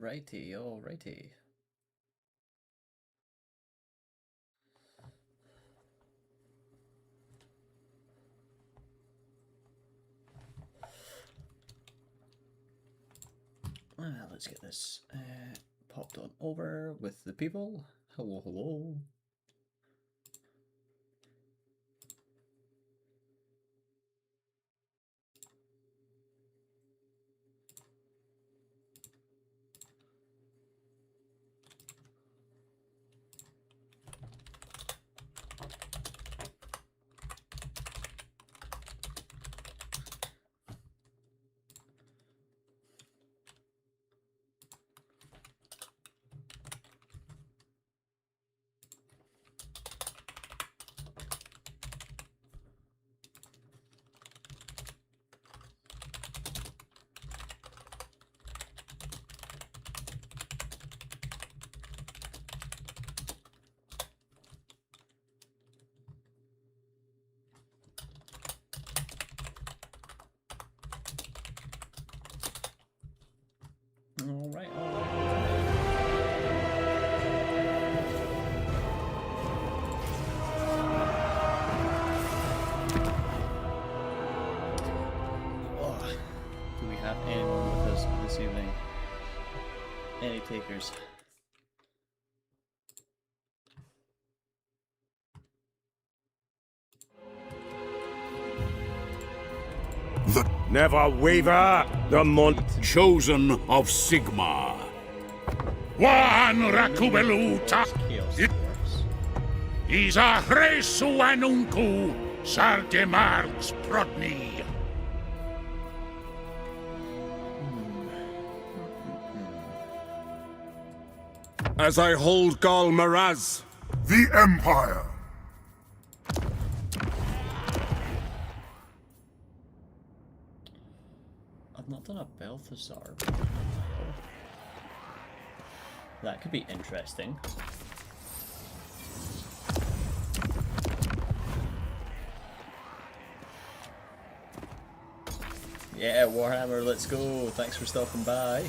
Alrighty, alrighty. Let's get this popped on over with the people. Hello, hello. Alright, do we have anyone with us this evening? Any takers? Never waver, the chosen of Sigma. Wan rakubeluta. Isa hresu anunku sargemarks prodni. As I hold Gal Maraz, the Empire. I've not done a Balthazar. That could be interesting. Yeah, Warhammer, let's go. Thanks for stopping by.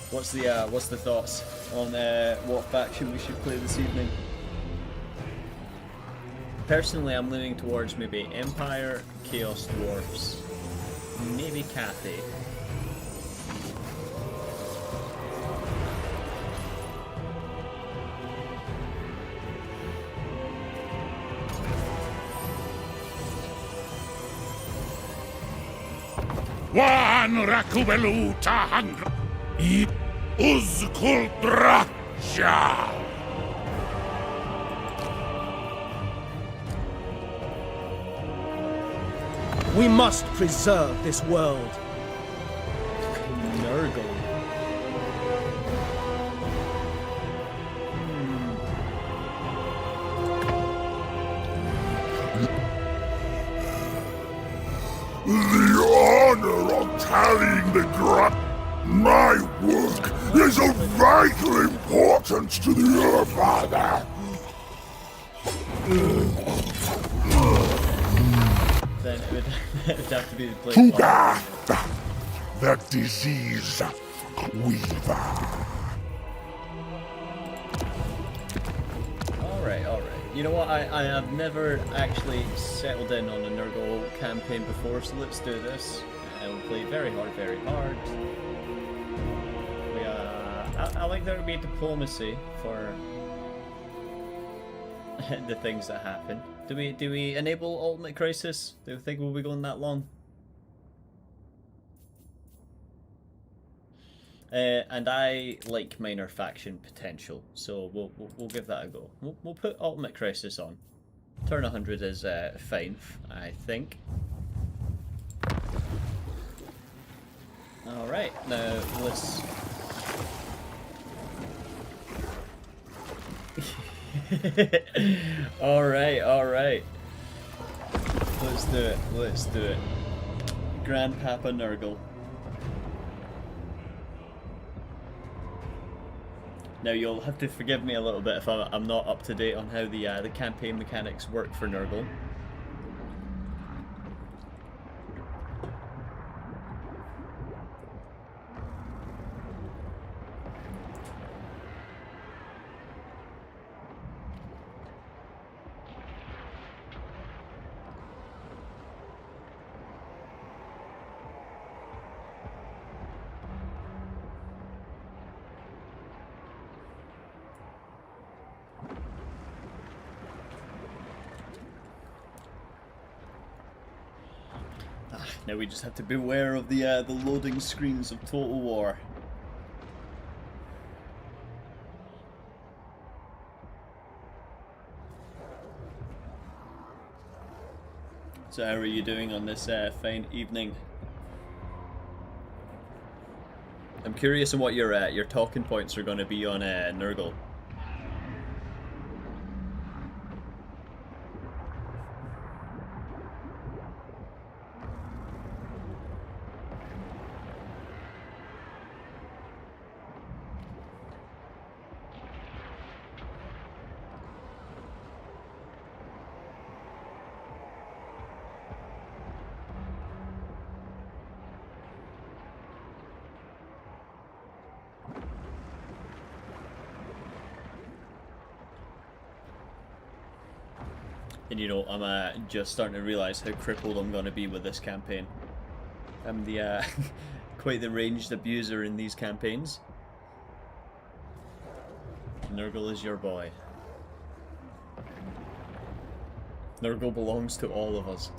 What's the thoughts on what faction we should play this evening? Personally, I'm leaning towards maybe Empire, Chaos Dwarfs, maybe Cathay. Wan rakubeluta hangra. Uzkuldracha. We must preserve this world. Nurgle. The honor of carrying the grunt. My work is of vital importance to the Earth Father. Then it would have to be the place. Tuga, the disease weaver. Alright, alright. You know what, I have never actually settled in on a Nurgle campaign before, so let's do this. We'll play very hard, very hard. I like there to be diplomacy for the things that happen. Do we enable Ultimate Crisis? Do you think we'll be going that long? And I like minor faction potential, so we'll give that a go. We'll put Ultimate Crisis on. Turn 100 is fine, I think. All right, now let's. all right. Let's do it. Let's do it. Grandpapa Nurgle. Now you'll have to forgive me a little bit if I'm not up to date on how the campaign mechanics work for Nurgle. Now we just have to beware of the loading screens of Total War. So how are you doing on this fine evening? I'm curious on what your talking points are going to be on Nurgle. And you know, I'm just starting to realise how crippled I'm going to be with this campaign. I'm the quite the ranged abuser in these campaigns. Nurgle is your boy. Nurgle belongs to all of us.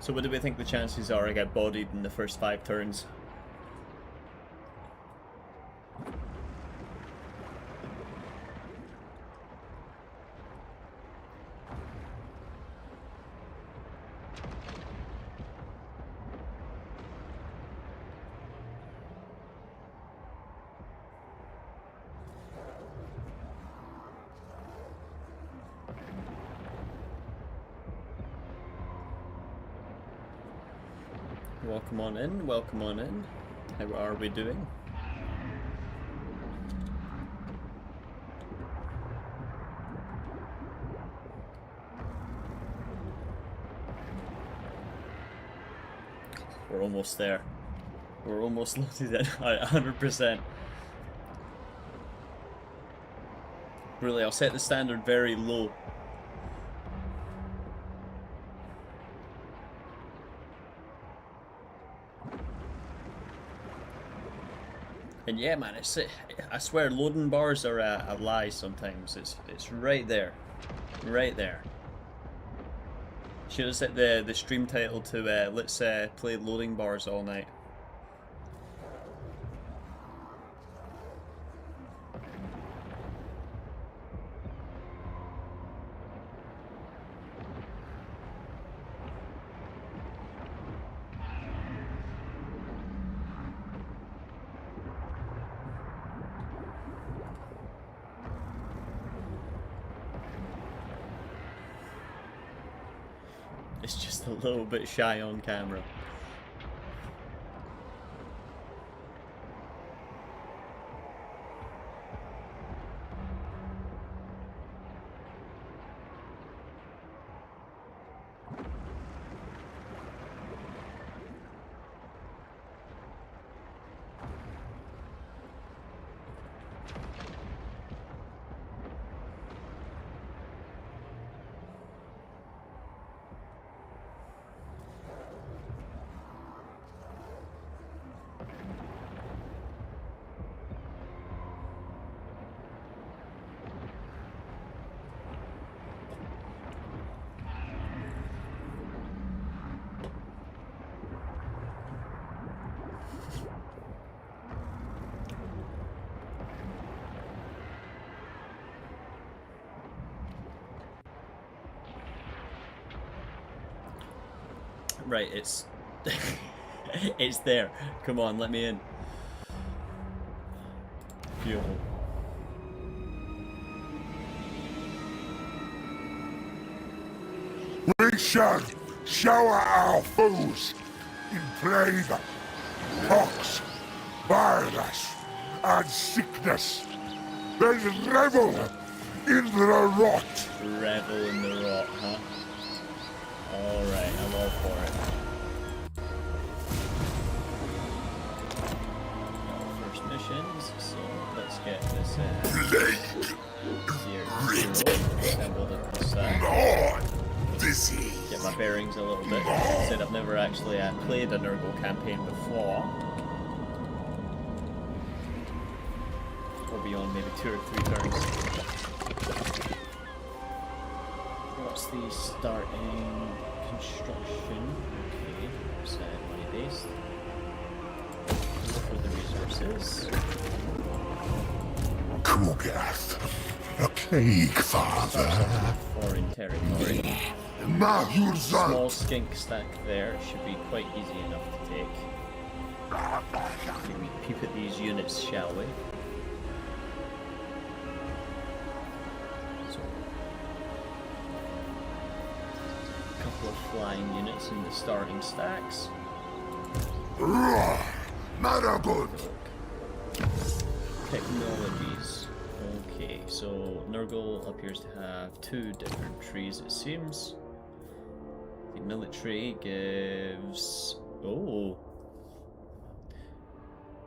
So what do we think the chances are I get bodied in the first 5 turns? Welcome on in, welcome on in. How are we doing? We're almost there. We're almost loaded in 100%. Really, I'll set the standard very low. And yeah, man, I swear, loading bars are a lie sometimes. It's right there, right there. Should have set the stream title to let's play loading bars all night. It's just a little bit shy on camera. Right, it's it's there. Come on, let me in. Beautiful. We shall shower our foes in plague, pox, virus, and sickness. Then revel in the rot. Revel in the rot, huh? Alright, I'm all for it. First factions, so let's get this Plague. here. And we'll across that. Not disease. Get my bearings a little bit. As I said, I've never actually played a Nurgle campaign before. Or beyond maybe 2 or 3 turns. What's the starting construction? Okay, there's money based. Look for the resources. Kugath, a plague father. Foreign territory. Mahurzan. Small skink stack there should be quite easy enough to take. Can we peep at these units, shall we? So, a couple of flying units in the starting stacks. Maragod. Technologies. Okay, so Nurgle appears to have 2 different trees, it seems. The military gives... Oh!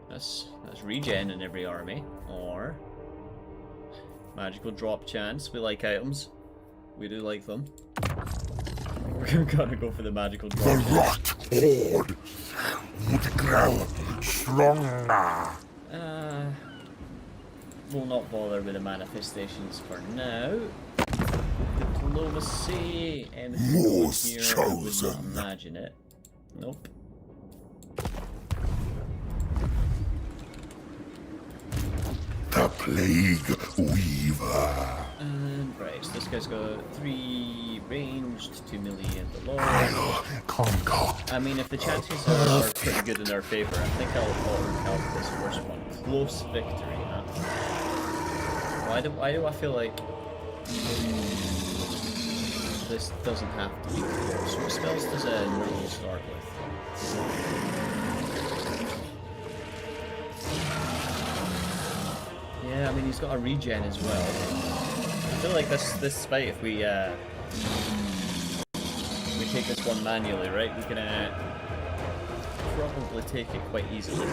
That's regen in every army. Or... magical drop chance. We like items. We do like them. We're gonna go for the magical drop The chance. rot horde would grow stronger. We'll not bother with the manifestations for now. Diplomacy, anything over War's here, I would not chosen. imagine it. Nope. The plague weaver. And right, so this guy's got 3 ranged, 2 melee and the Lord. I'll concoct I mean, if the chances are pretty good in our favor, I think I'll count this first one. Close victory, huh? Why do I feel like this doesn't have to be close? What spells does a Nurgle start with? Yeah, I mean he's got a regen as well. I feel like this fight, if we take this one manually, right? We can probably take it quite easily.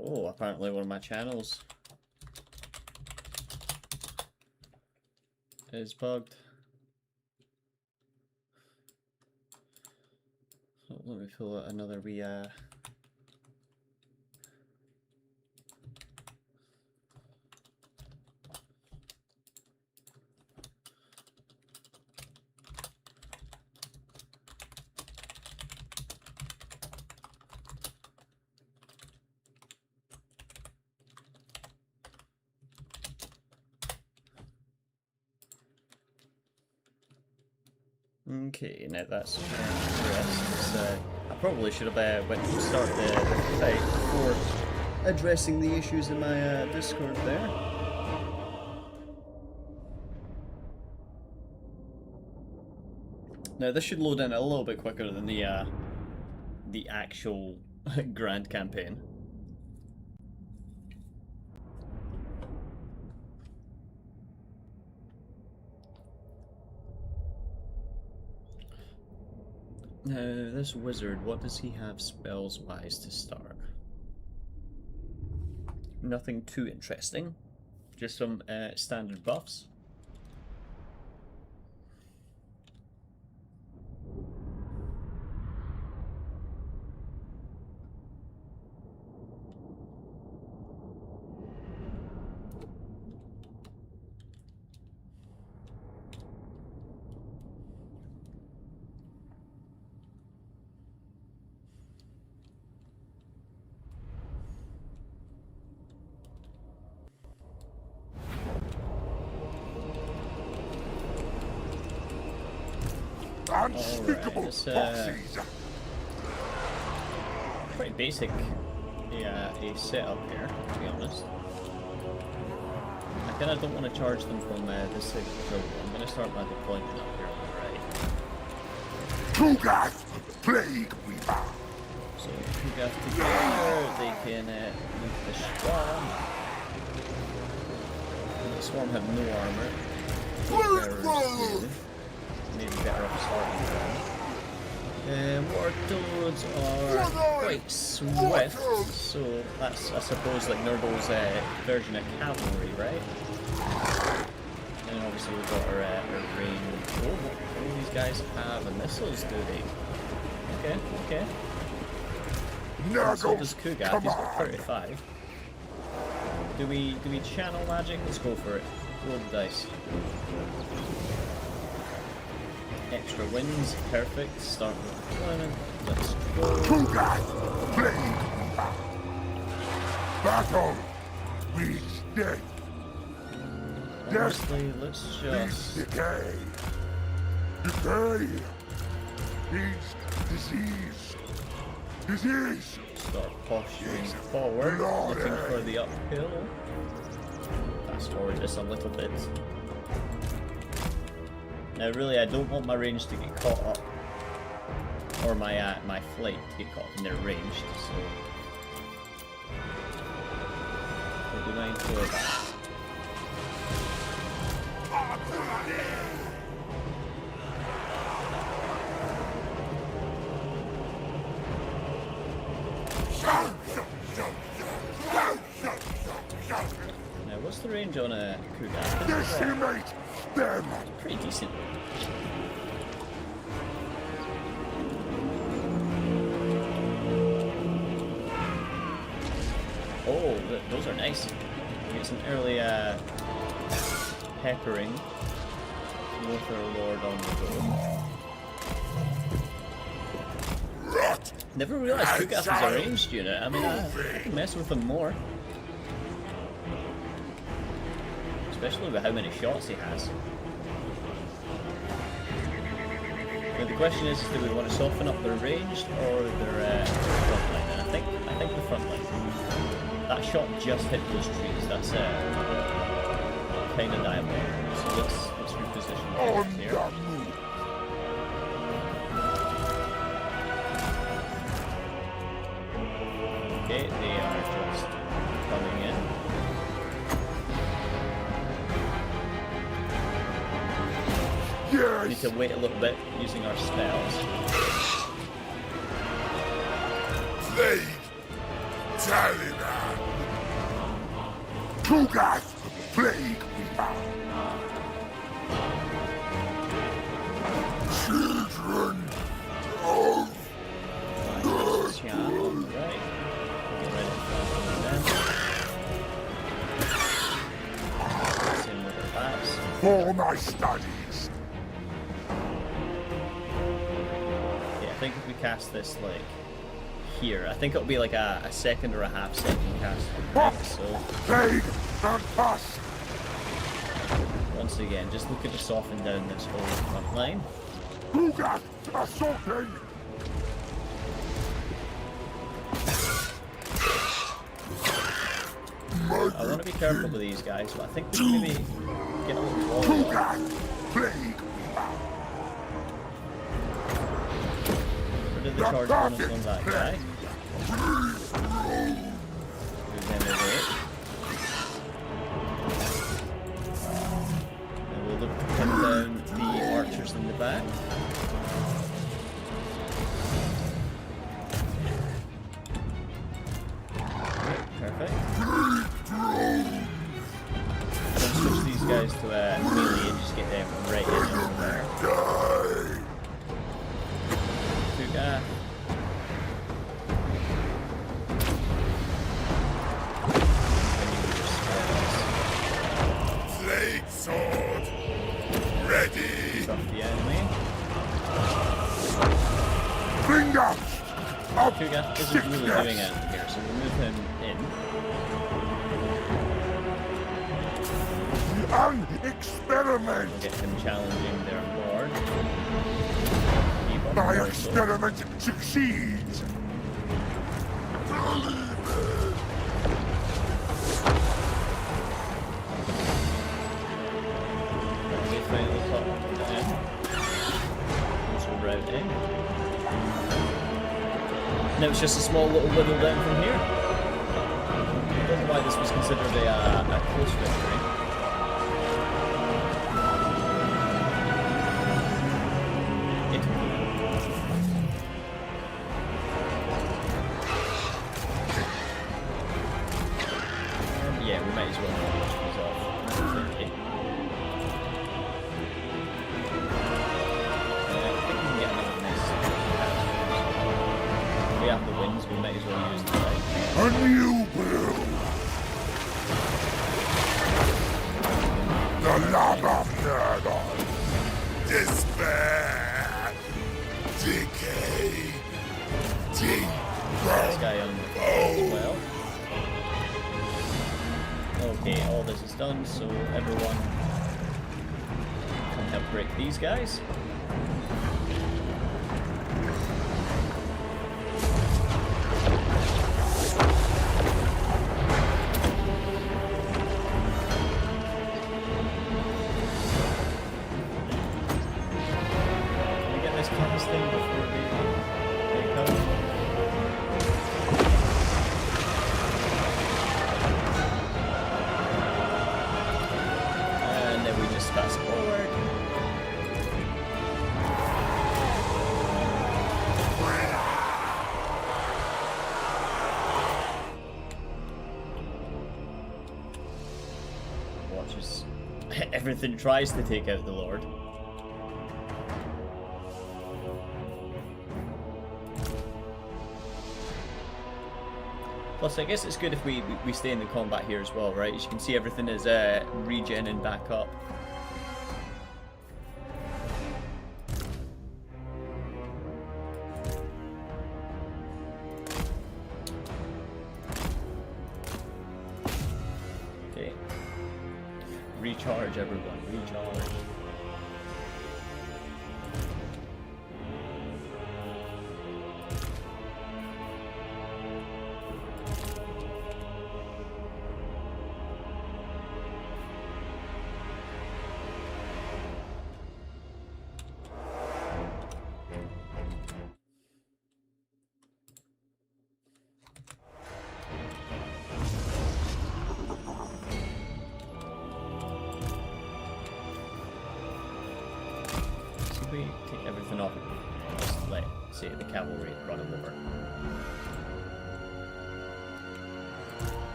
Oh, apparently one of my channels is bugged. So let me fill out another wee Okay, now that's progress. I probably should have went to start the fight before addressing the issues in my Discord there. Now this should load in a little bit quicker than the actual grand campaign. Now, this wizard, what does he have spells-wise to start? Nothing too interesting. Just some standard buffs. Unspeakable Alright, bosses. pretty basic a setup here, to be honest. I kinda don't want to charge them from this side of the road. I'm gonna start by deployment up here on the right. Kugath, plague weaver. So Kugath together, they can loot the Swarm. The Swarm have no armor. Maybe better off starting them. Wartoads are quite swift, so that's, I suppose, like Nurgle's version of cavalry, right? And then obviously we've got our range. Oh, these guys have missiles, do they? Okay, okay. And so does Kugath, he's got 35. Do we channel magic? Let's go for it. Roll the dice. Extra wins, perfect. Start with deployment. Let's go. Kugath, plague. Battle. Reach death. Honestly, let's just... Decay. Decay. Needs disease. Disease. Start posturing forward, looking for the uphill. Fast forward just a little bit. Now really I don't want my range to get caught up. Or my my flight to get caught up in their range, so... We'll be mindful of that. Now, what's the range on a Kugath? Decimate them. Pretty decent. Oh, those are nice. Get some early peppering. Lothar Lord on the go. Never realized Kugath was a ranged unit. I mean, I can mess with him more. Especially with how many shots he has. Now the question is, do we want to soften up their ranged or their front line? And I think the front line. That shot just hit those trees. That's kind of diabolical. So let's reposition here. Okay, they are just coming in. Yes. Need to wait a little bit using our spells. Plague. Taliban. Kugath, plague. Children of Yeah, alright. Get ready for them. Same with our bats. for my studies. Yeah, I think if we cast this like here, I think it'll be like a second or a half second cast. So Plague and pus. once again, just looking to soften down this whole front line. Kugath assaulting. I want to be careful with these guys, but I think we can maybe get a little wall. Kugath, plague. Where did the charge bonus on that guy? Move them away. And we'll look to pin down the archers in the back. Perfect. Let's switch these guys to melee and just get them right in there. Kugath. Plague sword. Ready. Stop the enemy. Finger. Of Kugath isn't really doing anything here, so we'll move him in. An experiment. We'll get him challenging their lord. My experiment succeeds. We finally got him. So routing. And it was just a small little whittle down from here. I don't know why this was considered a close victory. Yeah, we might as well finish these off. 30. I think we can get another nice pass. We have the wins, we might as well use them. A new build. The lava murder. Despair. Decay. This guy on the floor as well. Okay, all this is done, so everyone can help break these guys. Can we get this cast thing before they come? Fast forward. Watch as everything tries to take out the Lord. Plus, I guess it's good if we stay in the combat here as well, right? As you can see, everything is regenning back up. Okay. Recharge, everyone. Recharge. We take everything off and just let, say, the cavalry run them over.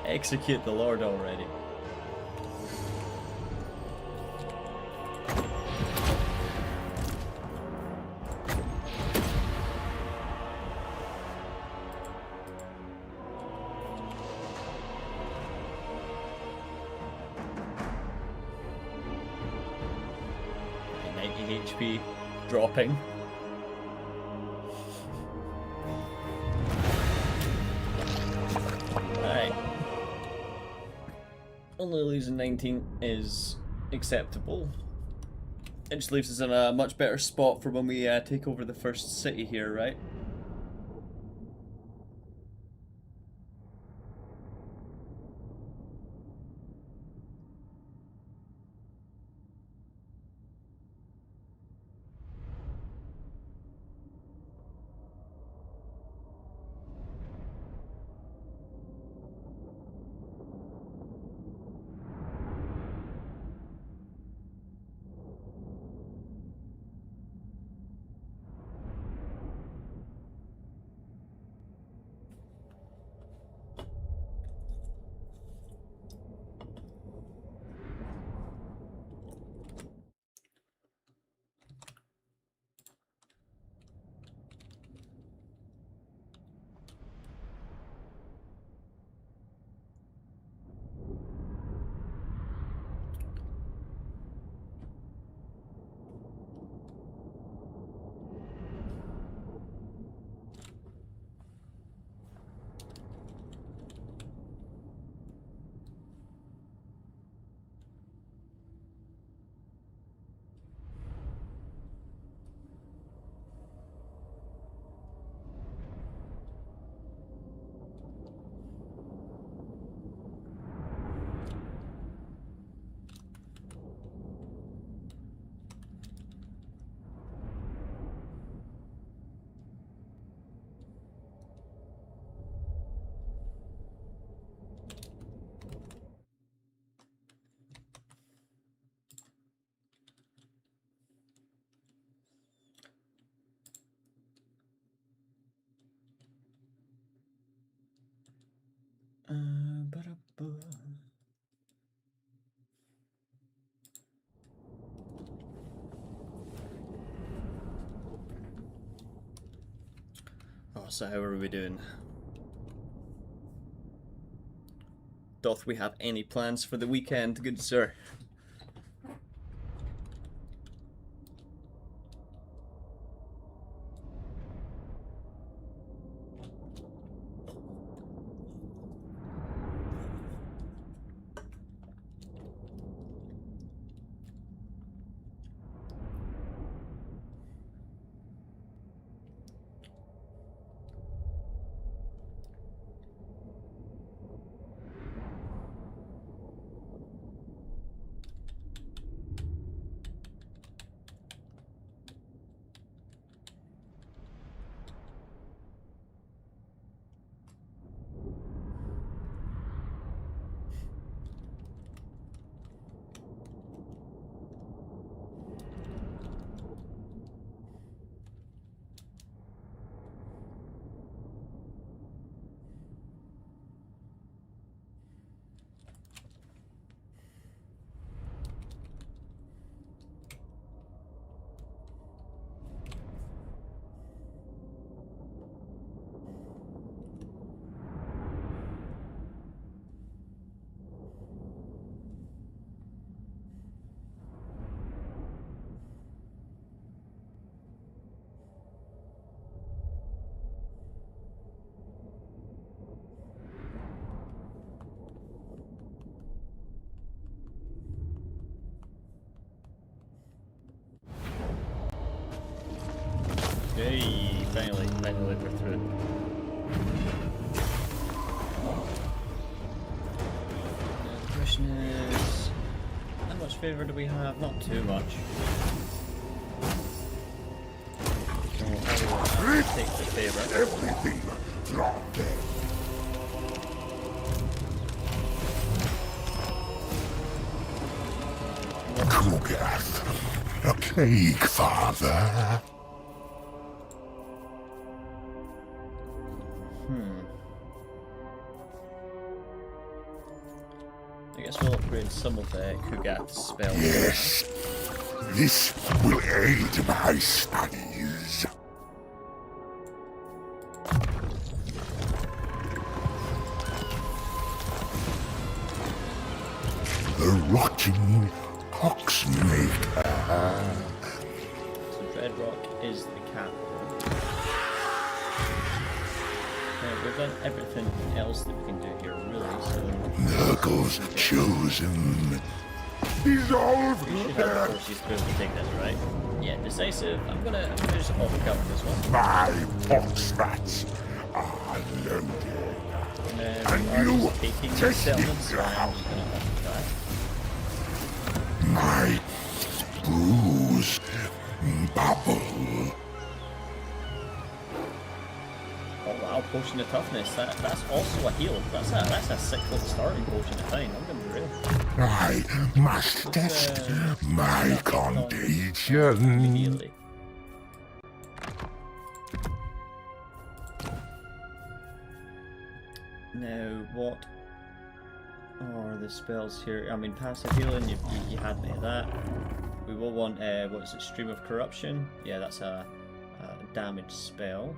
Execute the Lord already. HP dropping. Alright. Only losing 19 is acceptable. It just leaves us in a much better spot for when we take over the first city here, right? So how are we doing? Doth we have any plans for the weekend, good sir? Hey, finally we're through. The question is, how much favour do we have? Not too much. So I will take the favour. Everything dropped dead. Krugath, a cake, father. I guess we'll upgrade some of Kugath's spells. Yes, this will aid my studies. The rotting poxmaker. So Dreadrock is the capital. We've done everything else that we can do here, really, so... Nurgle's chosen. Dissolve! We should have the forces to be able to take this, right? Yeah, decisive. I'm gonna just overcover this one. My pox rats are loaded. And then we are taking the settlements, so I'm just gonna overcover. My bruise bubble. Oh wow, potion of toughness. That's also a heal. That's a sick little starting potion of time. I'm gonna be real. I must test my contagion. Immediately. Now, what are the spells here? I mean, passive healing, you had me at that. We will want, what is it, Stream of Corruption? Yeah, that's a damage spell.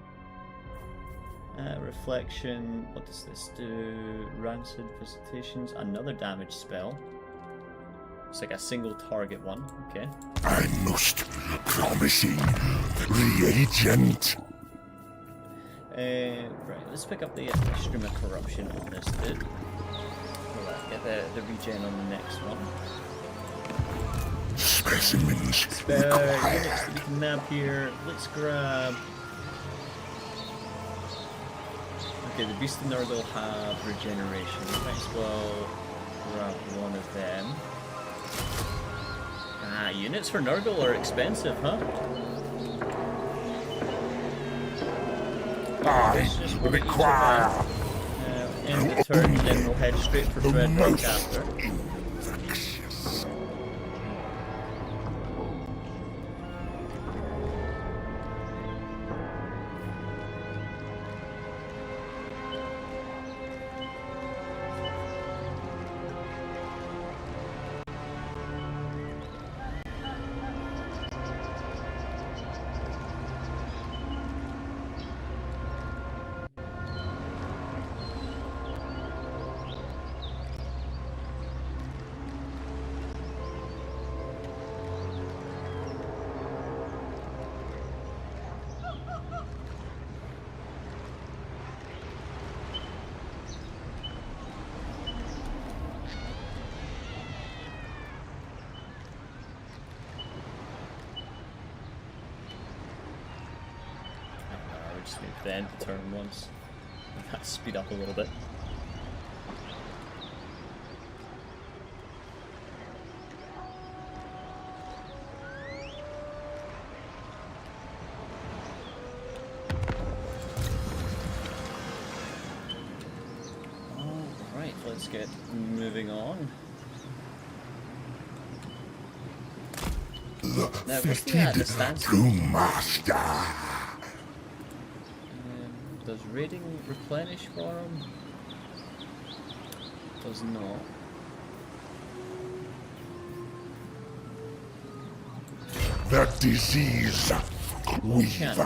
Reflection, what does this do? Rancid Visitations, another damage spell. It's like a single target one, okay. A most promising reagent. Right, let's pick up the Stream of Corruption on this dude. We'll get the regen on the next one. Specimens Units required. that we can nab here. Let's grab... Okay, the Beast of Nurgle have regeneration. We might as well grab one of them. Ah, units for Nurgle are expensive, huh? Let's just one of each of Require them. End the turn, then we'll head straight for the Dreadrock most after. infectious. Just need to end the turn once. That speed up a little bit. Alright, let's get moving on. Now, what's the distance? Brewmaster. Does raiding replenish for him? Does not. The disease weaver.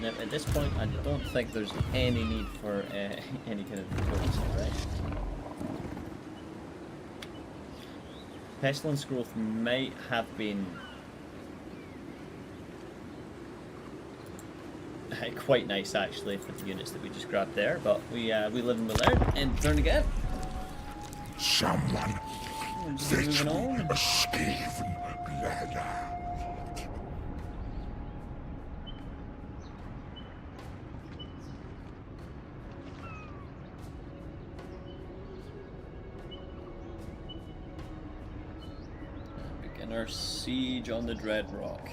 Now, at this point, I don't think there's any need for any kind of recruits, right? Pestilence growth might have been quite nice actually for the units that we just grabbed there, but we live and we learn. And turn again. Someone Just fetch moving me on. a Skaven bladder. Begin our siege on the Dread Rock.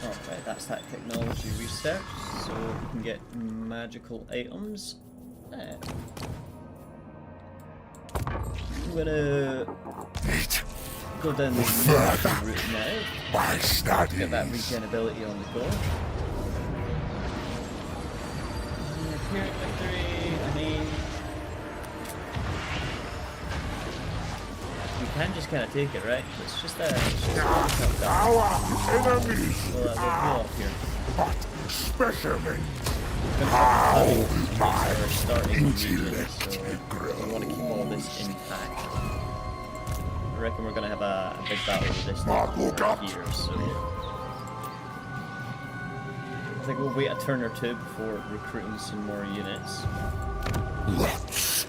Alright, that's that technology research, so we can get magical items. I'm gonna go down the military route now. My studies. Get that regen ability on the go. Pyrrhic victory, I mean... We can just kind of take it, right? It's just a... Our enemies We'll go up here. but specimens. How my starting intellect so we grows. want to keep all this intact. I reckon we're going to have a big battle with this Look up. right here, so... I think we'll wait a turn or two before recruiting some more units. Let's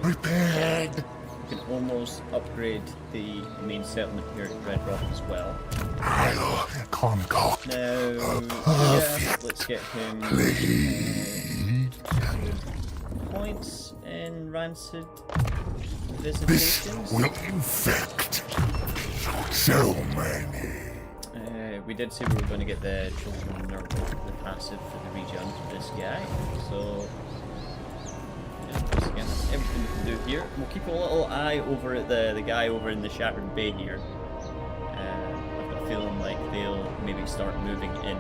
prepared. We can almost upgrade the main settlement here at Red Rock as well. I'll concoct Now, perfect yeah, let's get him points in rancid This visitations. will infect so many. We did say we were going to get the children nerd, the passive for the regen for this guy, so yeah, once again, that's everything we can do here. We'll keep a little eye over at the guy over in the Shattered Bay here. I've got a feeling like they'll maybe start moving in.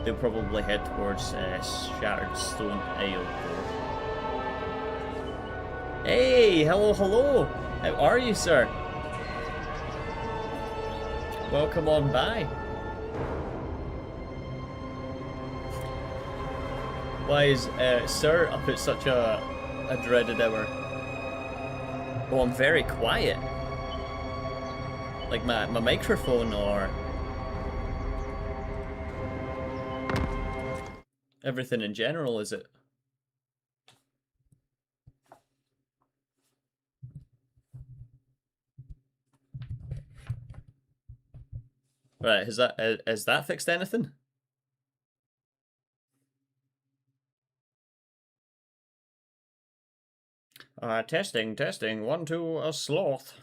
They'll probably head towards Shattered Stone Isle. Hey, hello, hello! How are you, sir? Welcome on by. Why is Sir up at such a dreaded hour? Oh, I'm very quiet. Like my microphone or everything in general, is it? Right, has that fixed anything? Testing, testing. 1, 2, a sloth.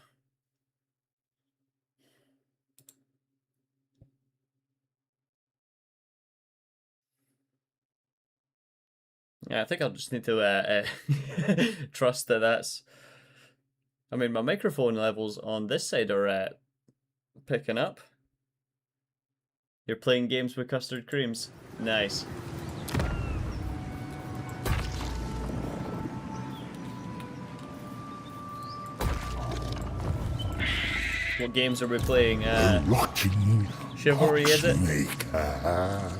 Yeah, I think I'll just need to trust that that's... I mean, my microphone levels on this side are picking up. You're playing games with custard creams. Nice. What games are we playing? Rotting Chivalry, is it? Maker.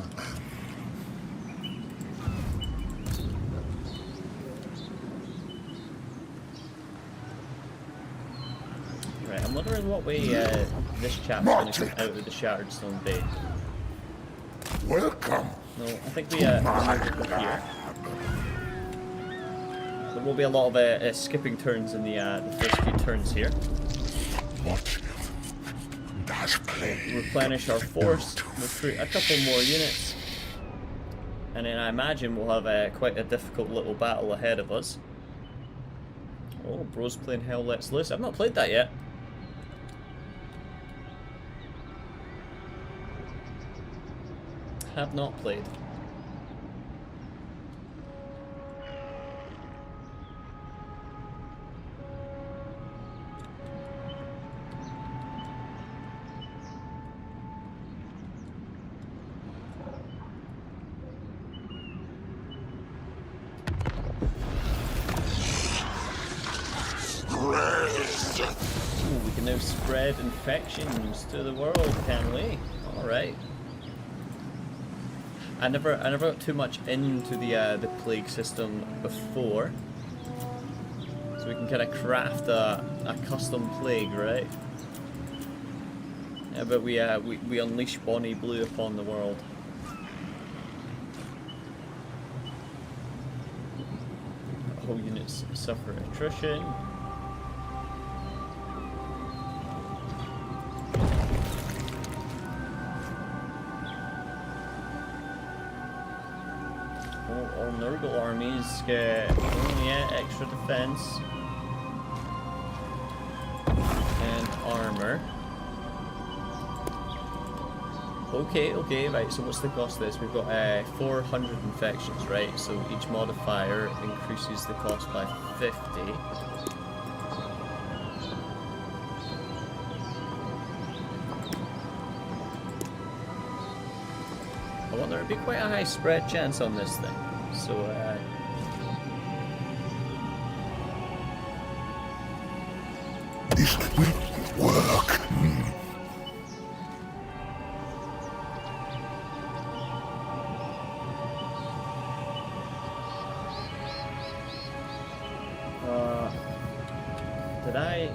wondering what way this chap's going to come out of the Shattered Stone Bay. Welcome. No, I think we might go here. There will be a lot of skipping turns in the first few turns here. What does play? Replenish our force, recruit a couple more units, and then I imagine we'll have quite a difficult little battle ahead of us. Oh, bro's playing Hell Let's Loose. I've not played that yet. Have not played. Ooh, we can now spread infections to the world, can we? Alright. I never got too much into the plague system before. So we can kinda craft a custom plague, right? Yeah, but we unleash Bonnie Blue upon the world. Whole units suffer attrition. All Nurgle armies get extra defense and armor. Okay, right, so what's the cost of this? We've got 400 infections, right? So each modifier increases the cost by 50. I wonder, it'd be quite a high spread chance on this thing. So, This will work. did I?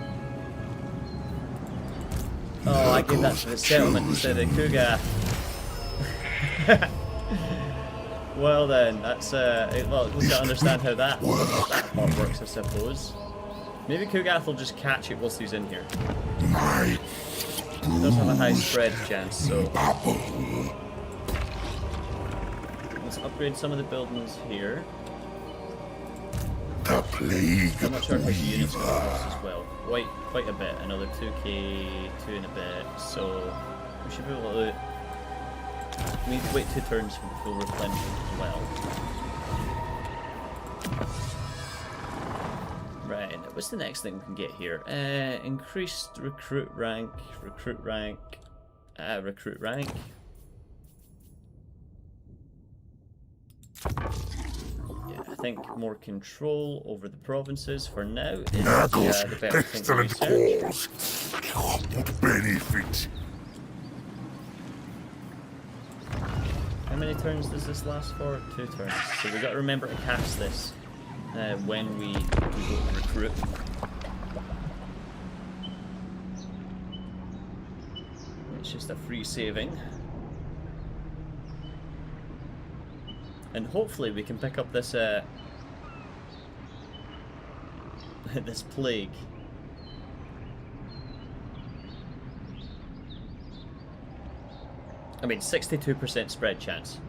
Oh, I gave that to the settlement instead of Kuga. Well then, that's well, we've got to understand how that part works, I suppose. Maybe Kugath will just catch it whilst he's in here. My It does have a high spread chance, so let's upgrade some of the buildings here. the plague How much are his units going to weaver. cost as well? Quite a bit, another 2k, 2 and a bit, so we should be able to. We need to wait 2 turns for the full replenishment as well. Right, what's the next thing we can get here? Increased recruit rank. Yeah, I think more control over the provinces for now is Naggles, the better thing to excellent research. cause. What benefit? How many turns does this last for? 2 turns. So we got to remember to cast this when we go to recruit. It's just a free saving. And hopefully we can pick up this this plague. I mean, 62% spread chance.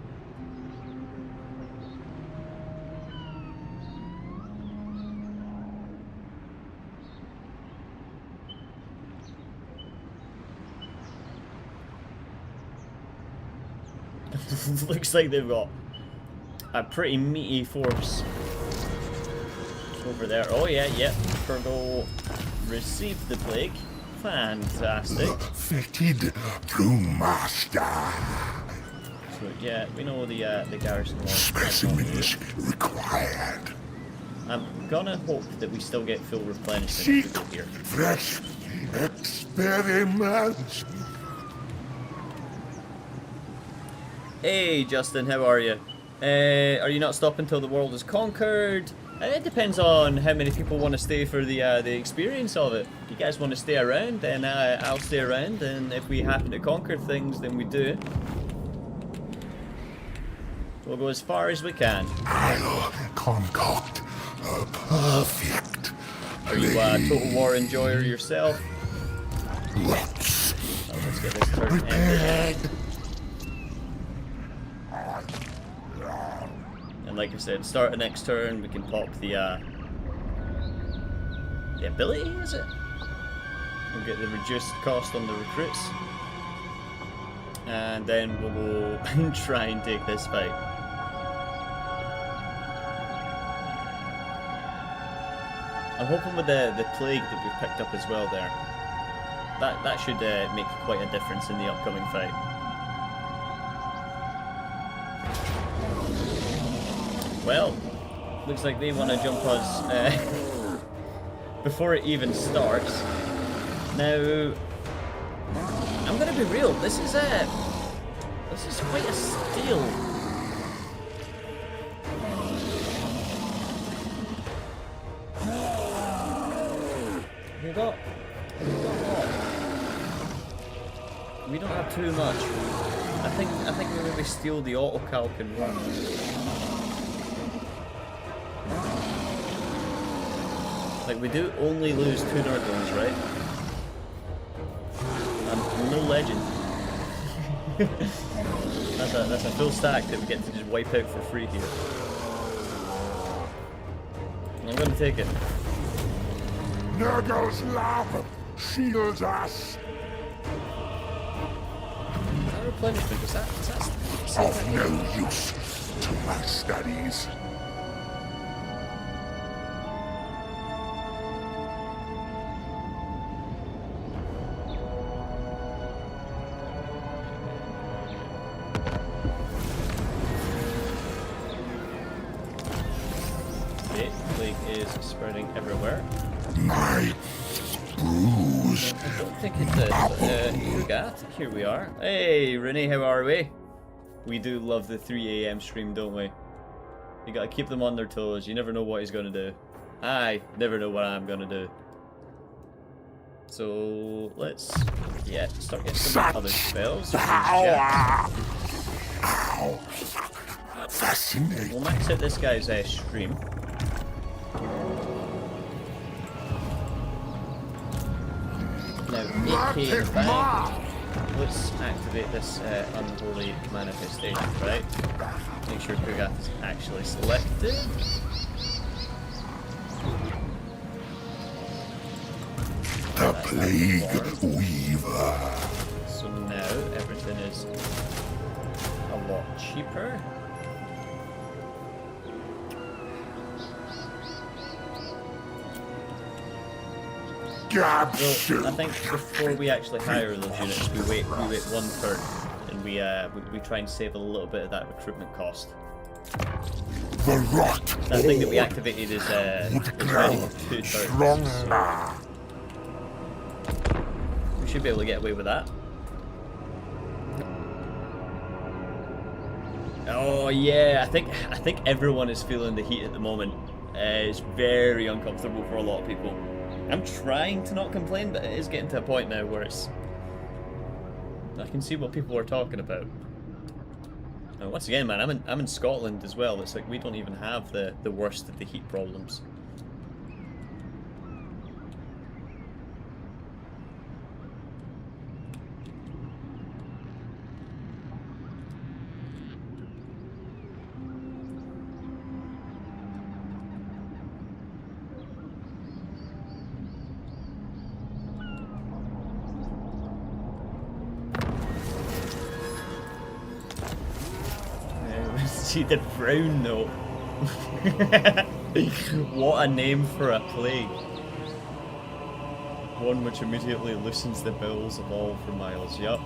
Looks like they've got a pretty meaty force over there. Oh yeah, yep. Fergal received the plague. Fantastic. Fetid brewmaster. So yeah, we know the garrison wants. Specimens required. I'm gonna hope that we still get full replenishment Seek if we go here. fresh experiments. Hey Justin, how are you? Are you not stopping until the world is conquered? It depends on how many people want to stay for the experience of it. If you guys want to stay around, then I'll stay around, and if we happen to conquer things, then we do. We'll go as far as we can. I'll concoct a perfect Are you a total war enjoyer yourself? Let's Let's get this turn prepared. ended. And like I said, start the next turn, we can pop the ability, is it? We'll get the reduced cost on the recruits. And then we'll go and try and take this fight. I'm hoping with the plague that we've picked up as well there, that should make quite a difference in the upcoming fight. Well, looks like they want to jump us before it even starts. Now, I'm gonna be real. This is quite a steal. We got what? We don't have too much. I think we maybe steal the auto calc and run. Like, we do only lose 2 nerdlings, right? I'm no legend. that's a full stack that we get to just wipe out for free here. I'm gonna take it. Nurgle's love shields us. Is that replenishment? Is that Of no use to my studies. Okay, plague is spreading everywhere. My bruise. I don't think it does. Here we are. Hey, Renee, how are we? We do love the 3 AM stream, don't we? You gotta keep them on their toes. You never know what he's gonna do. I never know what I'm gonna do. So let's start getting some other spells. Power. Ow. Fascinating. We'll max out this guy's stream. Now, 8k in the bank. Let's activate this unholy manifestation, right? Make sure Kugat is actually selected. The Plague Weaver. So now everything is a lot cheaper. So I think before we actually hire those units, we wait 1 turn, and we try and save a little bit of that recruitment cost. The rot. That thing that we activated is ready for 2 turns. Stronger. We should be able to get away with that. Oh yeah, I think everyone is feeling the heat at the moment. It's very uncomfortable for a lot of people. I'm trying to not complain, but it is getting to a point now where I can see what people are talking about. And once again, man, I'm in Scotland as well. It's like we don't even have the worst of the heat problems. See the frown though. What a name for a plague. One which immediately loosens the bills of all for miles. Yup.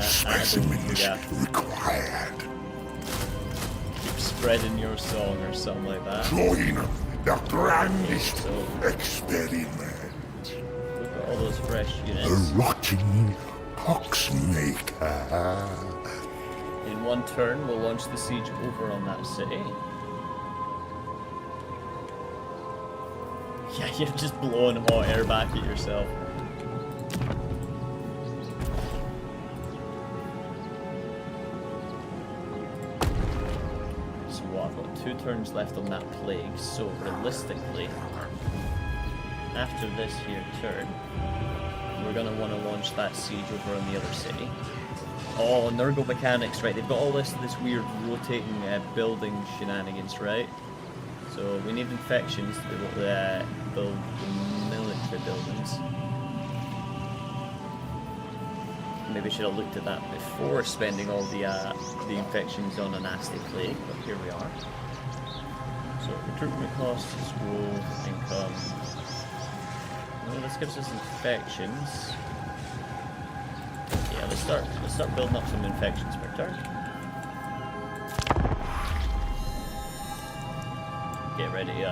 Specimens required. Keep spreading your song or something like that. Join the grandest experiment. We've got all those fresh The units. rotting poxmaker. In one turn, we'll launch the siege over on that city. Yeah, you're just blowing hot air back at yourself. So what, I've got 2 turns left on that plague, so realistically, after this here turn, we're going to want to launch that siege over on the other city. Oh, Nurgle mechanics, right, they've got all this weird rotating building shenanigans, right? So we need infections to be able to build military buildings. Maybe I should have looked at that before spending all the infections on a nasty plague, but here we are. So recruitment costs, growth, income. Well, this gives us infections. Yeah, let's start building up some infections per turn. Get ready,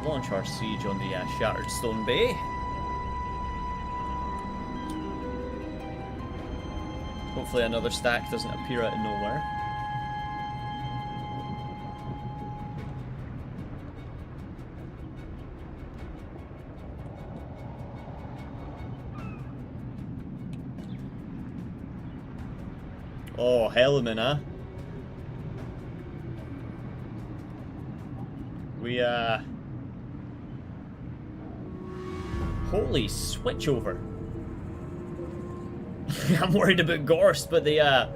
launch our siege on the Shattered Stone Bay. Hopefully another stack doesn't appear out of nowhere. Oh, Helleman, huh? We, holy switchover. I'm worried about Gorst, but the, a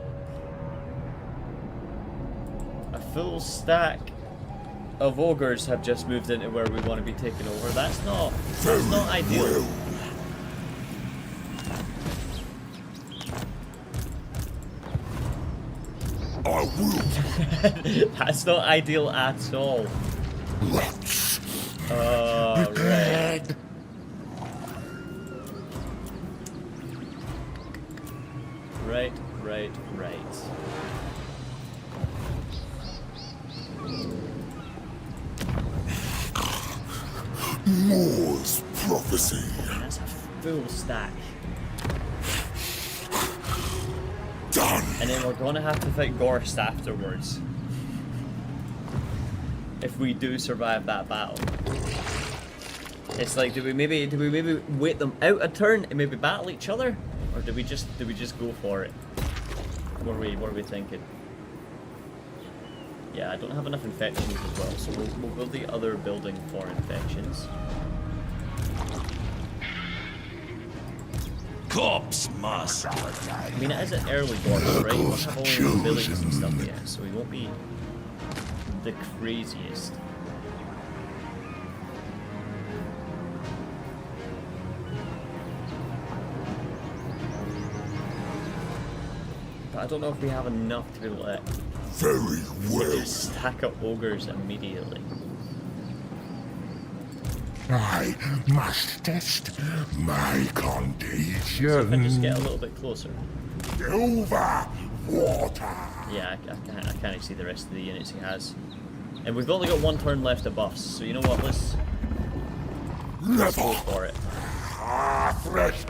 full stack of ogres have just moved into where we want to be taken over. That's not ideal. I will. That's not ideal at all. Let's Right. Right. Moore's prophecy. That's a full stack. Done. And then we're gonna have to fight Gorst afterwards. If we do survive that battle. It's like, do we maybe wait them out a turn and maybe battle each other? Or do we just go for it? What are we thinking? Yeah, I don't have enough infections as well, so we'll build the other building for infections. Corpse must. I mean, it is an early Gorst, right? We won't have all the abilities and stuff yet, so we won't be the craziest. But I don't know if we have enough to be able to Very well. stack up ogres immediately. I must test my contagion. If I just get a little bit closer. Over water. Yeah, I can't see the rest of the units he has. And we've only got 1 turn left of buffs, so you know what, let's go Level. for it. Fresh.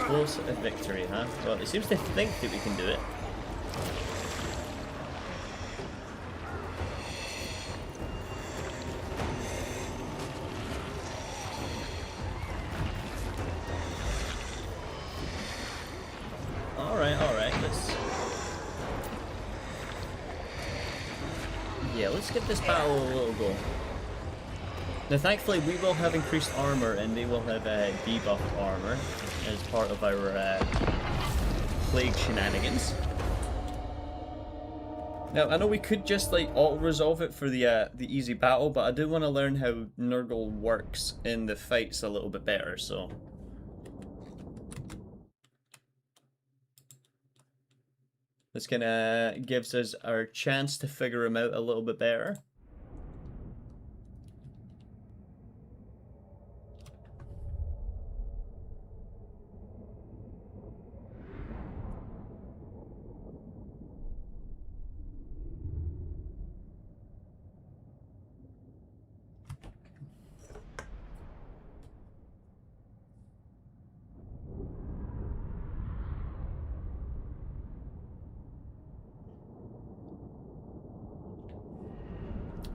Close a victory, huh? Well, it seems to think that we can do it. Alright, let's give this battle a little go. Now thankfully we will have increased armor and they will have debuffed armor as part of our plague shenanigans. Now I know we could just like auto-resolve it for the easy battle, but I do want to learn how Nurgle works in the fights a little bit better, so... This kind of gives us our chance to figure him out a little bit better.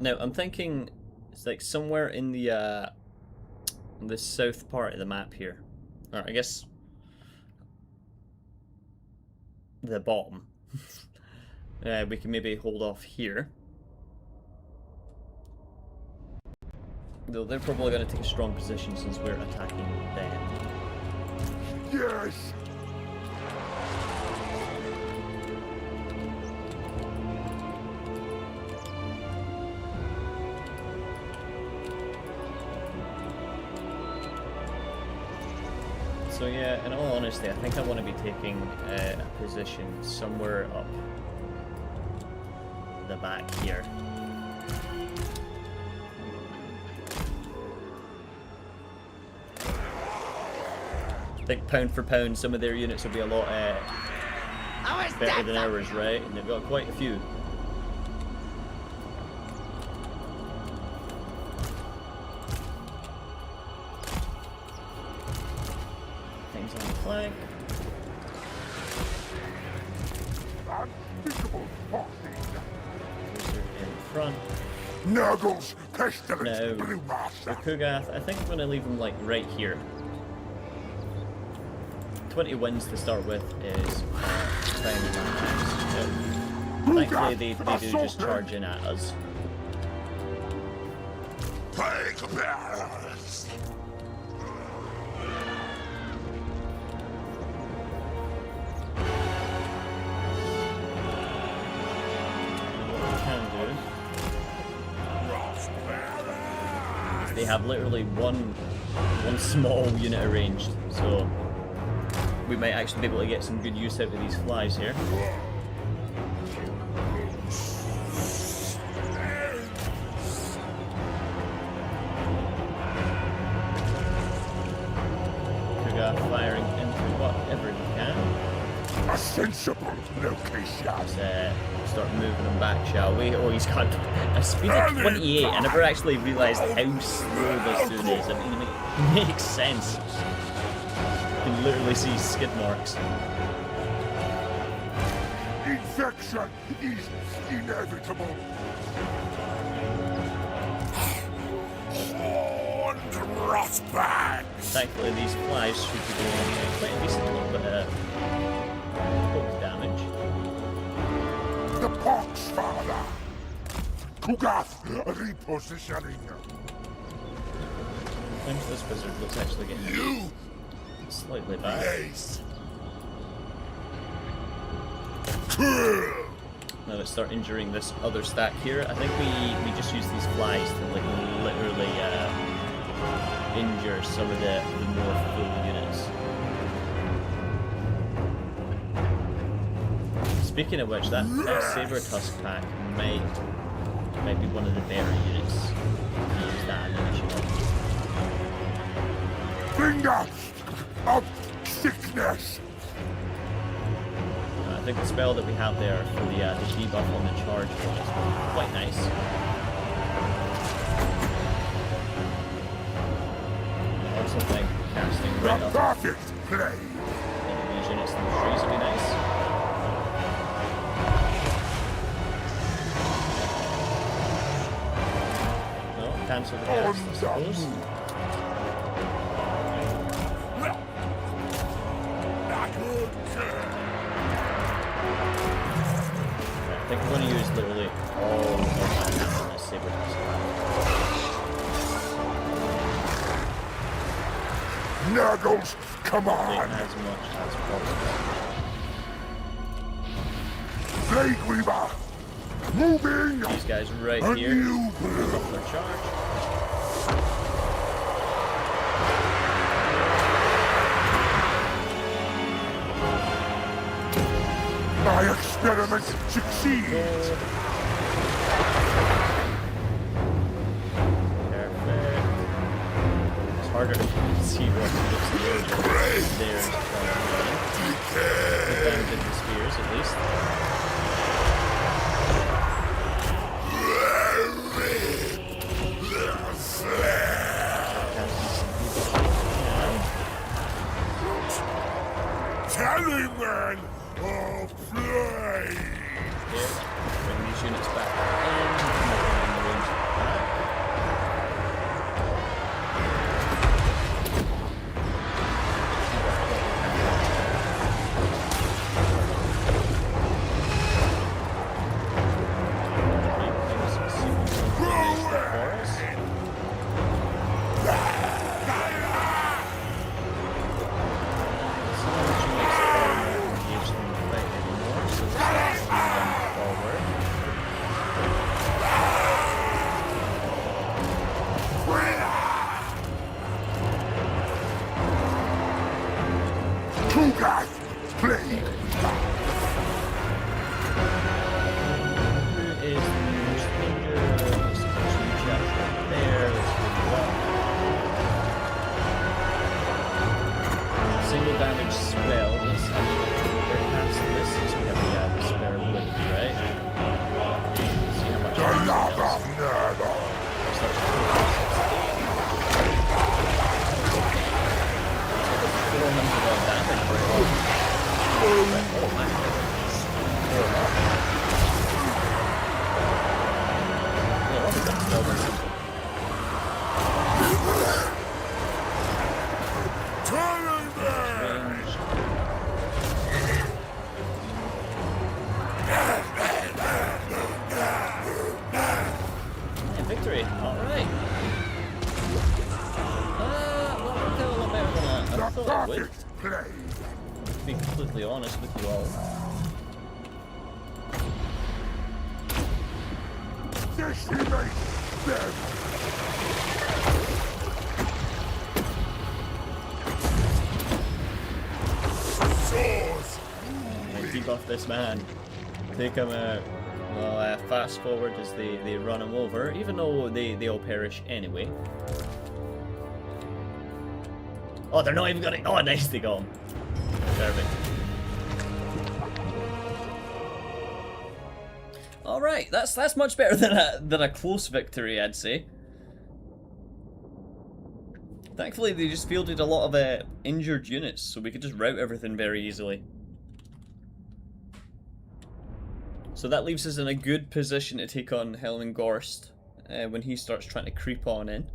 Now I'm thinking it's like somewhere in the south part of the map here, or I guess the bottom. We can maybe hold off here. Though they're probably going to take a strong position since we're attacking them. Yes! So yeah, in all honesty, I think I want to be taking a position somewhere up the back here. I think pound for pound, some of their units will be a lot better than ours, right? And they've got quite a few. Things on the flank. Unspeakable foxing! Those are in front. Nurgle's pestilence, No, blue for master! Kugath, I think I'm going to leave them like right here. 20 wins to start with is fine in my eyes. Thankfully they do just charge in at us. Plague bearers! What we can do is they have literally one small unit arranged, so we might actually be able to get some good use out of these flies here. Kuga firing into whatever we can. A sensible location! Let's start moving him back, shall we? Oh, he's got a speed of 28. I never actually realised how slow this dude is. I mean, it makes sense. You can literally see skid marks. Infection is inevitable! Horned Rothbag! Thankfully, these flies should be doing quite a decent little bit of poke damage. The Pox Father! Kugath repositioning! Sometimes this wizard looks actually getting You slightly bad. place! Now let's start injuring this other stack here. I think we just use these flies to like literally injure some of the more full units. Speaking of which, that Saber Tusk pack might be one of the better units to use that ammunition on. Finger of sickness! I think the spell that we have there for the debuff on the charge one is quite nice. I also think casting The right up perfect play! into these units in the trees would be nice. No, cancel the cast, I suppose. I think I'm going to use literally all of my mana on this Saber Tusk. Nurgles, come As on! much as possible. Plague Weaver! Moving! These guys right A here. new Move blue! up their charge. My experiment succeeds! Perfect. It's harder to see what looks there's Good damage into the spears, at least. Tallyman of Flame! Here, bring these units back in. Nothing in the range To death, please. Who is the most injured? Let's see, chapter there. Let's move up. Single damage spell. Let's actually cast this since we have the spare blade, right? See how much The love of Nerva. Victory, alright. Well, it worked out a lot better than I thought it would. Perfect play. To be completely honest with you all. Decimate them. Swords. Debuff this man. Take him out. Well, fast forward as they run him over, even though they all perish anyway. Oh, they're not even gonna. Oh, nice, they got him. Perfect. All right, that's much better than a close victory, I'd say. Thankfully, they just fielded a lot of injured units, so we could just route everything very easily. So that leaves us in a good position to take on Helmengorst when he starts trying to creep on in.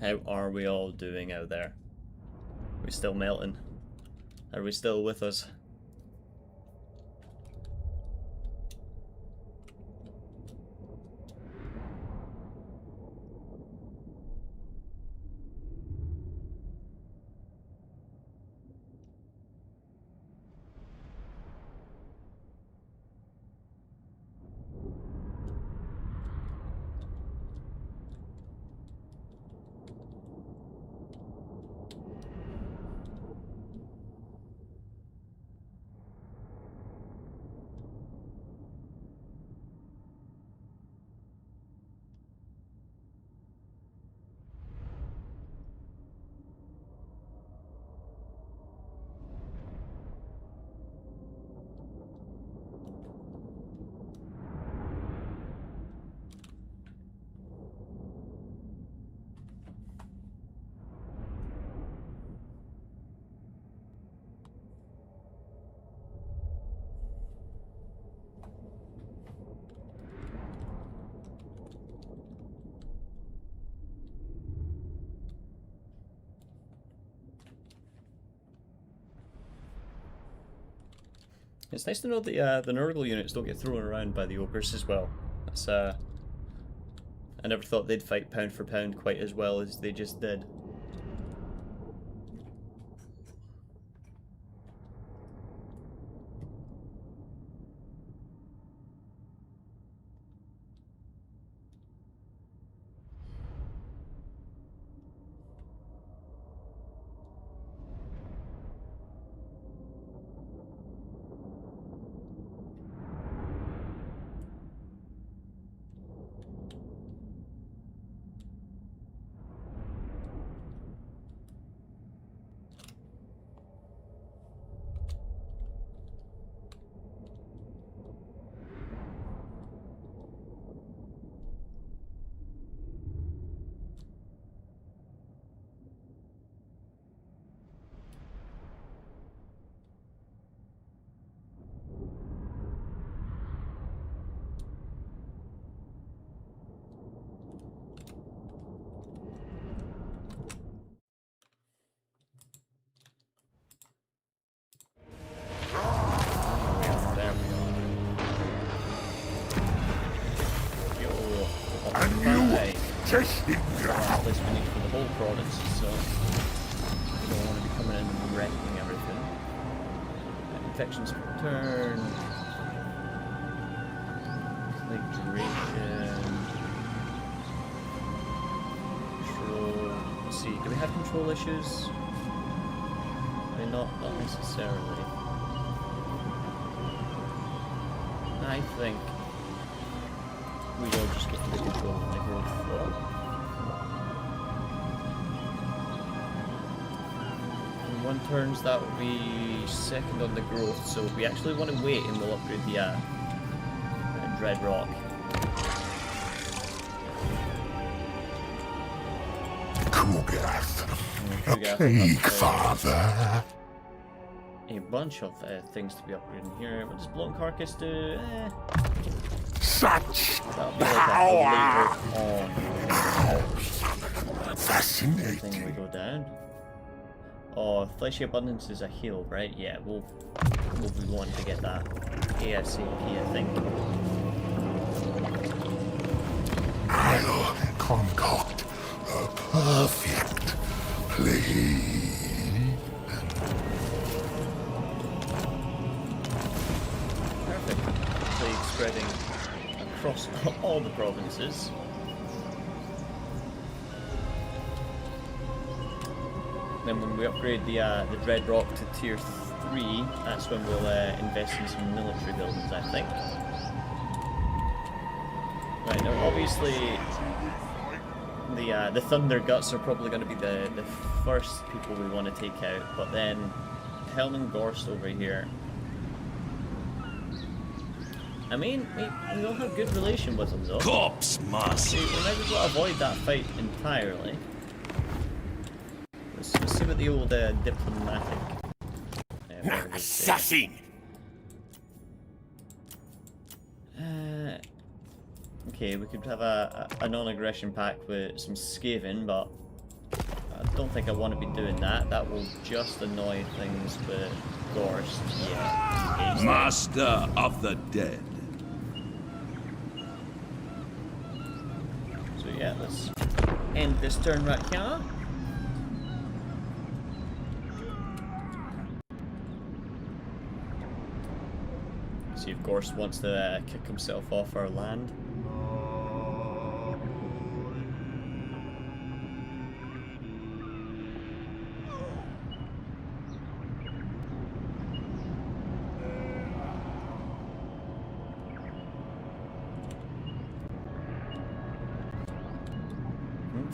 How are we all doing out there? Are we still melting? Are we still with us? It's nice to know that the Nurgle units don't get thrown around by the ogres as well. That's I never thought they'd fight pound for pound quite as well as they just did. testing ground. Place we need for the whole province, so we don't want to be coming in and wrecking everything. Infections per turn. Plague duration. Control. Let's see, do we have control issues? I mean, not necessarily. I think we will just get the control of the growth flow. In 1 turns, that will be second on the growth, so we actually want to wait and we'll upgrade the Dread Rock. Kugath, a plague father. A bunch of things to be upgrading here. What does Blown Carcass do? Such That'll be like power. a later on Fascinating. thing we go down. Oh, Fleshy Abundance is a heal, right? Yeah, we'll be wanting to get that ASAP, I think. I'll concoct a perfect plague. Perfect. Plague spreading across all the provinces. Then when we upgrade the Dread Rock to tier 3, that's when we'll invest in some military buildings, I think. Right, now obviously the Thunder Guts are probably going to be the first people we want to take out, but then Helm and Gorst over here. I mean, we all have good relation with them though. Corpse must. We're maybe going to avoid that fight entirely. Let's see what the old diplomatic Assassin. okay, we could have a non-aggression pact with some Skaven, but I don't think I want to be doing that. That will just annoy things with Gorst. Yeah. Master of the dead. So yeah, let's end this turn right here. See if Gorst wants to kick himself off our land.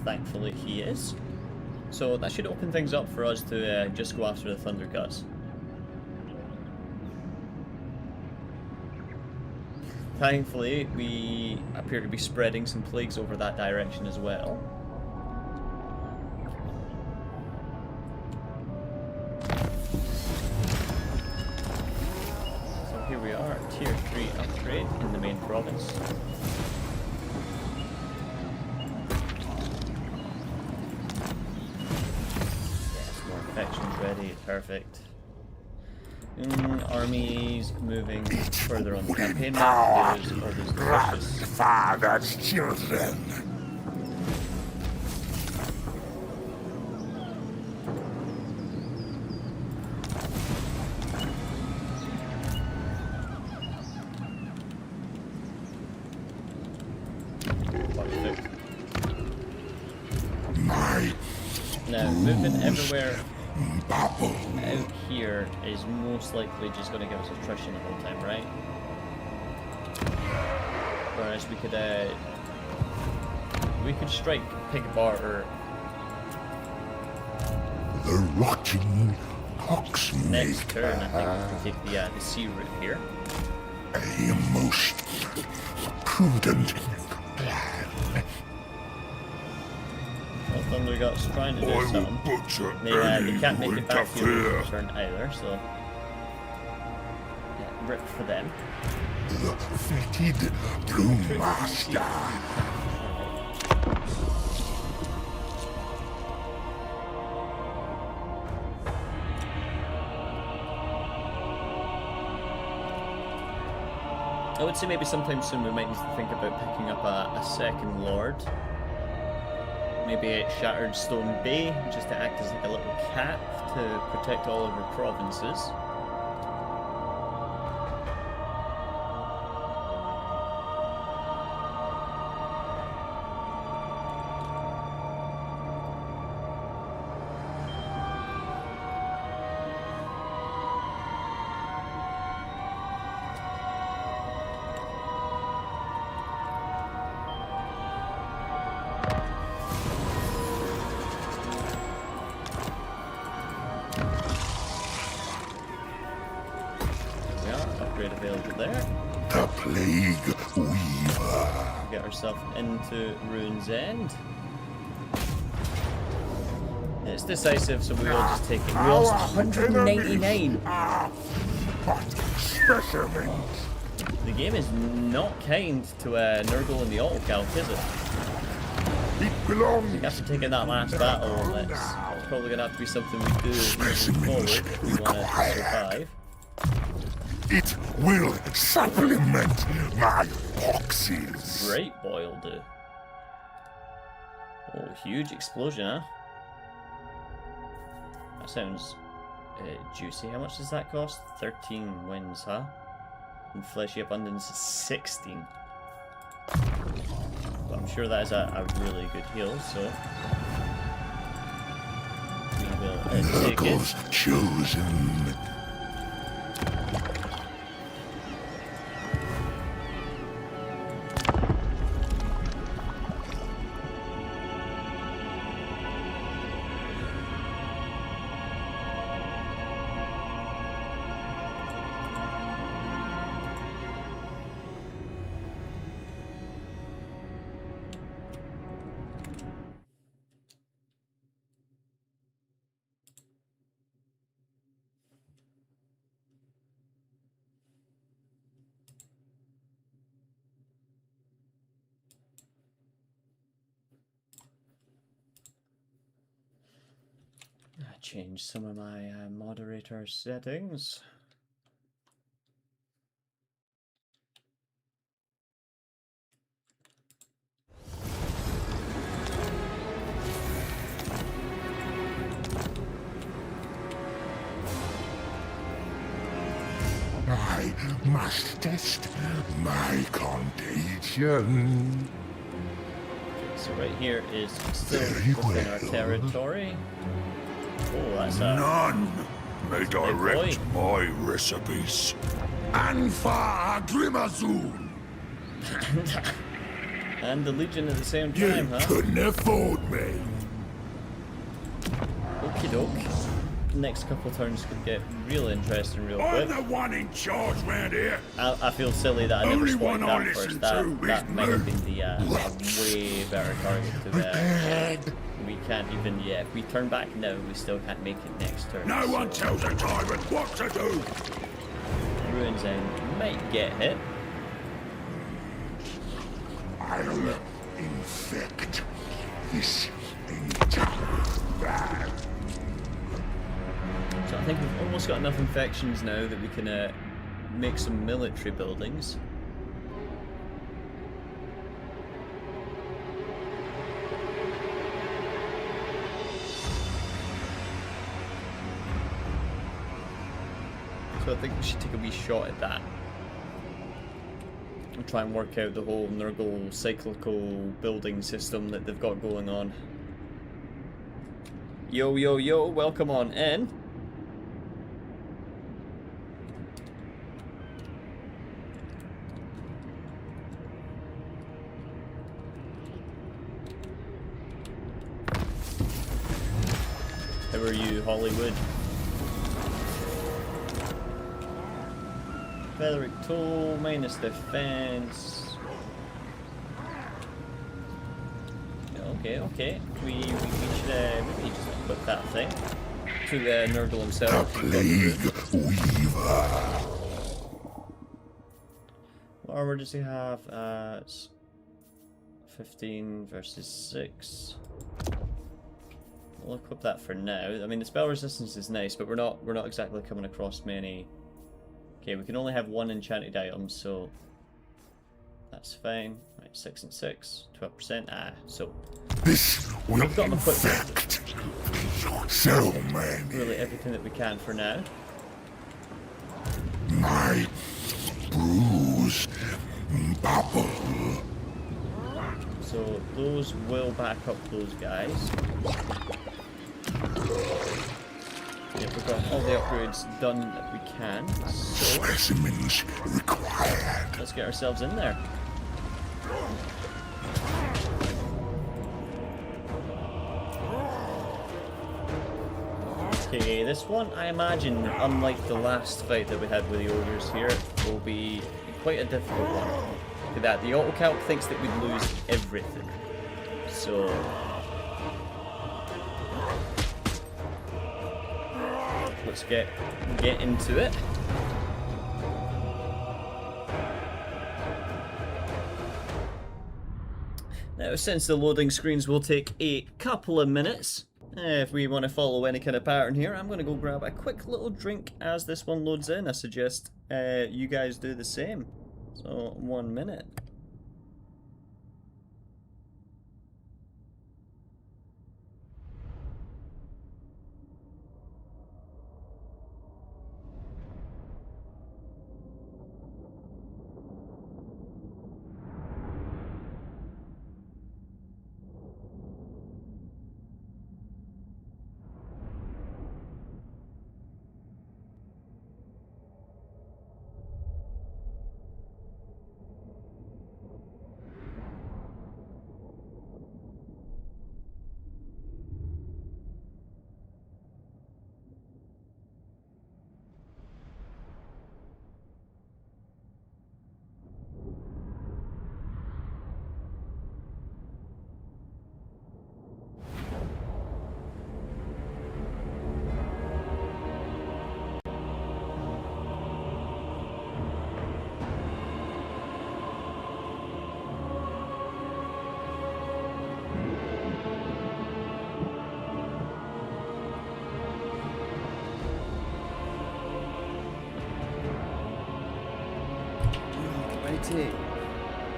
Thankfully he is. So that should open things up for us to just go after the Thunder Guts. Thankfully, we appear to be spreading some plagues over that direction as well. So here we are, tier 3 upgrade in the main province. Yes, more infections ready, perfect. Armies moving further on the campaign map. There's all these delicious. Grandfather's children. Perfect. My Now, movement everywhere bubble. out here is most likely just going to give us attrition the whole time, right? Whereas we could strike Pig Barter The rotting next turn. I poxmaker. think we can take the sea route here. A most prudent plan. Well, Thunder Guts trying to do I will something. butcher They can't make anyone it back here interfere. this turn either, so yeah, rip for them. The fetid brewmaster. I would say maybe sometime soon we might need to think about picking up a second Lord. maybe a Shattered Stone Bay, just to act as like a little cap to protect all of our provinces. Available there. The Plague Weaver. Get ourselves into Ruin's End. It's decisive, so we will just take it. We lost 199. But specimens. The game is not kind to Nurgle and the Alt Calc, is it? It belongs. After taking that last battle, that's probably going to have to be something we do moving forward if we want to survive. It will supplement my boxes. Great boy will do. Oh, huge explosion, huh? That sounds juicy. How much does that cost? 13 wins, huh? And fleshy abundance is 16. But I'm sure that is a really good heal, so we will take it. Chosen. Change some of my moderator settings. I must test my contagion. So right here is still within our territory. Oh, that's a... None may direct boy. my recipes. Anfa Grimazoon! And the Legion at the same You time, huh? couldn't afford me. Okie doke. Next couple turns could get real interesting real I'm quick. the one in charge round here. I feel silly that I never Only spotted one I that first. listen That to might is have been the Let's way better target to Prepared. We can't even, yeah, if we turn back now, we still can't make it next turn. No so one tells a tyrant what to do. Ruin's End might get hit. I'll infect this entire bag. So I think we've almost got enough infections now that we can make some military buildings. So I think we should take a wee shot at that. And try and work out the whole Nurgle cyclical building system that they've got going on. Yo, yo, yo, welcome on in. How are you, Hollywood? Featherick Tool, minus defense. Okay, okay. We should maybe just equip that thing to Nurgle The himself. Plague Weaver. What armor does he have? It's 15 versus 6. We'll equip that for now. I mean, the spell resistance is nice, but we're not exactly coming across many. Okay, we can only have one enchanted item, so that's fine. Right, 6 and 6, 12%. So This will We've got them equipped. infect so many. Really everything that we can for now. My bruise bubble. So those will back up those guys. Yeah, we've got all the upgrades done that we can. So Specimens required. let's get ourselves in there. Okay, this one, I imagine, unlike the last fight that we had with the ogres here, will be quite a difficult one. Look at that, the auto-calc thinks that we'd lose everything. So... let's get into it. Now, since the loading screens will take a couple of minutes, if we want to follow any kind of pattern here, I'm going to go grab a quick little drink as this one loads in. I suggest you guys do the same. So, 1 minute.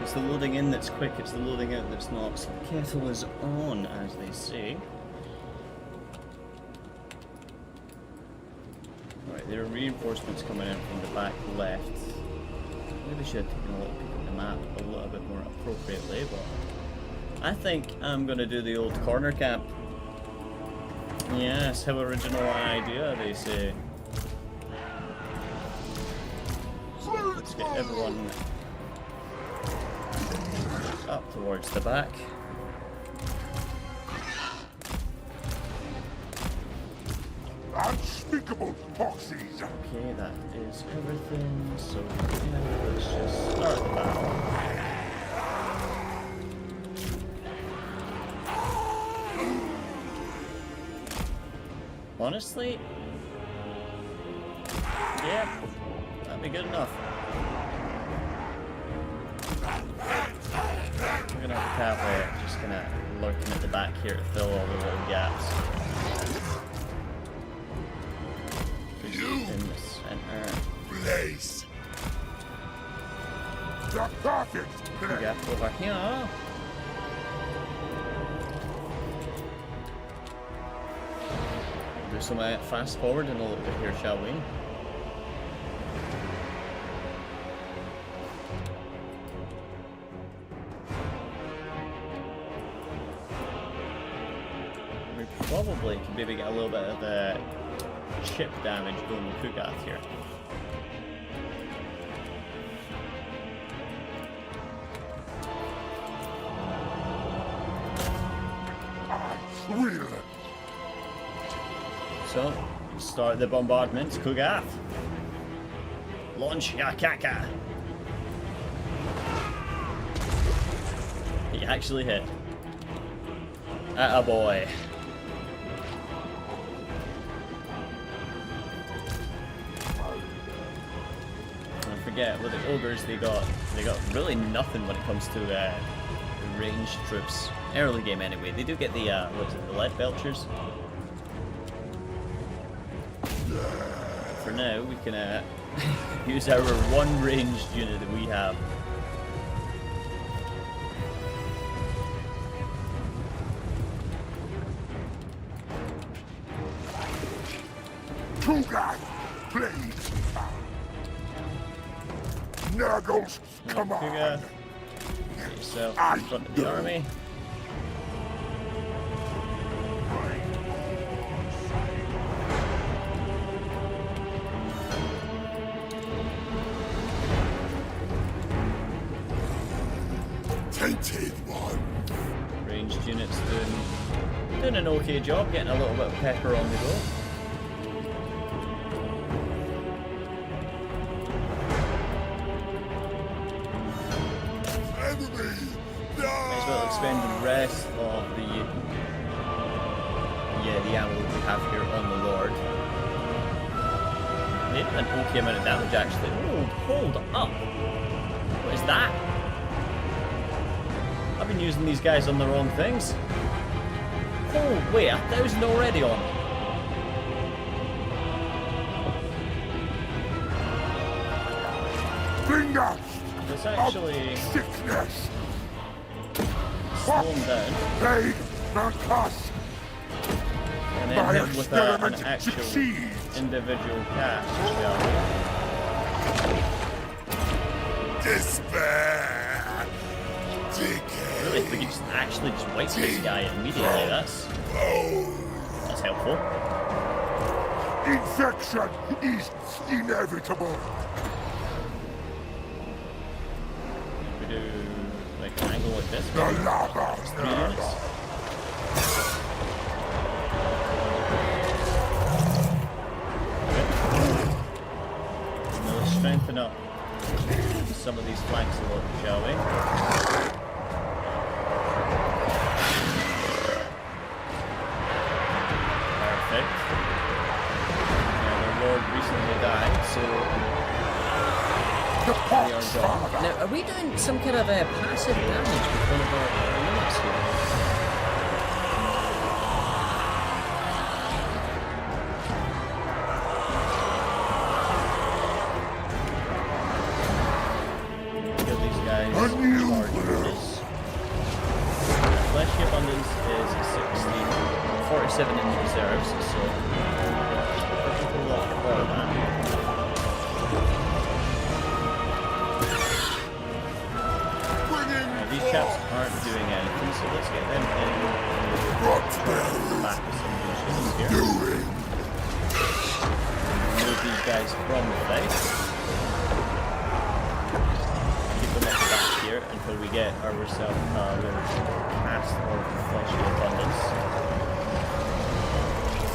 It's the loading in that's quick, it's the loading out that's not. So the kettle is on, as they say. Alright, there are reinforcements coming in from the back left. Maybe should have taken a little peek at the map a little bit more appropriately, but I think I'm going to do the old corner camp. Yes, how original an idea, they say. So let's get everyone up towards the back. Unspeakable foxes. Okay, that is everything. So yeah, let's just start the battle. Honestly, yeah, that'd be good enough. We're gonna have Cavalry just kinda lurking at the back here to fill all the little gaps. In the center. Place. The perfect Gap over here. Do some fast forwarding a little bit here, shall we? We probably could maybe get a little bit of the chip damage going with Kugath here. will. So, start the bombardment, Kugath. Launch Yakaka. He actually hit. Attaboy. Don't forget, with the ogres, they got really nothing when it comes to ranged troops. Early game anyway. They do get the what's it, the lead belchers. For now, we can use our one ranged unit that we have. Tugas, please. Nurgles, come on. Get yourself in front of the army. Tainted one. Ranged units doing an okay job, getting a little bit of pepper on the go. Enemy, no! Might as well expend the rest of the ammo we have here on the Lord. They did an okay amount of damage actually. Oh, hold up! What is that? I've been using these guys on the wrong things. Oh wait, 1,000 already on. Finger It's actually of sickness. slow them down Plague and cuss. and then My hit with an experiment actual succeeds. individual cast, shall we? Despair. Really, if we could just actually just wipe this guy immediately, that's helpful. Infection is inevitable. We do like an angle like this. The lava. 3 units. Now let's strengthen up some of these flanks a little, shall we? Perfect. Now the Lord recently died, so The we are pox gone. father. Now, are we doing some kind of passive damage with one of our units here? Kill these guys. A new Large units. Fleshy abundance is 16, 47 in the reserves, so there's a whole lot more of that. Now, these chaps aren't doing anything, so let's get them in What's back with some machines here. doing? Remove these guys from the fight. Keep them at the back here until we get ourselves a little cast of fleshy abundance.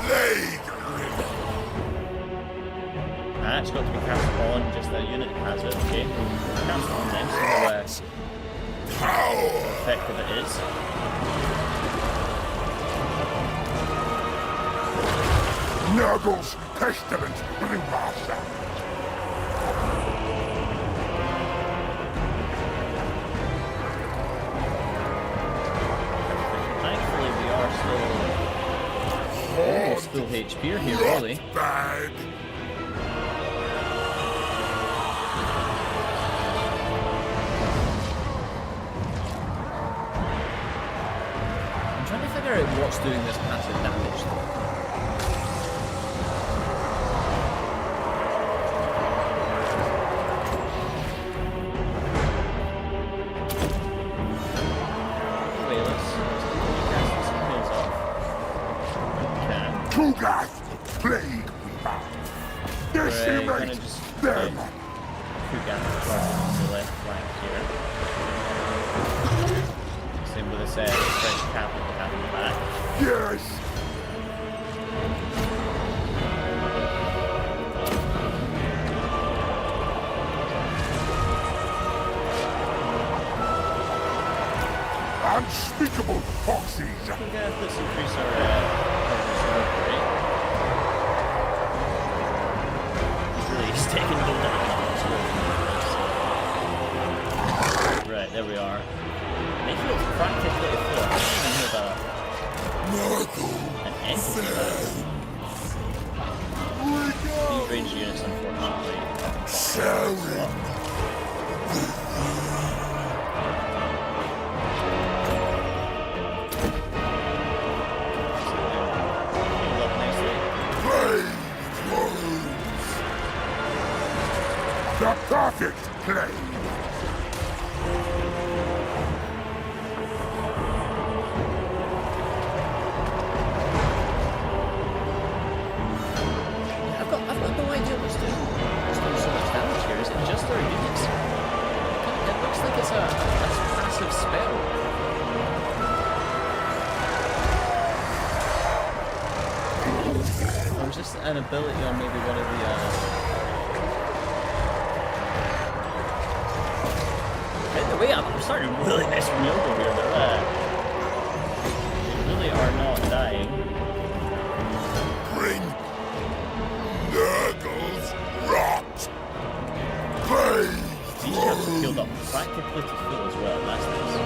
Plague. Ah, it's got to be cast on just that unit has it, okay. Cast on them, so how Power. effective it is. Nurgles, pestilence, blue master. Thankfully we are still full HP here, really. Bag. I'm trying to figure out what's doing this passive damage though. Wait, let's continue casting some heals off. We can. Tugas, plague. We're Decimate gonna just them. two guys on the left flank here. Same with this French cavalry we have in the back. Yes. Unspeakable foxes. I think let's increase our reserve rate. He's taking hold of it. Right, there we are. They feel practically full. I don't even hear an entity about these ranged units, unfortunately. Showing. perfect plague. I've got no idea what's doing so much damage here. Is it just our units? It looks like it's a passive spell. Or is this an ability on maybe one of the By the way, I'm starting to really miss Renewable here. They really are not dying. Bring Nurgle's rot. Plague. These chaps are healed up practically to full as well. That's nice.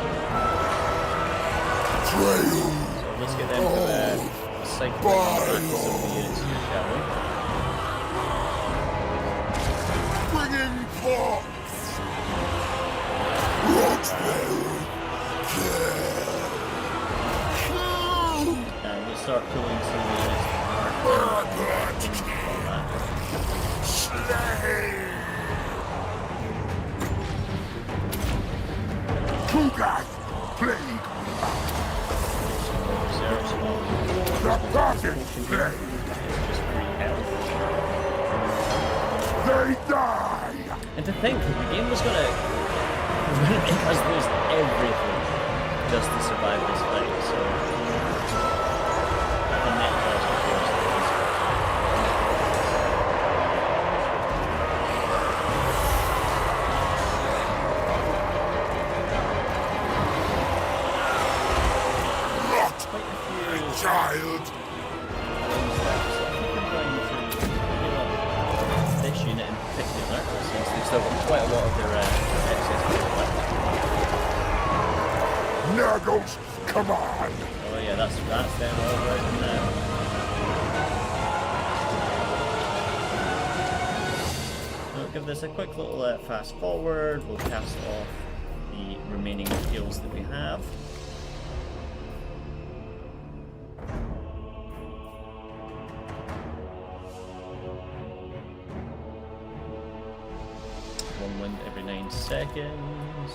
Trail. So let's get them to cycle back to some of the units here, shall we? Bringing pots. Roxbury. And we'll start pulling some of the units from that. Slay. Kugath. Plague. Reserves on The perfect plague. just free health. They die. And to think that the game was gonna make us lose everything just to survive this fight, so the net loss of course is Not quite a few a child. things left, so I think I'm going to heal up this unit in particular, since they've still got quite a lot of their excess fuel left. Nurgle's command. Oh yeah, that's them all right now. We'll give this a quick little fast forward. We'll cast off the remaining heals that we have. One wind every 9 seconds.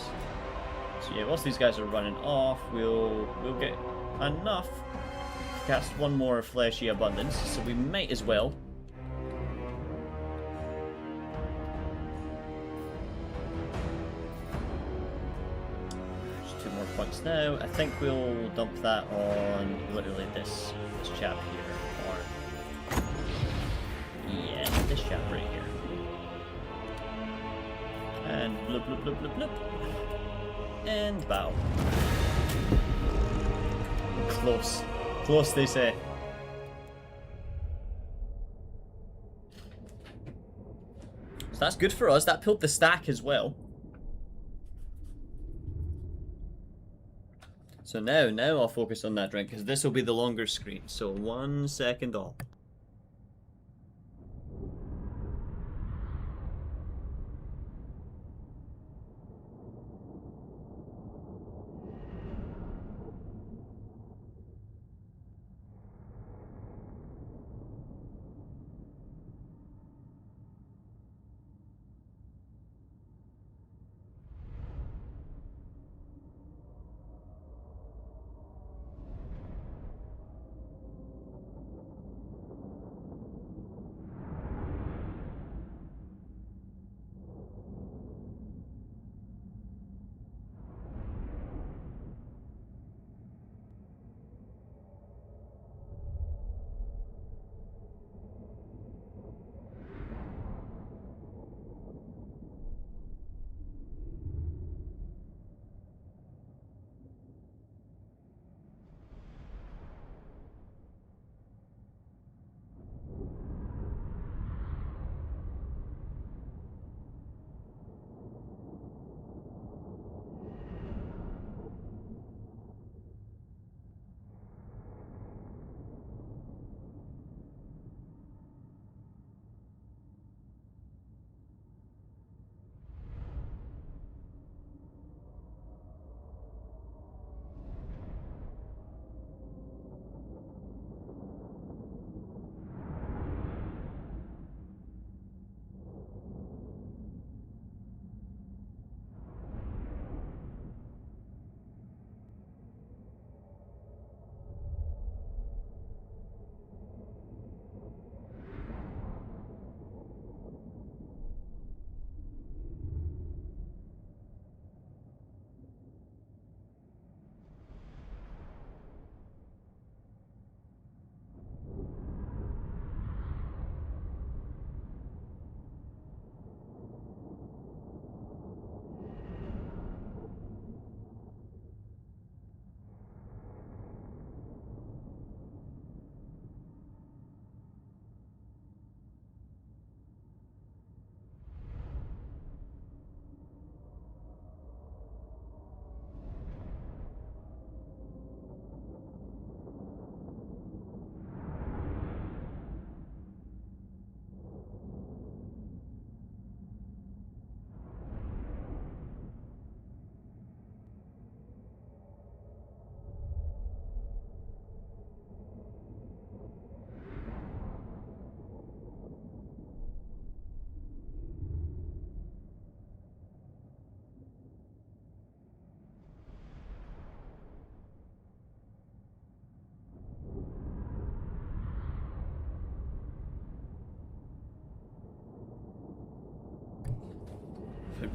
So yeah, whilst these guys are running off, we'll get enough to cast one more Fleshy Abundance, so we might as well. There's 2 more points now. I think we'll dump that on literally this chap here, or yeah, this chap right here. And bloop bloop bloop bloop bloop. And bow. Close. Close, they say. So that's good for us. That pulled the stack as well. So now I'll focus on that drink, because this will be the longer screen. So 1 second off.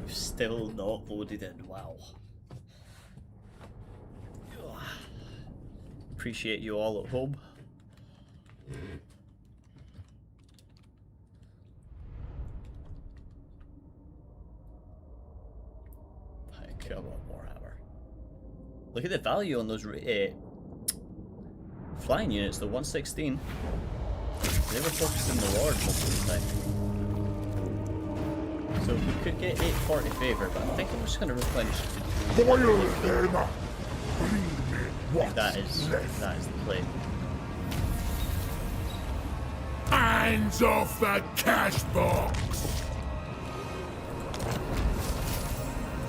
You've still not loaded in. Wow. Appreciate you all at home. Come on, Warhammer. Look at the value on those flying units, the 116. They were focused in the Lord most of the time. So we could get 840 favor, but I think I'm just going to replenish it. Boil them! Bring me what's That is the play. Hands off the cash box!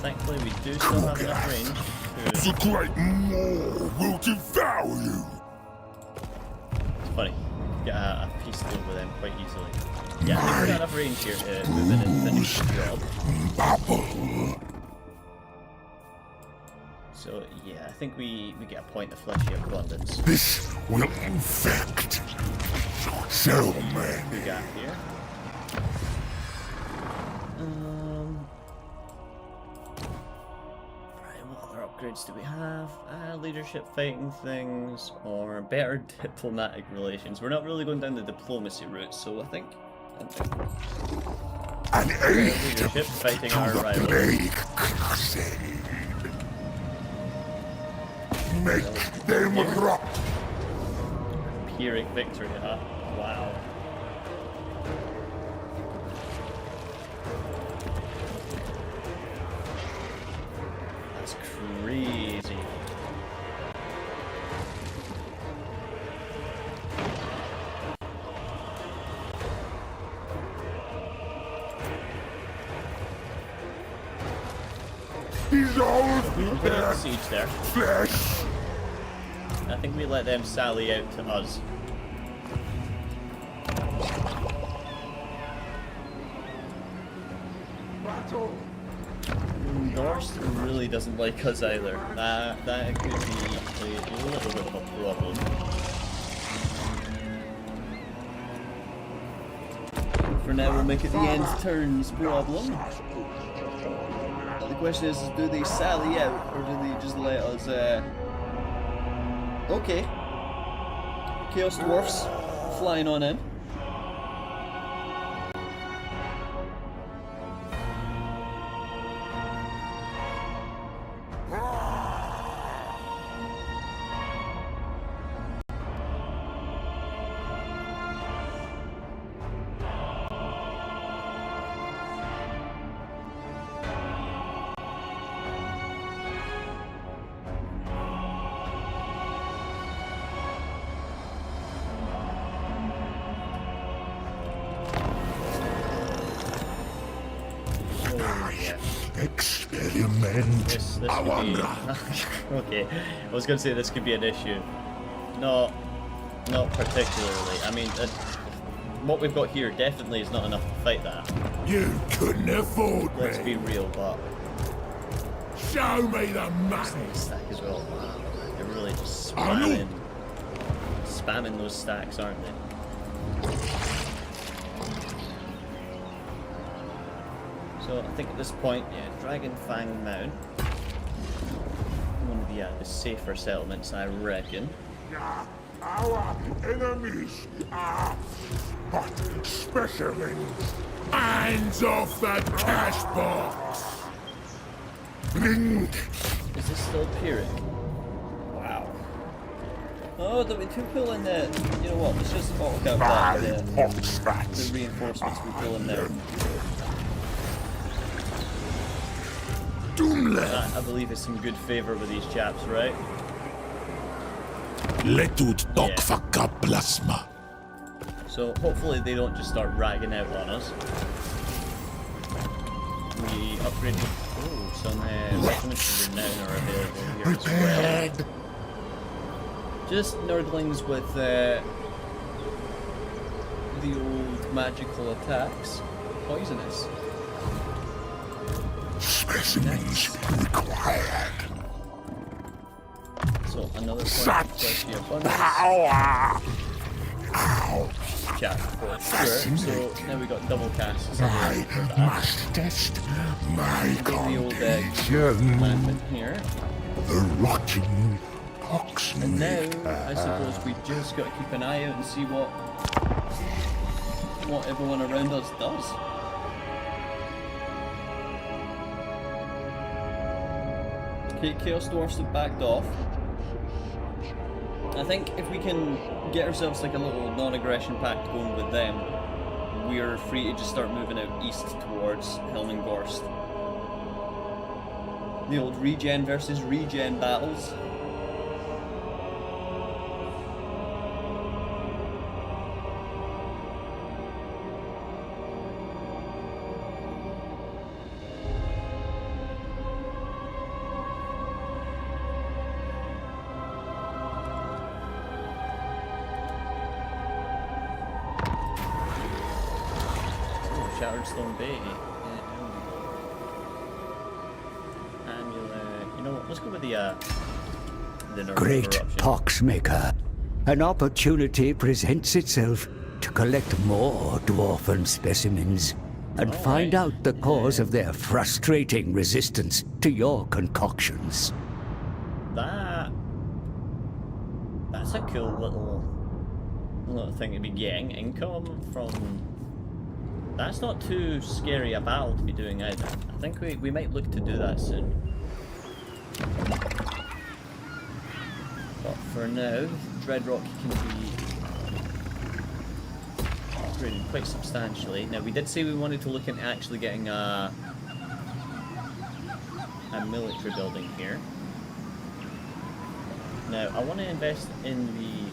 Thankfully, we do still have enough range The great maw will devour you! It's funny, get a peace deal with them quite easily. Yeah, I think we've got enough range here to move in and finish the job. Bubble. So, yeah, I think we get a point of fleshy abundance. This will infect so We many. got here. Right, what other upgrades do we have? Leadership fighting things, or better diplomatic relations. We're not really going down the diplomacy route, so I think An aid leadership fighting to our the rivals. plague crusade. Make them rot. Pyrrhic victory, huh? Wow. That's crazy. Dissolve Put up their the siege there. flesh. I think we let them sally out to us. Norse really doesn't like us either. That could be a little bit of a problem. For now, we'll make it the end turns problem. The question is, do they sally out, or do they just let us, Okay. Chaos Dwarfs flying on in. Experiment. This could be... Awanga. Okay, I was going to say this could be an issue. Not particularly. I mean, what we've got here definitely is not enough to fight that. You couldn't afford Let's me. be real, but Show me the money. stack as well. Wow, they're really just I know. spamming those stacks, aren't they? So I think at this point, yeah, Dragon Fang Mound, one of the safer settlements, I reckon. Our enemies are but specimens. Hands off the cash box. Bring Is this still Pyrrhic? Wow. Oh, that we could pull in the. You know what? Let's just bulk up my the potsrats. reinforcements we pull in there. Doomle. That, I believe, is some good favour with these chaps, right? Letut Yeah. dokfaka plasma. So hopefully they don't just start ragging out on us. We upgraded. Oh, some regiments of renown are available here as well. Prepared. Just nerdlings with the old magical attacks. Poisonous. Specimens required. So another point of Such fleshy abundance. power. Ow. Check chat for sure. So now we got double casts. I must test my The old contagion. landman here. The rotting toxin. And now, I suppose we just got to keep an eye out and see what everyone around us does. Okay, Chaos Dwarfs have backed off. I think if we can get ourselves like a little non-aggression pact going with them, we're free to just start moving out east towards Helmengorst. The old regen versus regen battles. Shattered Stone Bay. Amulet. You know what? Let's go with the nerve Great eruption. Poxmaker, an opportunity presents itself to collect more dwarfen specimens and find out the cause of their frustrating resistance to your concoctions. That's a cool little thing to be getting income from. That's not too scary a battle to be doing either. I think we might look to do that soon. But for now, Dreadrock can be upgraded quite substantially. Now we did say we wanted to look into actually getting a military building here. Now I want to invest in the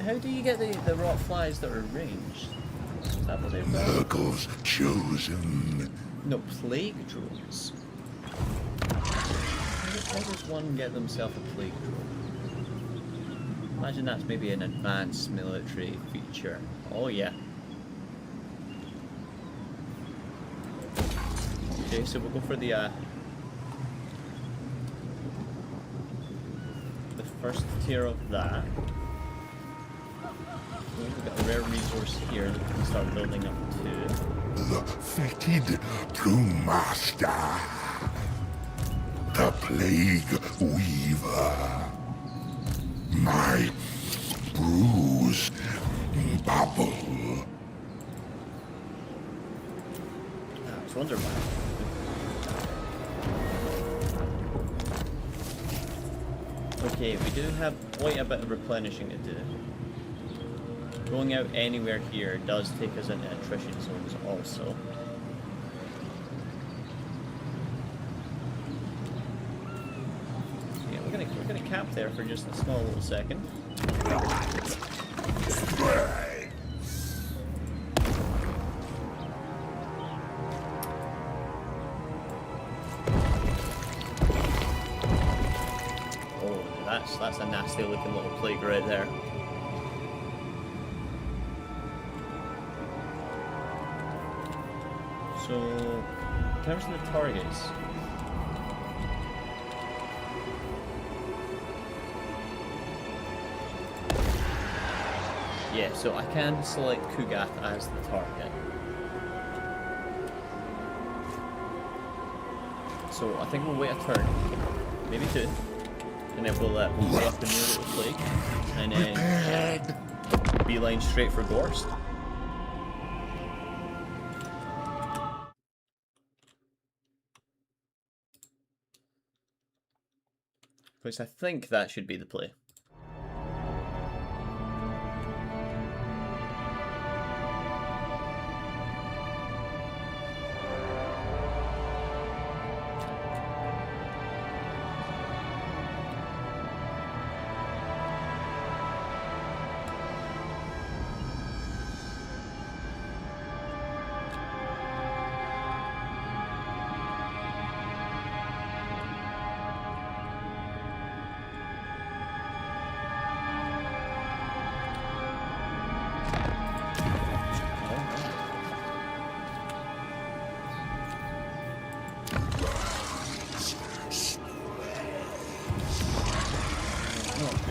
How do you get the rot flies that are ranged? Is that what they've got? Nurgle's chosen. No, plague drones. How does one get themselves a plague drone? Imagine that's maybe an advanced military feature. Oh yeah. Okay, so we'll go for the first tier of that. We've got a rare resource here that we can start building up to. The fetid brewmaster. The plague weaver. My brews bubble. It's Wonderman. Okay, we do have quite a bit of replenishing to do. Going out anywhere here does take us into attrition zones also. So yeah, we're gonna cap there for just a small little second. Oh, that's a nasty looking little plague right there. So, in terms of the targets, yeah, so I can select Kugath as the target. So I think we'll wait a turn, maybe two, and then we'll go up the new little plague, and then beeline straight for Gorst. Because I think that should be the play.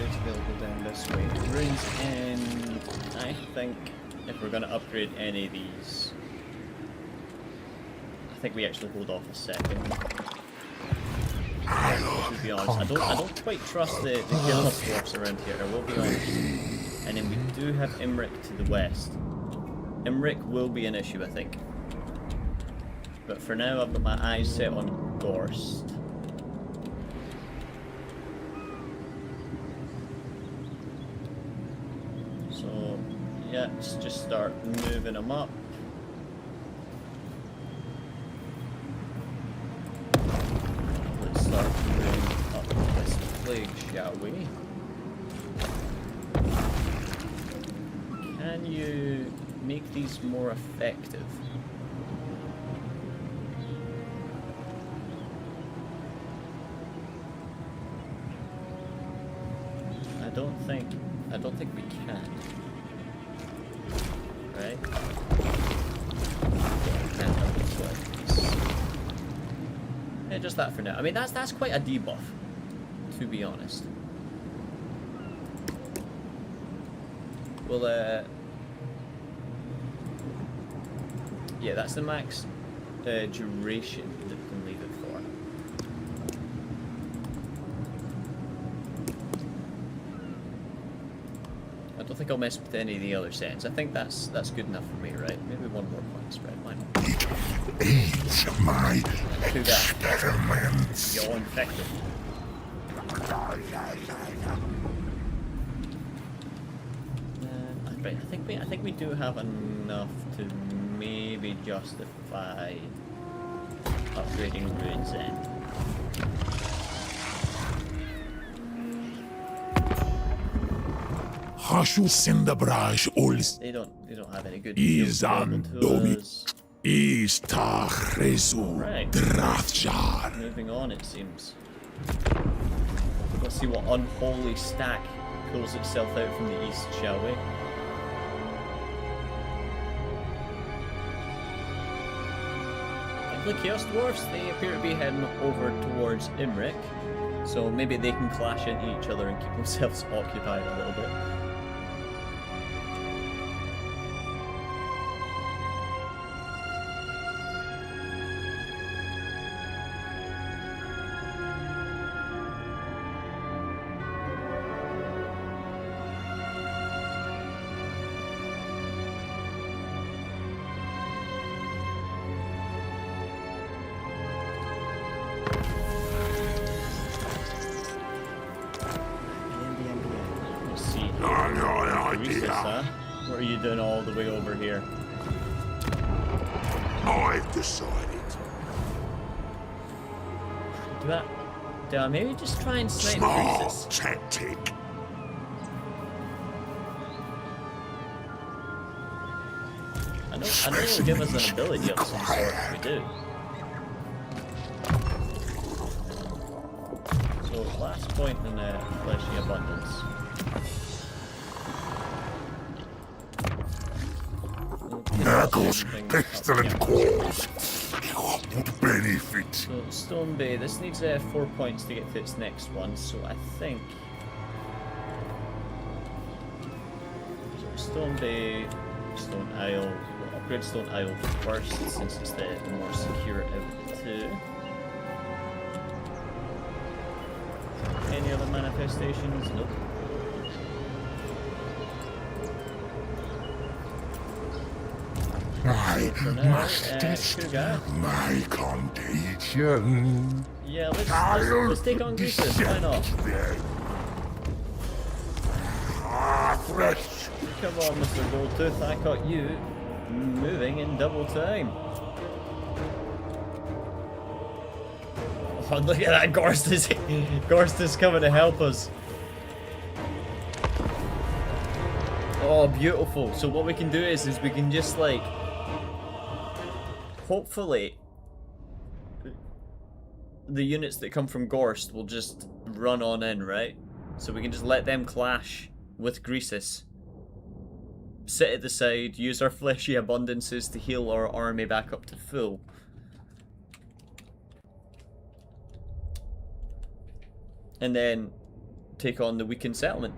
what's available down this way. Ruins End. I think if we're going to upgrade any of these, I think we actually hold off a second. To be honest, I don't quite trust the Guild Dwarfs around here, I will be honest. And then we do have Imric to the west. Imric will be an issue, I think. But for now, I've got my eyes set on Gorst. So, yeah, let's just start moving them up. Let's start moving up this plague, shall we? Can you make these more effective? I don't think we can. Right? Yeah, just that for now. I mean, that's quite a debuff, to be honest. Well, yeah, that's the max duration that we can leave it for. I don't think I'll mess with any of the other settings. I think that's good enough for me, right? Maybe one more point spread. Why not? It aids my Do that. experiments. You're infected. Right, I think we do have enough to maybe justify upgrading Ruins End. Hashus in the brush, ols They don't have any good is skills available to domi us. is tachresu Right. drathjar. Moving on, it seems. Let's see what unholy stack pulls itself out from the east, shall we? The Chaos Dwarfs, they appear to be heading over towards Imric, so maybe they can clash into each other and keep themselves occupied a little bit. Let's see here. Recess, huh? What are you doing all the way over here? I've decided. Do I maybe just try and snipe Smart Recess? tactic. I know it'll give us an ability of some sort if we do. So, last point in Fleshy Abundance. Knuckles, Things excellent up, cause. Would benefit. So, Stone Bay, this needs 4 points to get to its next one, so I think... So, Stone Bay, Stone Isle, we'll upgrade Stone Isle first, since it's the more secure out of the two. Any other manifestations? Nope. I For now, must test Cougar. my contagion. Yeah, let's take on Greasus, why not? Fresh. Come on, Mr. Goldtooth, I caught you moving in double time. Oh, look at that, Gorst is coming to help us. Oh, beautiful. So what we can do is we can just like, hopefully, the units that come from Gorst will just run on in, right? So we can just let them clash with Greasus. Sit at the side, use our fleshy abundances to heal our army back up to full. And then take on the weakened settlement.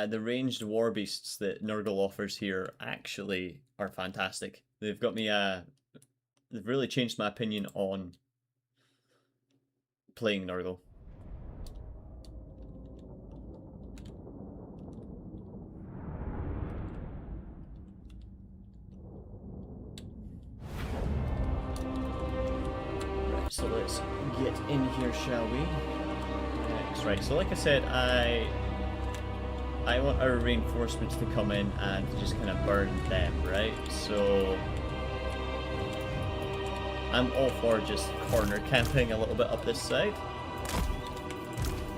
The ranged war beasts that Nurgle offers here actually are fantastic. They've got me they've really changed my opinion on playing Nurgle. Right, so let's get in here, shall we? Right, so like I said, I want our reinforcements to come in and to just kind of burn them, right? So I'm all for just corner camping a little bit up this side.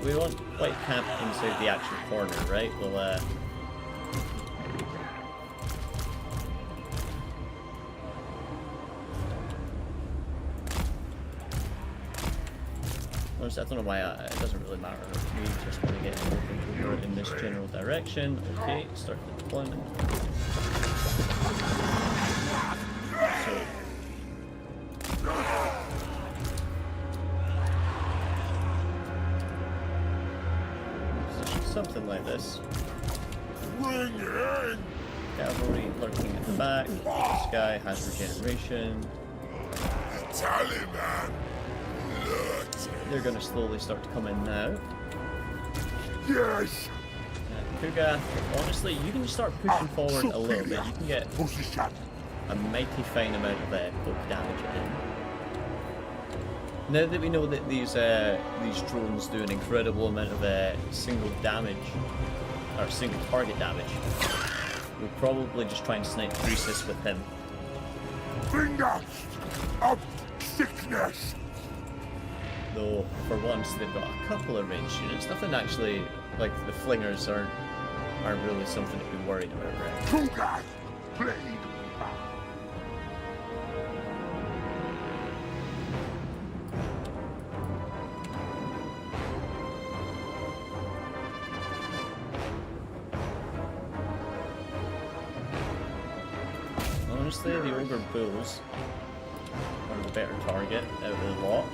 We won't quite camp inside the actual corner, right? We'll I don't know why it doesn't really matter. We just want to get over in this general direction. Okay, start the deployment. So something like this. Cavalry lurking at the back. This guy has regeneration. Taliban. They're going to slowly start to come in now. Yes. Kuga, honestly, you can just start pushing forward a little bit. You can get a mighty fine amount of poke damage in. Now that we know that these drones do an incredible amount of single damage, or single target damage, we'll probably just try and snipe Croesus with him. Fingers of sickness. Though, for once, they've got a couple of ranged units. Nothing actually, like the flingers aren't really something to be worried about, right? Kuga, blade. Honestly, the Ogre Bulls are the better target out of the lot.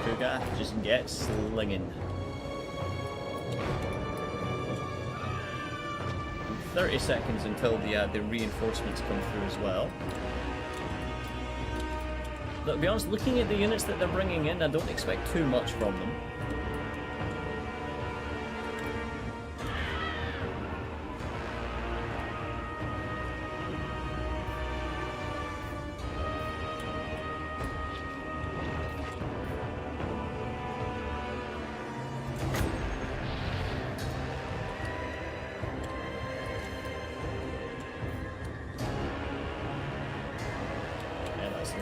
Kuga just get slinging. 30 seconds until the reinforcements come through as well. But to be honest, looking at the units that they're bringing in, I don't expect too much from them.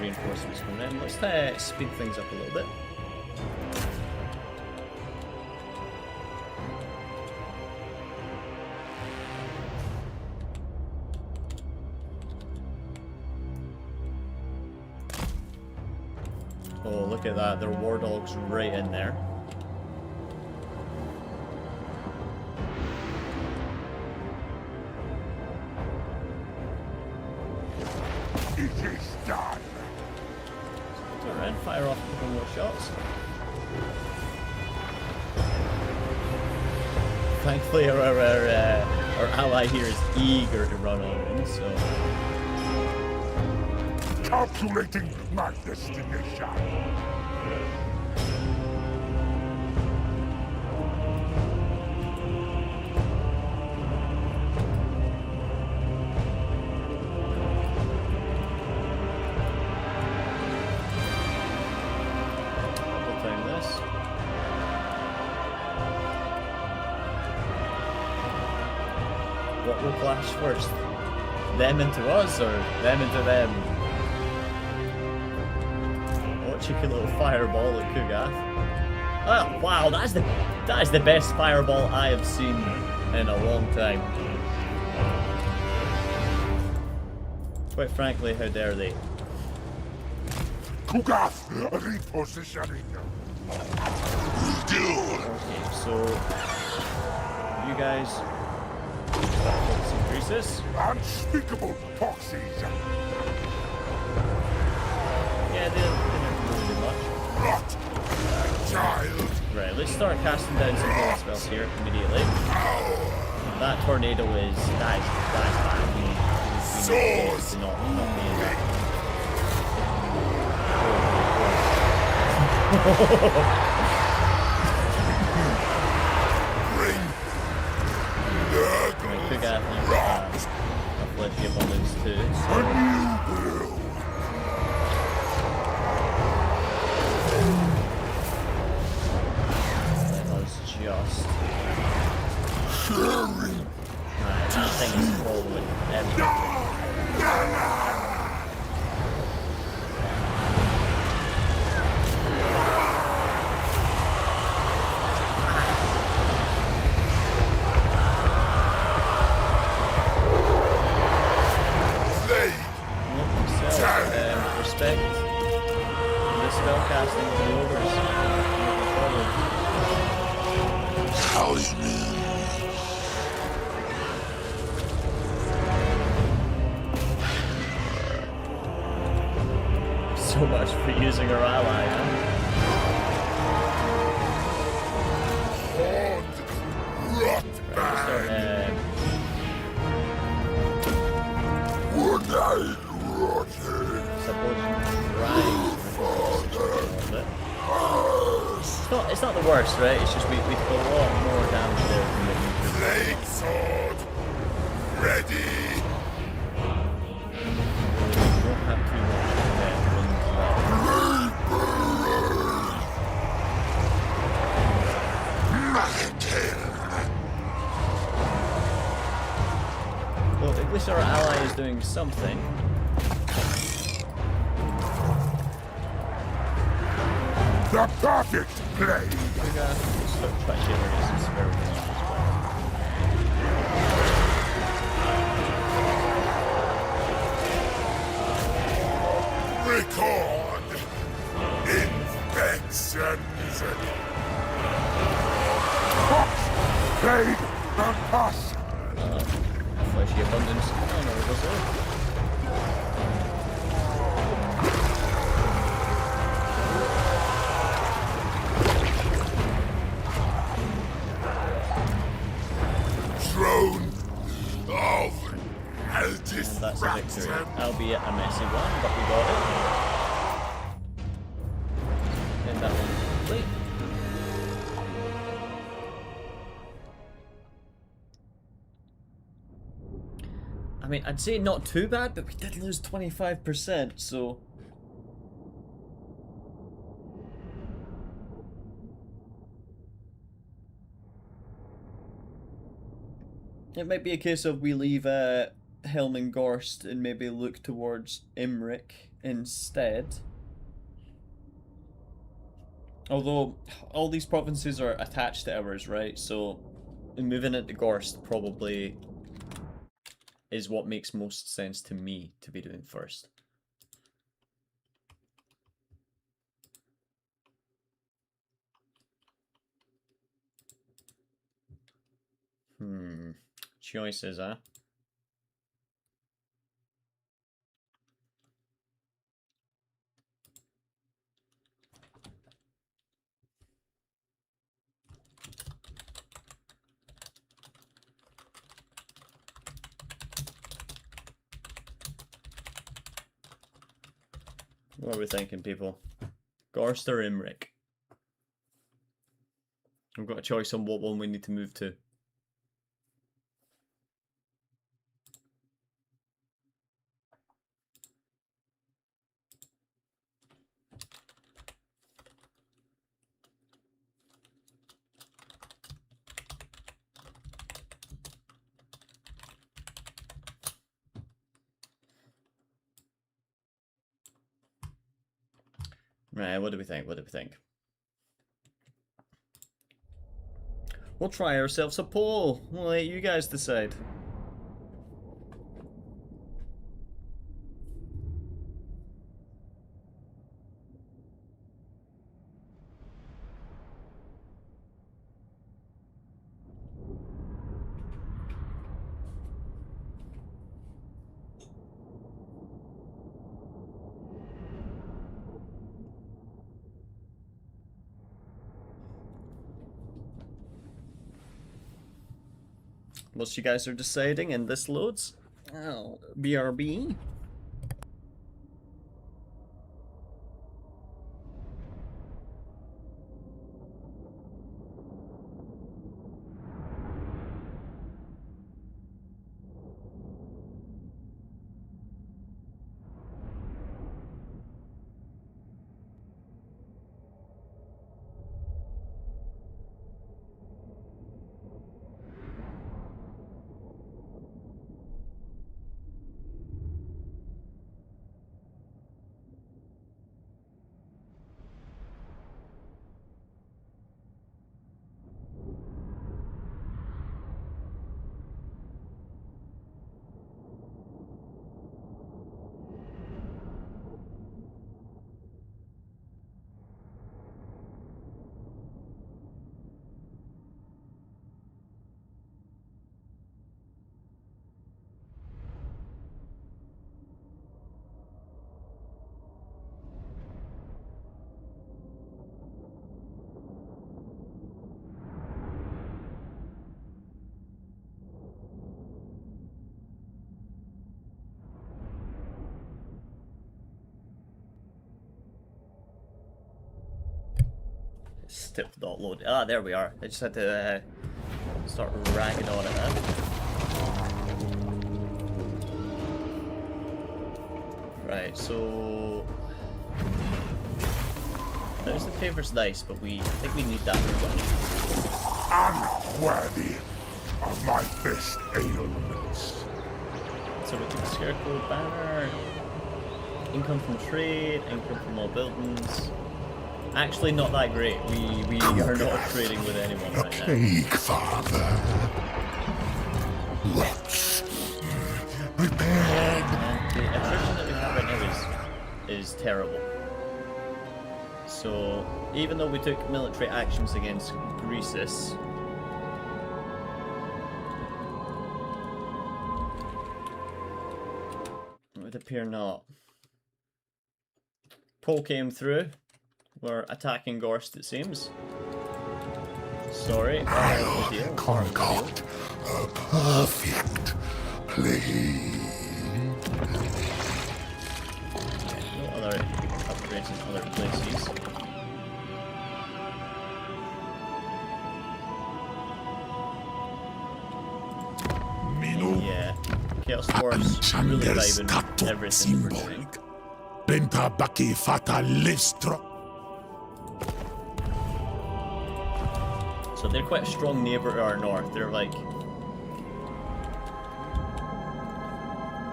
Reinforcements coming in. Let's speed things up a little bit. Oh, look at that. There are war dogs right in there. It is done. Turn around, fire off a couple more shots. Thankfully, our ally here is eager to run on in, so. Calculating my destination. What will clash first? Them into us or them into them? Oh, cheeky little fireball at Kugath. Oh wow, that is the best fireball I have seen in a long time. Quite frankly, how dare they? Kugas, repositioning. Okay, so you guys focus increases. Unspeakable proxies. Yeah, they don't really do much. Not a child. Right, let's start casting down some healing spells here immediately. That tornado is that is bad. We need to not be in that. Bring I could get a fleshy abundance too. a new bill. Let us just. Sharing. Right, that thing is following everything. Slave. Respect the spell casting of the ogres. Talisman. So much for using our ally, huh? Horned. Rot Start, bag. One-eyed rotted. suppose trying to it's not the worst, right? It's just we put a lot more damage there than what we could. Blade sword. Ready. We don't have too much well, at least our ally is doing something. The perfect play. We got start trying to get some spare ones as well. Record inspections. Blade and pass. Fleshy abundance. Oh no, it was there. Throne of Altis That's a victory. Albeit a messy one, but we got it. And that one complete. I mean, I'd say not too bad, but we did lose 25%, so... It might be a case of we leave Helm and Gorst and maybe look towards Imric instead. Although, all these provinces are attached to ours, right? So, moving into Gorst probably is what makes most sense to me to be doing first. Choices, huh? What are we thinking, people? Gorst or Imric? We've got a choice on what one we need to move to. Right, what do we think? What do we think? We'll try ourselves a poll. We'll let you guys decide. Once you guys are deciding and this loads, oh, BRB. Still not load. Ah, there we are. I just had to start ragging on it now. Right, so there's the paper's nice, but I think we need that for Unworthy of my best ailments. So we can Scarecrow banner, income from trade, income from all buildings. Actually, not that great. We are not trading with anyone A right now. plague, Father. Let's prepare. And the attrition that we have right now is terrible. So even though we took military actions against Greasus, it would appear not. Poll came through. We're attacking Gorst, it seems. Sorry, I'll deal. concoct a perfect plague. No other upgrades in other places. Yeah, Chaos Force really vibing everything that we're doing. Benta baki fata livstro. So they're quite a strong neighbour to our north. They're like,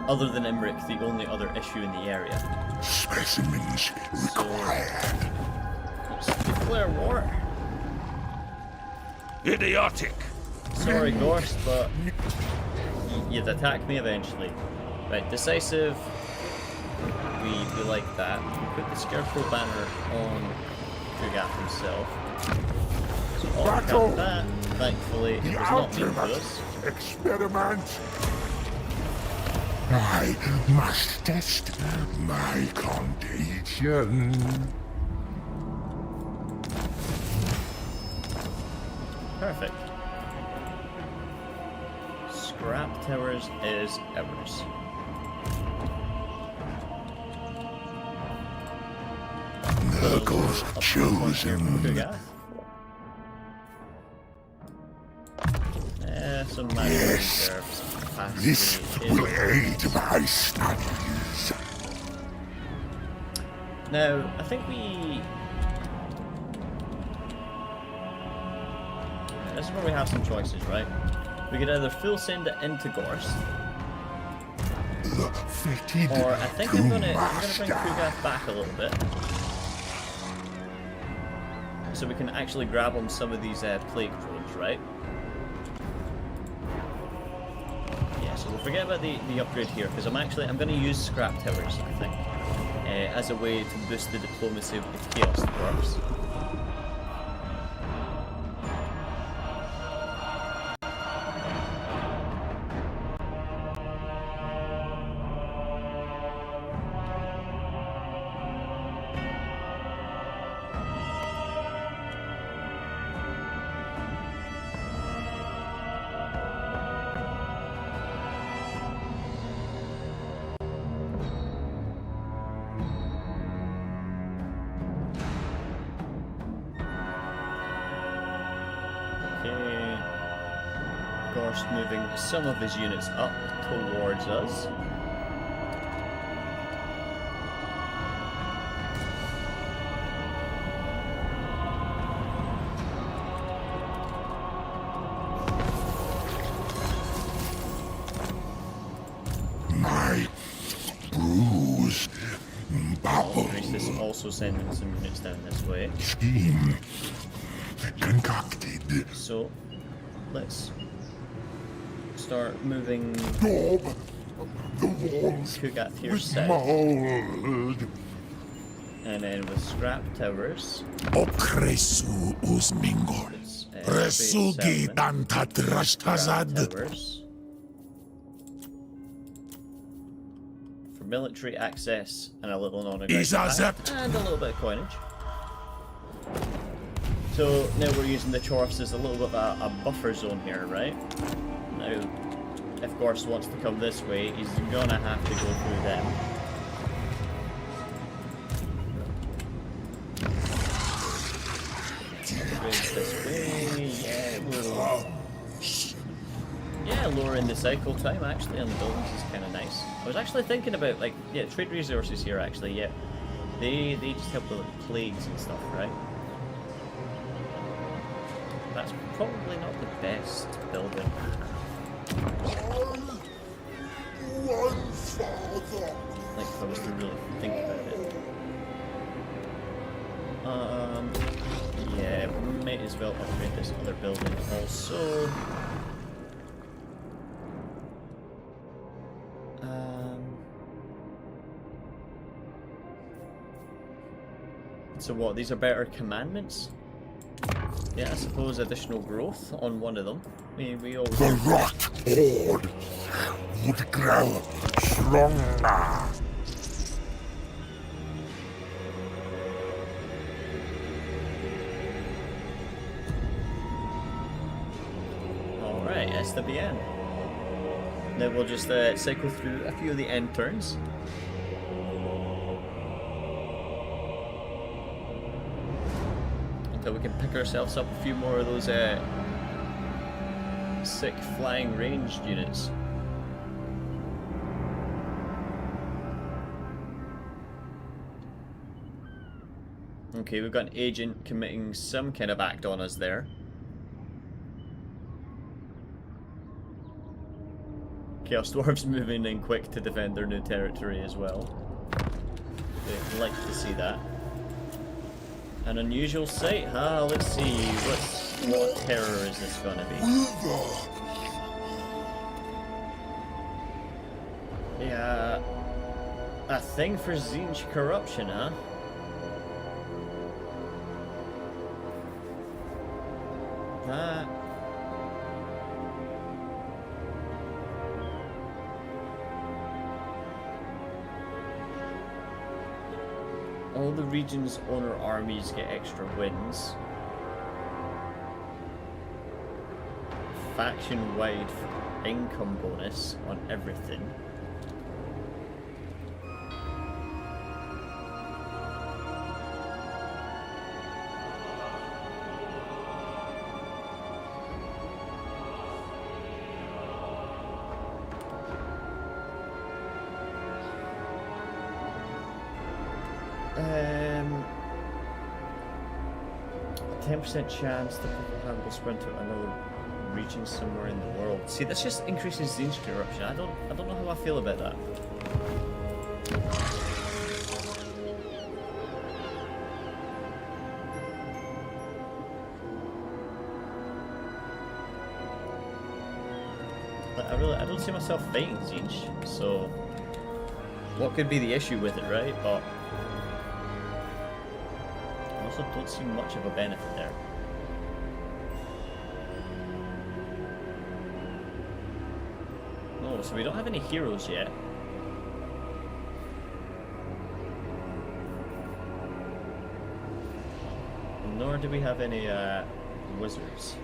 other than Imric, the only other issue in the area. Specimens required. Let's declare war. Idiotic. Sorry, Gorst, but you'd attack me eventually. Right, decisive. We like that. We put the Scarecrow banner on Kugath himself. So Battle! that, thankfully, it The was not mean to ultimate us. experiment. I must test my contagion. Perfect. Scrap Towers is ours. Nurgle's chosen. Kugath. Some magic Yes. reserves. Capacity This is- will aid my studies. Now, I think we... This is where we have some choices, right? We could either full send it into Gorst, The fated or I think I'm gonna bring master. Kugath back a little bit. so we can actually grab on some of these plague drones, right? Yeah, so we'll forget about the upgrade here, because I'm going to use scrap towers, I think, as a way to boost the diplomacy of the Chaos Dwarfs. Moving some of his units up towards us. My bruised bowels. This is also sending some units down this way. Scheme concocted. So let's start moving Daub, the walls Kugathir with south, mold. and then with scrap towers. Okresu usmingol. It's, Resugi scrap dantatrashtazad. towers for military access and a little non-aggressive Izazept. attack, and a little bit of coinage. So now we're using the Chorfs as a little bit of a buffer zone here, right? Now, if Gorst wants to come this way, he's gonna have to go through them. This way, yeah, lowering the cycle time actually on the buildings is kind of nice. I was actually thinking about, like, yeah, trade resources here actually, yeah. They just help with like, plagues and stuff, right? That's probably not the best building. One father. Like, if I was to really think about it. Yeah, we might as well upgrade this other building also. So what, these are better commandments? Yeah, I suppose additional growth on one of them. We always... The rot horde would grow stronger. Alright, SWN. Now we'll just cycle through a few of the end turns. Until we can pick ourselves up a few more of those sick flying ranged units. Okay, we've got an agent committing some kind of act on us there. Chaos Dwarfs moving in quick to defend their new territory as well. We'd like to see that. An unusual sight, huh? Let's see, what terror is this gonna be? Yeah, a thing for Tzeentch corruption, huh? That... all the region's owner armies get extra wins. Faction-wide income bonus on everything. A 10% chance that people will sprint to another region somewhere in the world. See, this just increases Tzeentch corruption. I don't know how I feel about that. I don't see myself fighting Tzeentch, so what could be the issue with it, right? But I also don't see much of a benefit there. Oh, so we don't have any heroes yet. Nor do we have any wizards.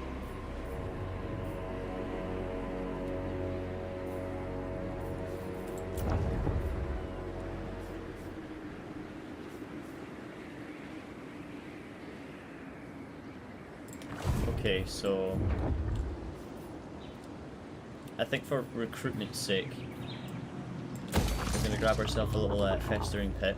Okay, so I think for recruitment's sake, we're gonna grab ourselves a little festering pit.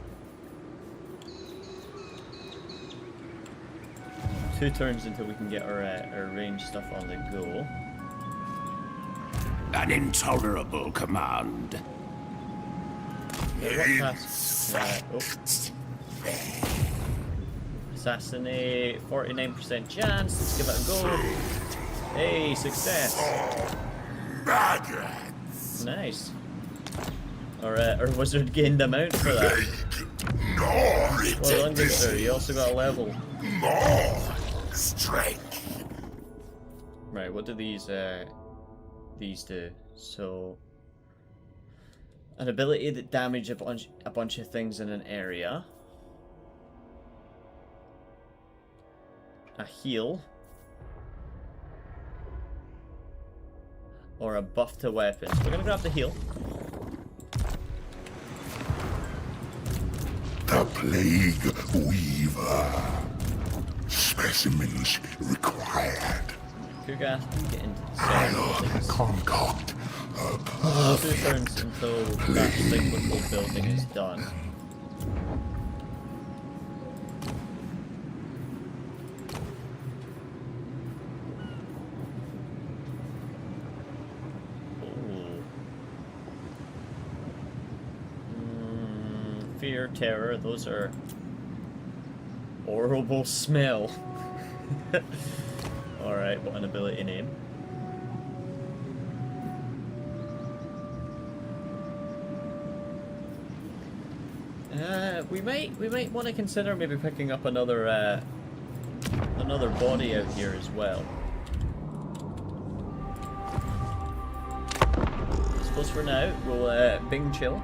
2 turns until we can get our range stuff on the go. An intolerable command. Okay, what pass? Assassinate, 49% chance. Let's give it a go. Hey, success. Nice. Our wizard gained a mount for that. Well done, good sir. You also got a level. More strength. Right, what do these do? So, an ability that damage a bunch of things in an area. A heal. Or a buff to weapons. We're gonna grab the heal. The Plague Weaver. Specimens required. Kugath, get into the I cell. will concoct a 2 perfect turns until that cyclical building is done. Fear, terror, those are horrible smell. Alright, what an ability name. We might want to consider maybe picking up another body out here as well. I suppose for now we'll Bing chill.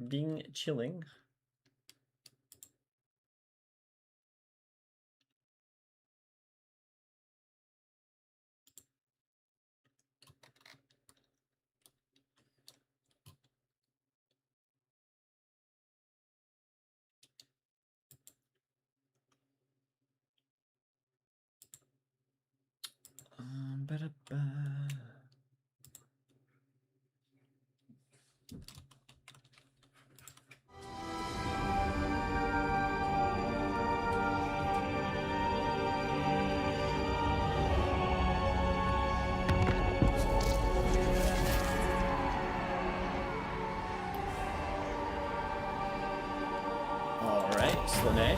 Bing chilling. Ba-da-ba. Alright, Slaanesh,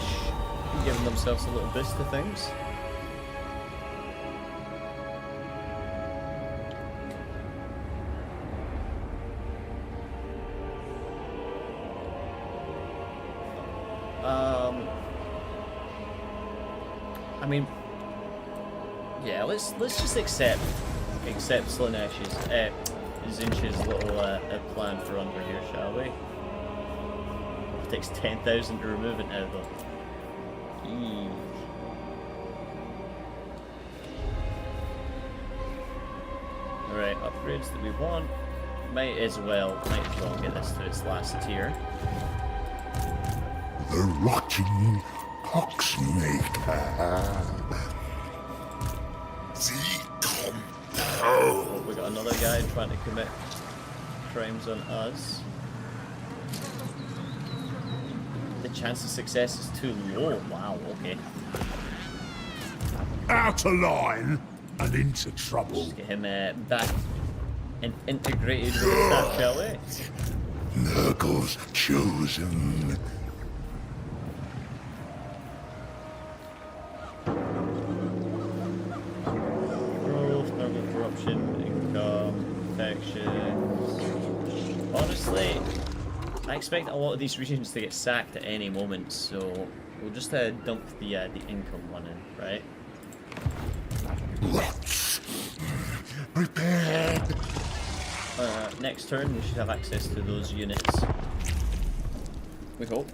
giving themselves a little boost to things. I mean, yeah, let's just accept Slaanesh's, Tzeentch's little plan for under here, shall we? It takes 10,000 to remove it now, though. Eee. Alright, upgrades that we want. Might as well get this to its last tier. the rotting poxmaker. The compound. Oh, we got another guy trying to commit crimes on us. The chance of success is too low. Wow, okay. Out of line and into trouble. Let's get him back and integrated with the staff, shall we? Nurgle's chosen. Growth, Nurgle corruption, income, infections. Honestly, I expect a lot of these regions to get sacked at any moment, so we'll just dump the income one in, right? Let's prepare. Next turn, we should have access to those units. We hope.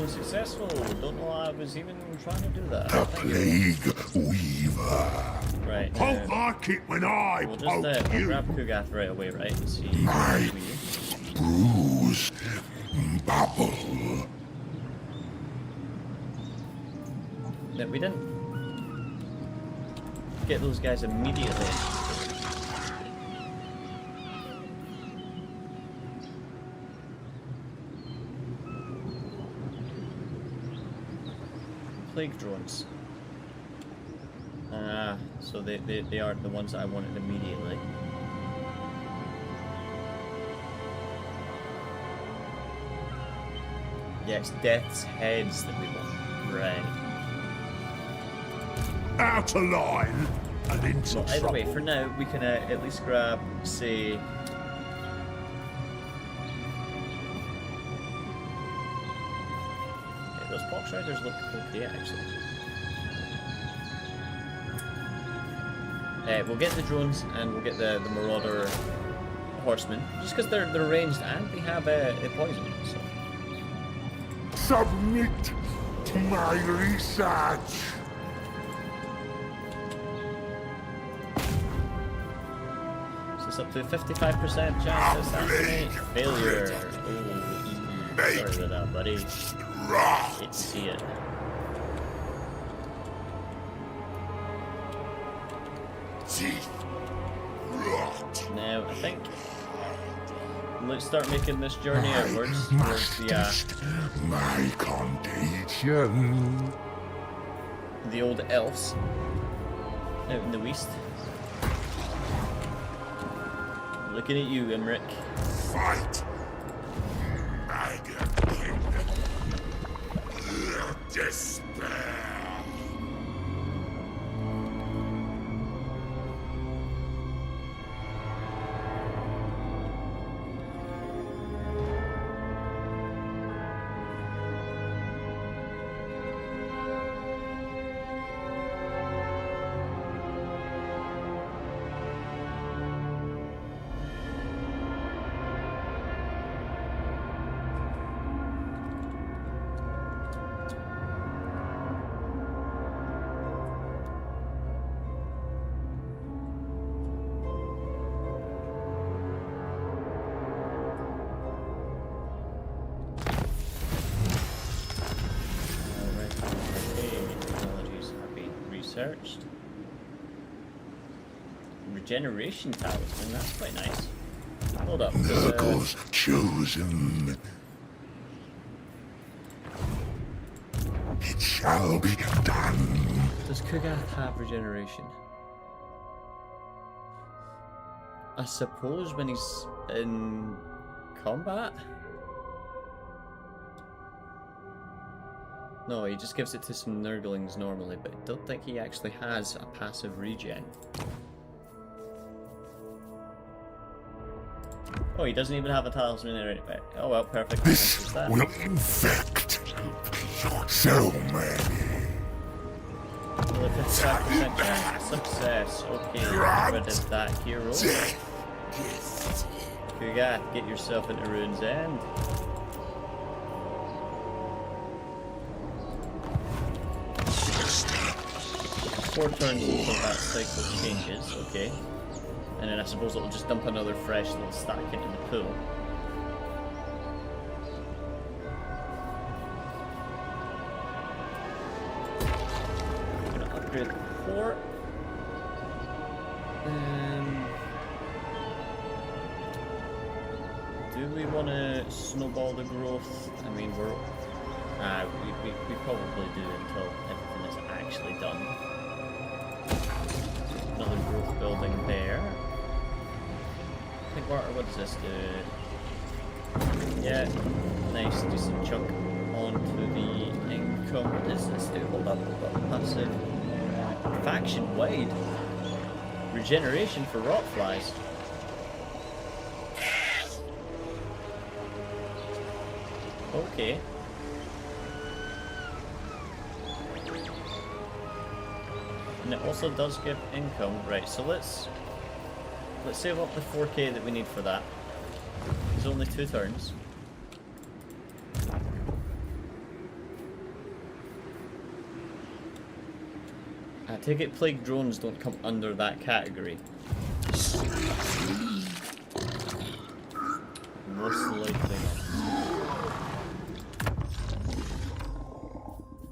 Successful. Don't know why I was even trying to do that. The Plague Weaver. Right. Won't like it when I We'll poke just you. grab Kugath right away, right? And see. My bruise bubble. No, we didn't get those guys immediately. Plague drones. So they aren't the ones that I wanted immediately. Yeah, it's Death's Heads that we want. Right. Out of line and into Well, either way, trouble. for now, we can at least grab, say... Those Pox Riders look okay, actually. We'll get the drones and we'll get the Marauder Horsemen, just because they're ranged and they have a poison. So. Submit to my research. So it's up to 55% chance to assassinate. Failure. Oh, sorry about that, buddy. Hate to see it. Teeth rot. Now, I think let's start making this journey outwards towards My contagion. the old elves out in the west. Looking at you, Imric. Fight. Maggot kingdom. Despair. Searched. Regeneration talisman, that's quite nice. Hold up. Miracles chosen. It shall be done. Does Kugath have regeneration? I suppose when he's in combat? No, he just gives it to some Nurglings normally, but I don't think he actually has a passive regen. Oh, he doesn't even have a talisman in it. Oh well, perfect. This That. will infect so many. Well, if it's 5% chance, success. Okay, get rid of that hero. Kugath, get yourself into Rune's End. Four turns until that cycle changes, okay. And then I suppose it'll just dump another fresh little stack into the pool. I'm gonna upgrade the port. Do we want to snowball the growth? I mean, we probably do until everything is actually done. Another growth building there. I think what does this do? Yeah, nice, decent chunk onto the income. What does this do? Hold up. Passive. Faction wide. Regeneration for rot flies. Okay. And it also does give income. Right, so let's save up the 4k that we need for that. It's only 2 turns. I take it plague drones don't come under that category. Most likely not.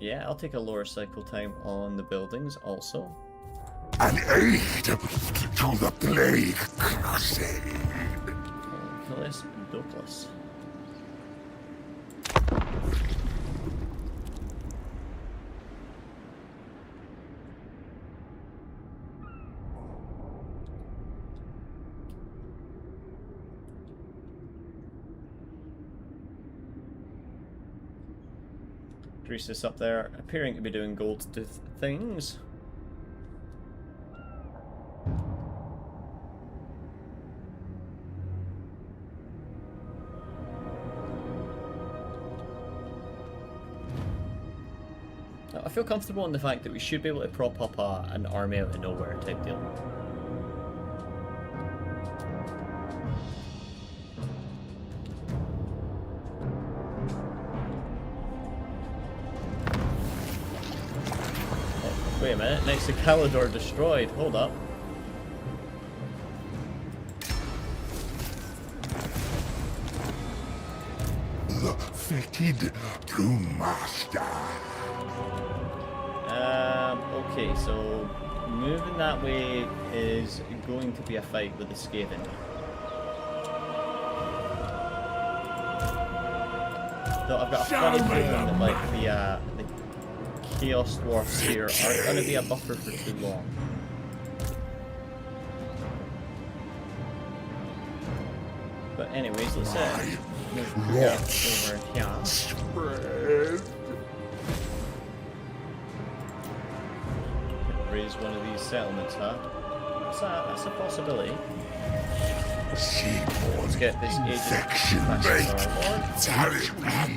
Yeah, I'll take a lower cycle time on the buildings also. An aid to the plague crusade. Killis Douglas. Greasus up there, appearing to be doing gold tooth things. I feel comfortable in the fact that we should be able to prop up an army out of nowhere type deal. Wait a minute, next to Calidor destroyed. Hold up. The fetid brewmaster. Okay, so moving that way is going to be a fight with the Skaven. Though I've got a funny feeling that like the Chaos Dwarfs here are going to be a buffer for too long. But anyways, let's move over here. Spread. Raise one of these settlements, huh? That's a possibility. Let's get this Infection rate. Taliban.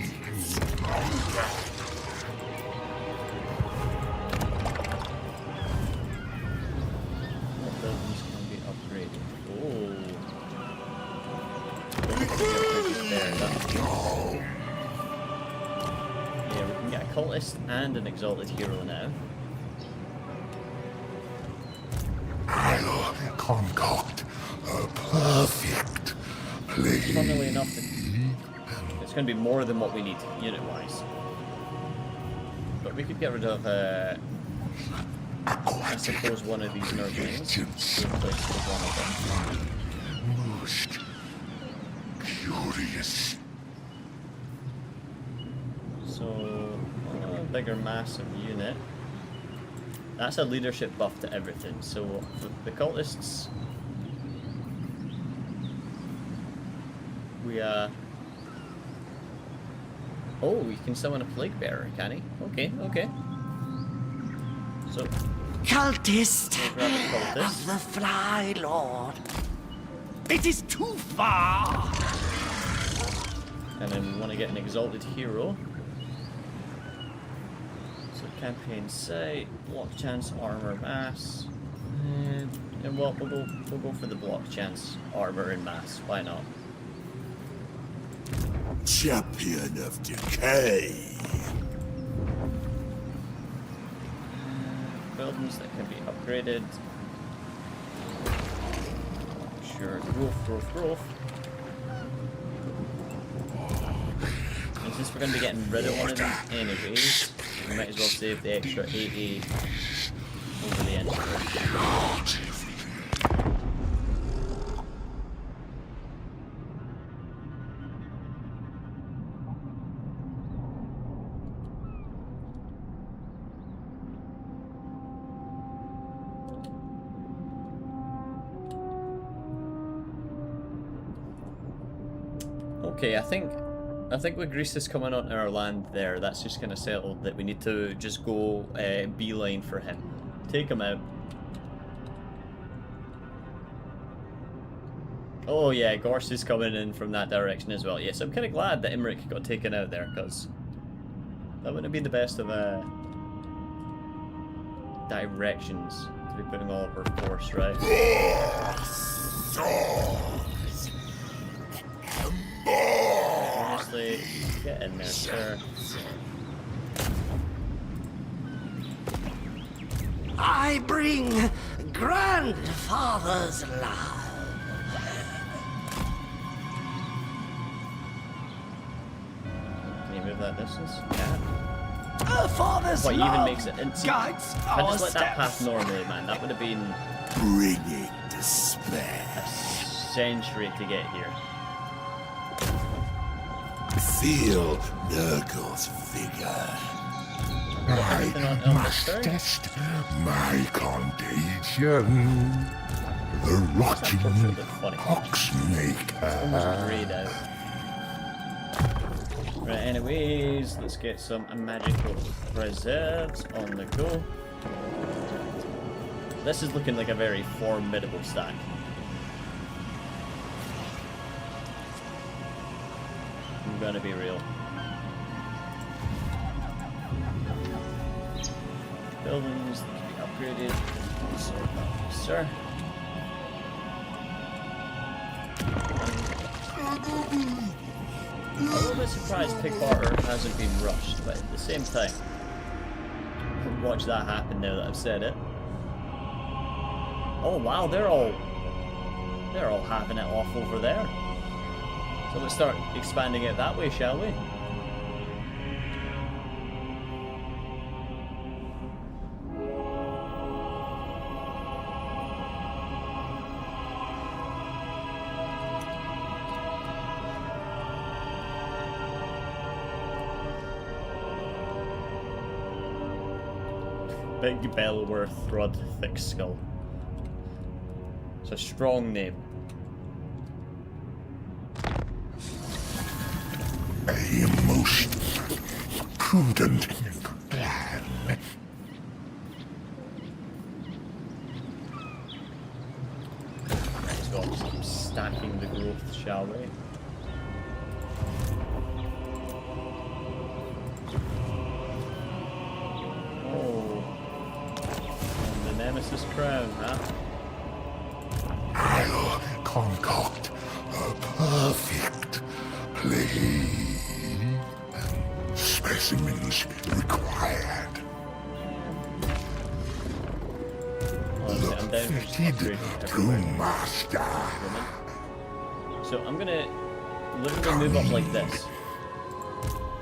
What buildings can be upgraded? Oh. There, yeah, we can get a cultist and an exalted hero now. I'll concoct a perfect plague. Funnily enough, it's going to be more than what we need, unit-wise. But we could get rid of, I suppose, one of these nerdlings to replace with one of them. Most curious. So, a bigger, massive unit. That's a leadership buff to everything. So, for the cultists, we, oh, you can summon a plague bearer, can he? Okay, okay. So, Cultist we'll grab a cultist. of the Fly Lord. It is too far. And then we want to get an exalted hero. So campaign sight, block chance, armor, mass, and we'll go for the block chance, armor, and mass. Why not? Champion of decay. Buildings that can be upgraded. Sure, growth. And since we're going to be getting rid of one of these anyways, we might as well save the extra 80 over the end. Okay, I think with Greece is coming onto our land there, that's just gonna settle that we need to just go beeline for him. Take him out. Oh yeah, Gorse is coming in from that direction as well. Yes, I'm kind of glad that Imric got taken out there, because that wouldn't have been the best of directions to be putting all of our force, right? Honestly, get in there, sir. I bring grandfather's love. Can you move that distance? Yeah. Father's What, he love even makes it instant? guides If I our just let that pass steps. normally, man, that would have been Bringing despair. a century to get here. Feel Nurgle's vigor. Everything I on Elmer's must turn? test my contagion. The rotting absolutely funny. poxmaker. Almost grayed out. Right, anyways, let's get some magical preserves on the go. This is looking like a very formidable stack. I'm gonna be real. Buildings need to be upgraded. So, sir. I'm a little bit surprised Pig Barter hasn't been rushed, but at the same time, watch that happen now that I've said it. Oh wow, they're all having it off over there. So let's start expanding it that way, shall we? Big Bellworth Thrud Thick Skull. It's a strong name. A most prudent plan. Might as well just keep stacking the growth, shall we? Oh. And the Nemesis Crown, huh? I'll concoct a perfect plane. Specimens required. Honestly, I'm down for just Fitted upgrading to everywhere. master. So I'm gonna literally move up like this.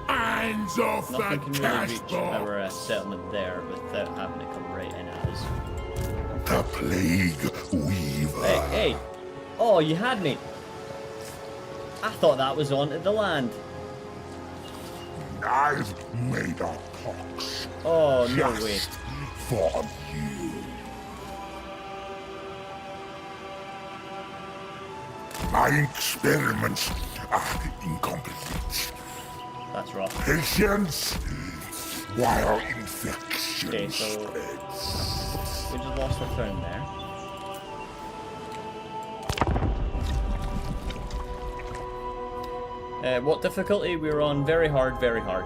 Hands off Nothing that can really cash reach box. our settlement there without having it come right in at us. The plague weaver. Hey, hey! Oh, you had me! I thought that was onto the land. I've made a pox Oh, no way. just for you. My experiments are incomplete. That's rough. Patience while infection Okay, so spreads. we just lost our turn there. What difficulty? We were on very hard, very hard.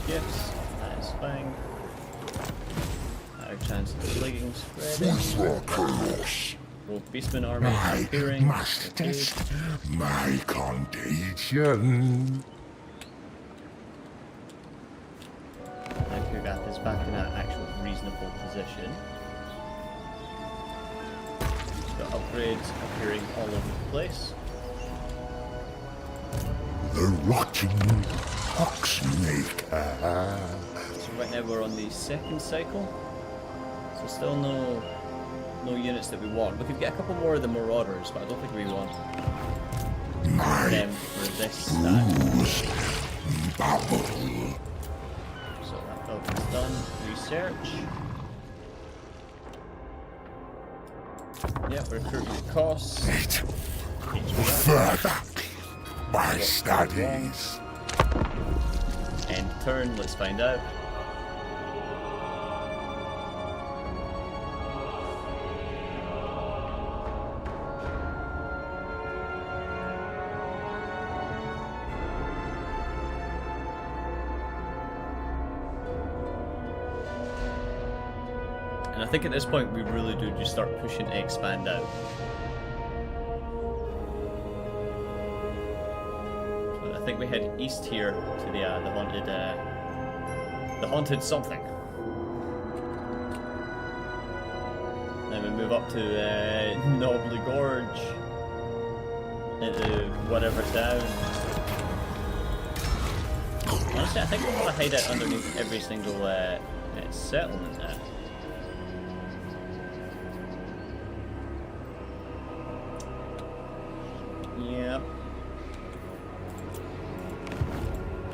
gifts. That is fine. Our chance of plaguing spreading. For chaos. Both Beastman army I appearing. must Okay. test my contagion. Now Kugath is back in an actual reasonable position. He's got upgrades appearing all over the place. The rotting Oxmaker. So right now we're on the second cycle. So still no units that we want. We could get a couple more of the Marauders, but I don't think we want them for this stack. Bruise bubble. So that building's done. Research. Yep, recruitment costs. Further my studies. End turn, let's find out. And I think at this point we really do just start pushing to expand out. So I think we head east here to the haunted something. Then we move up to Nobley Gorge into whatever town. Honestly, I think we want to hide out underneath every single settlement now. Yep.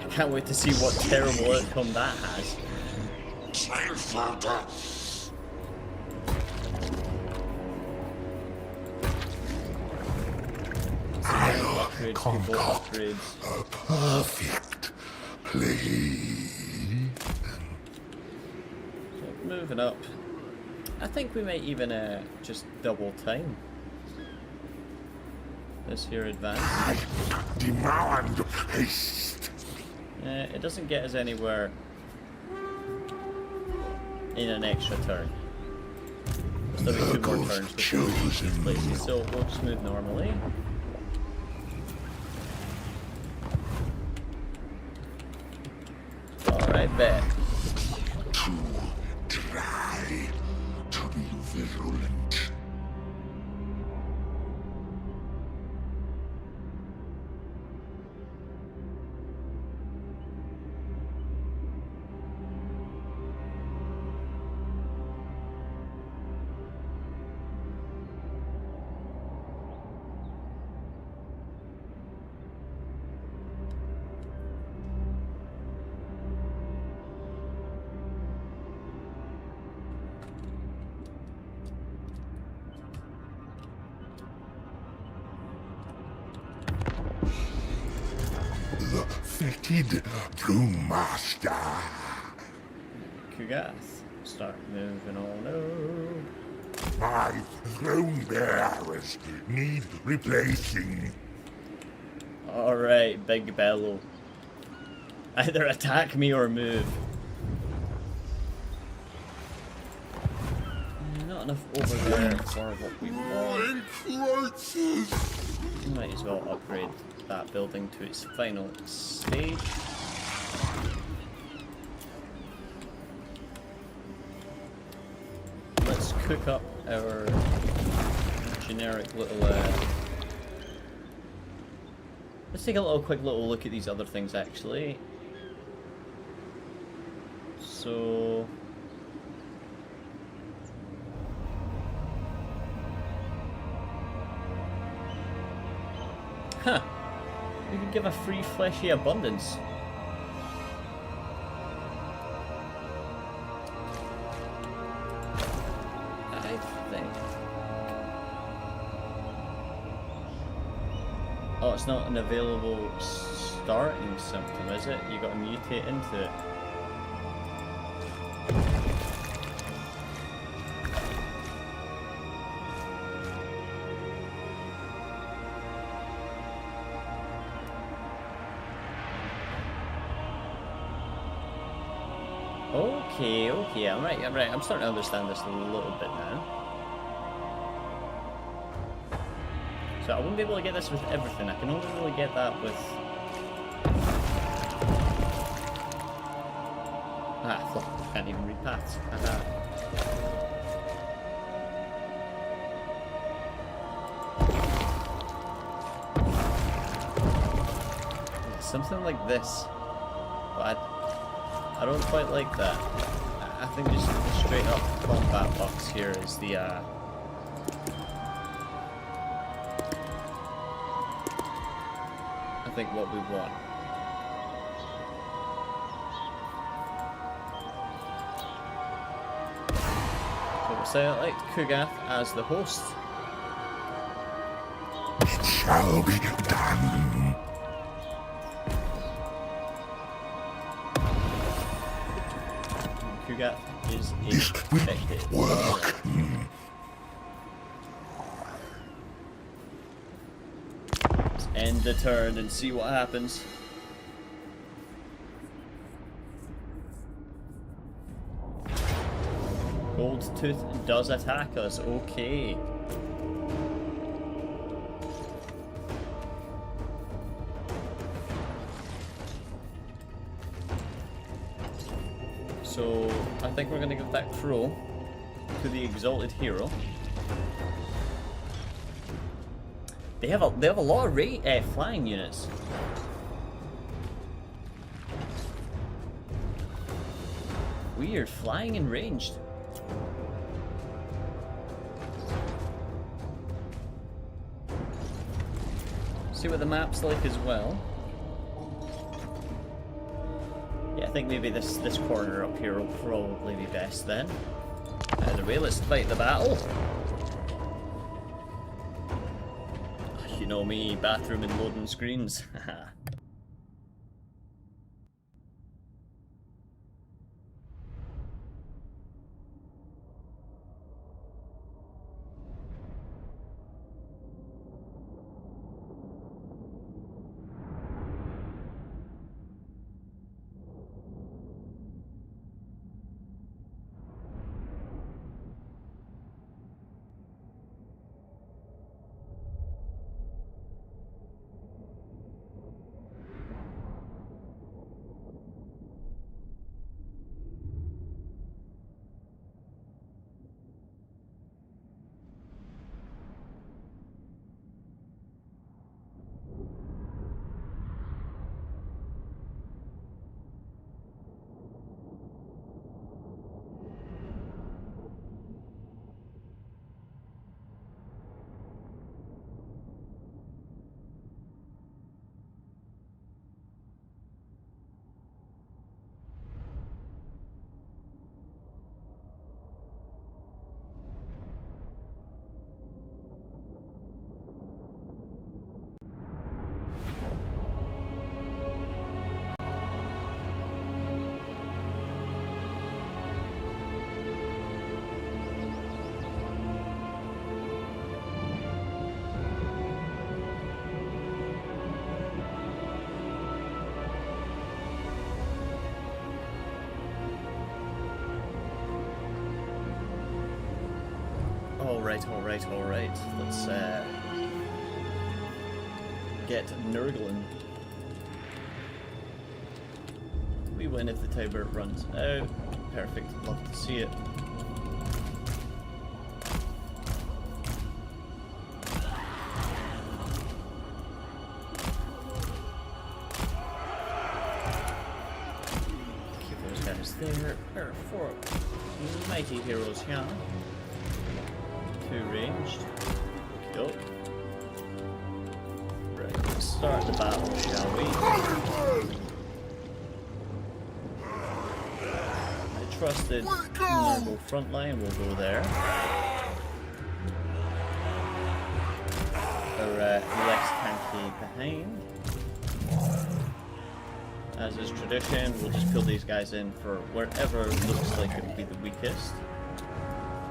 I can't wait to see what terrible outcome that has. I'll Upgrades, concoct people upgrades. a perfect play. So moving up. I think we might even just double time this here advance. I demand haste. It doesn't get us anywhere in an extra turn. There'll be 2 more turns before we reach these places, so we'll just move normally. Alright, bet. Too dry to be virulent. The fetid brewmaster. Kugath. Start moving on over. My throne bearers need replacing. Alright, Big Bellow. Either attack me or move. Not enough over there for what we want. Might as well upgrade that building to its final stage. Let's cook up our generic little let's take a quick little look at these other things actually. So huh. We could give a free fleshy abundance. I think. Oh, it's not an available starting symptom, is it? You gotta mutate into it. Okay, okay, I'm right, I'm right. I'm starting to understand this a little bit now. So I won't be able to get this with everything. I can only really get that with... Ah, fuck. Can't even read paths. Something like this. But I don't quite like that. I think just the straight up combat box here is the I think what we want. So we'll select Kugath as the host. It shall be done. Kugath is infected. Work. Let's end the turn and see what happens. Gold Tooth does attack us. Okay. So I think we're gonna give that crow to the exalted hero. They have a lot of flying units. Weird, flying and ranged. See what the map's like as well. Yeah, I think maybe this corner up here will probably be best then. Either way, let's fight the battle. You know me, bathroom and loading screens. Alright. Let's get Nurglen. We win if the timer runs out. Perfect, love to see it. Keep those guys there. There are 4 mighty heroes here. 2 ranged. Okey-doke. Right, let's start the battle, shall we? The trusted normal front line will go there. Our less tanky behind. As is tradition, we'll just pull these guys in for wherever looks like it will be the weakest.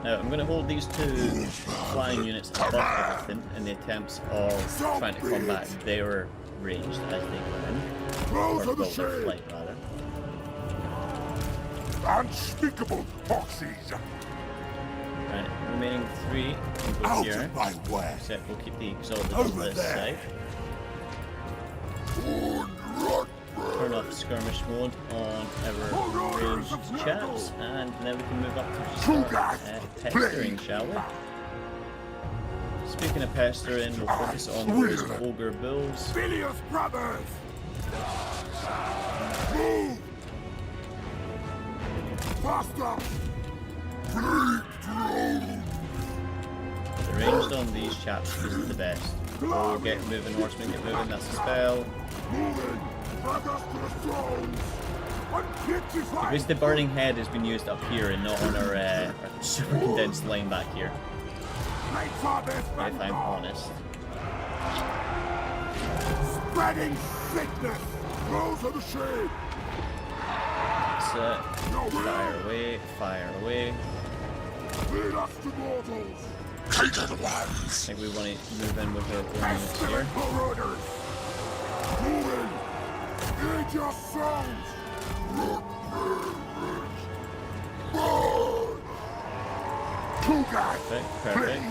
Now, I'm going to hold these 2 flying units above everything in the attempts of trying to combat their ranged as they go in. Or well, their flight, rather. unspeakable foxes. Right, remaining 3 can go Out here. of my way. Except we'll keep the exalted on Over this there. side. Turn off skirmish mode on our ranged chaps, and then we can move up to start pestering, shall we? Speaking of pestering, we'll focus on those ogre bulls. Bilious brothers! Move! Faster! Big drone! The ranged on these chaps is the best. Oh, get moving, horsemen, get moving, that's a spell. Moving! Drag us to the thrones! Unpetrified! Because the burning head has been used up here and not on our super condensed line back here, if I'm honest. Spreading sickness! Those are the shade! Fire away, fire away. Lead us to mortals! Hated ones! I think we want to move in with our own units here. Marauders! Moving! Need your souls! Perfect, perfect.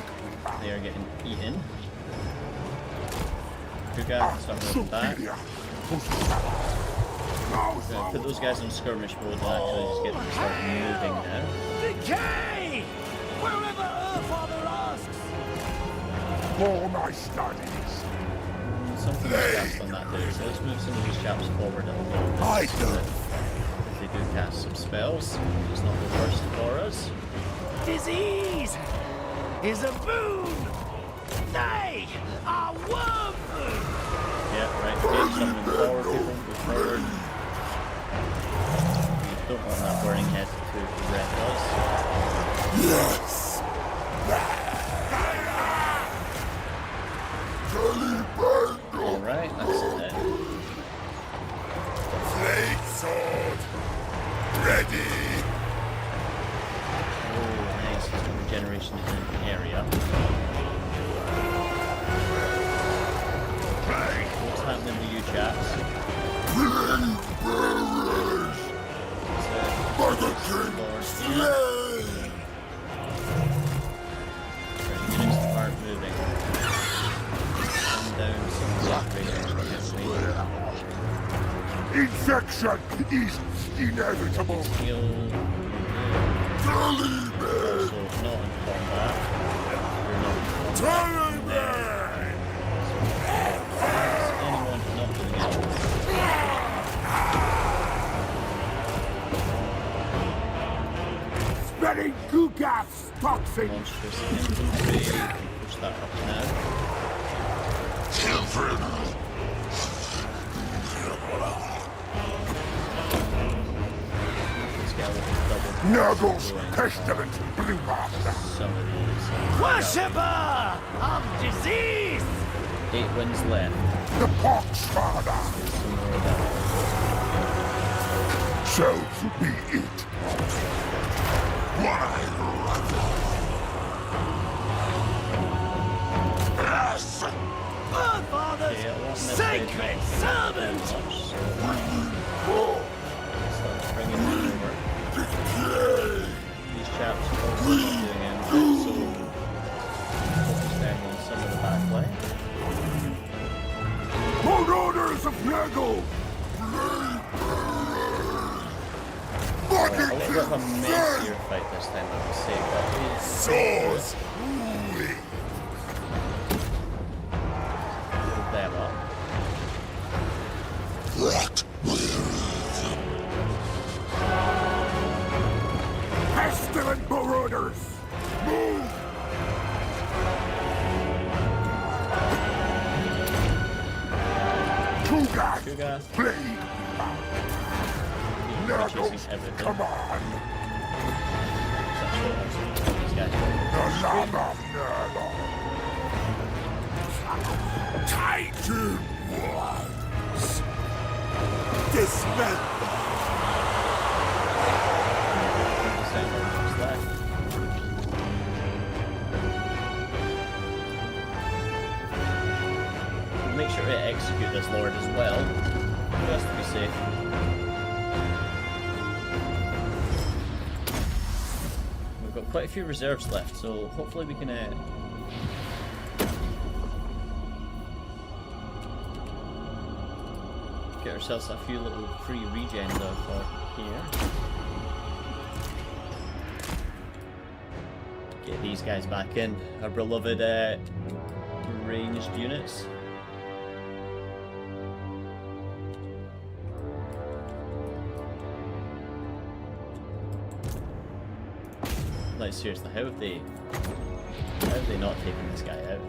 They are getting eaten. Good guys, start moving back. Put those guys on skirmish mode and actually just get them to start moving now. Decay! Wherever Earthfather asks! For my studies! Something was cast on that day, so let's move some of these chaps forward a little bit. I So don't that if they do cast some spells, it's not the worst for us. Disease is a boon! They are worm food! Yeah, right, okay, summoning forward, people, move forward. We don't want that burning head to wreck us. Yes! Alright, that's it. Blade sword! Ready! Oh, nice, it's got regeneration in an area. What's happening with you chaps? By the king slain! Units aren't moving. Come down some separations Infection is inevitable! heal. Taliban! So not in combat. You're not in combat. Taliban! Anyone not doing it. Spreading goo gas toxins! Monstrous infantry. Push that up now. Children! Let's get a little double. Nurgle's going. pestilent blue master! Some of these. Worshipper of disease! 8 wins left. The pox father! Some more of that. So be it! Why yes! Earthfather's Yeah, it wasn't sacred very servant! much, so start bringing them over. These chaps are also not doing anything, so focus down on some of the back line. Marauders of Nurgle! A little bit of a messier fight this time, I would say, but Swords! build them up. What pestilent marauders! Move! Kugas! Kugas. Play! Chasing Nurgles, everything. come on! These guys. The love of Nurgle! Titan ones! Dismember! Make sure to execute this lord as well, just to be safe. quite a few reserves left, so hopefully we can get ourselves a few little free regens of here. Get these guys back in, our beloved ranged units. Like seriously, how have they not taken this guy out?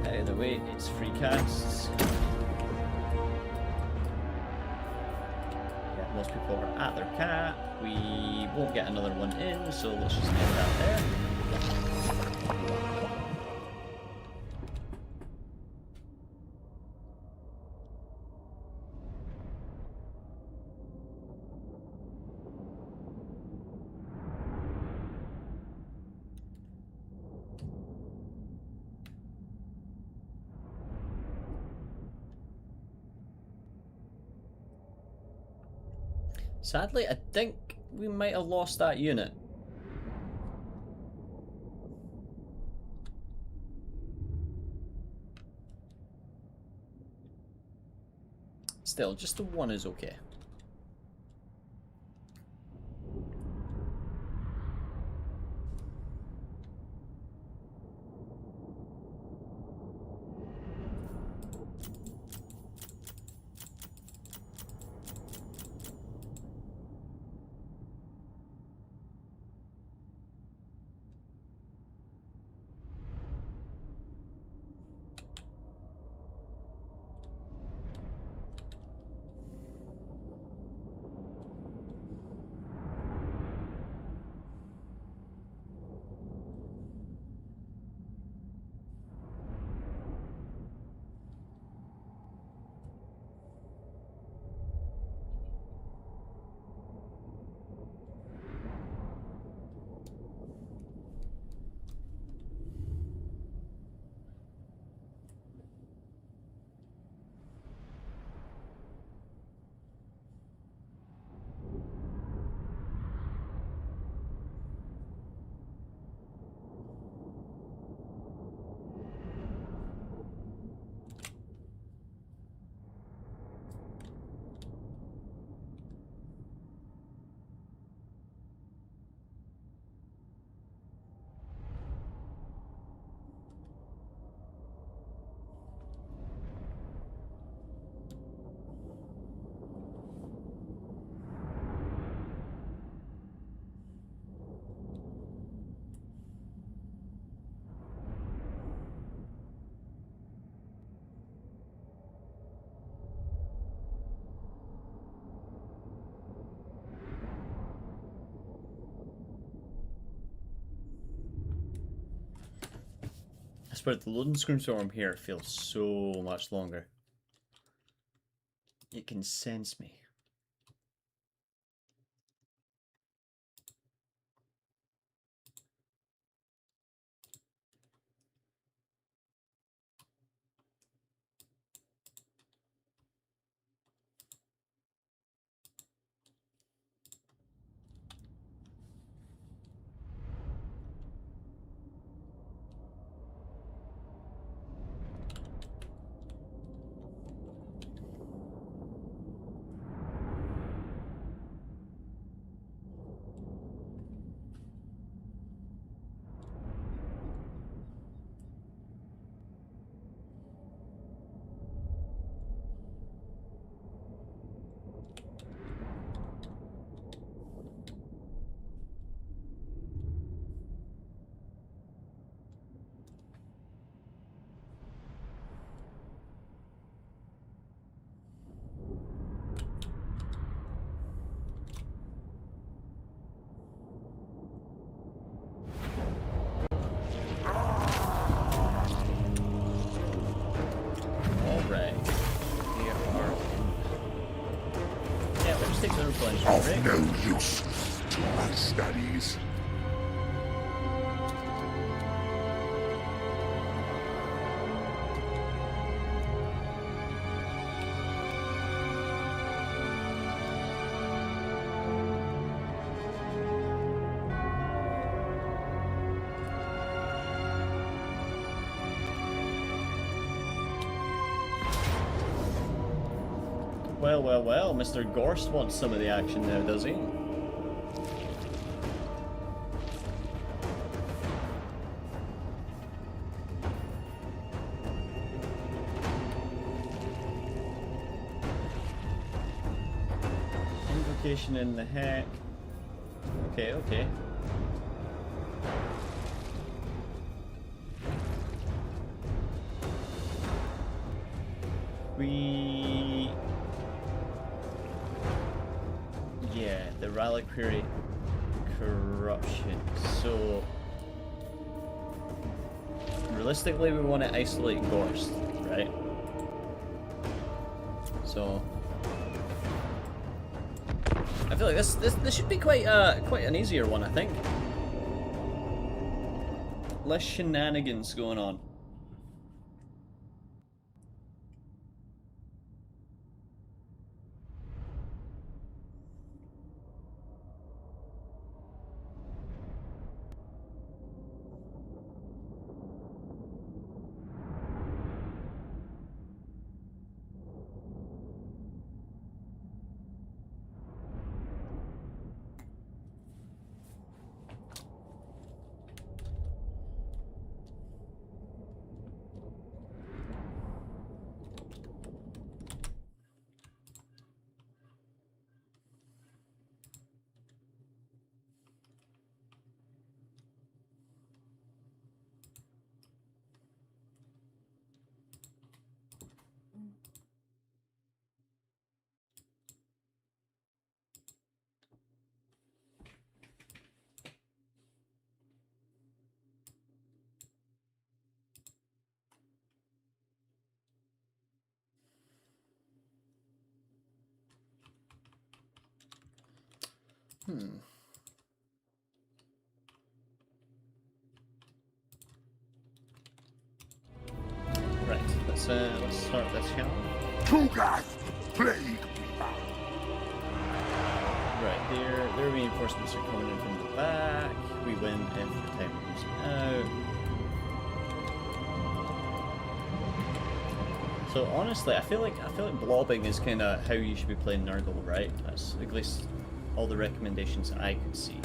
Out of the way, it's free casts. Yeah, most people are at their cap. We won't get another one in, so let's just end that there. Sadly, I think we might have lost that unit. Still, just the one is okay. I swear the loading screen from here feels so much longer. It can sense me. Of no use to my studies. Well, well, well, Mr. Gorst wants some of the action now, does he? Invocation in the heck. Okay, okay. Yeah, the reliquary corruption. So realistically we want to isolate Gorst, right? So I feel like this should be quite an easier one, I think. Less shenanigans going on. Right, let's start this challenge. Tugath, plague me back. Right, their reinforcements are coming in from the back. We win if the time moves out. So honestly, I feel like blobbing is kind of how you should be playing Nurgle, right? That's at least all the recommendations I could see.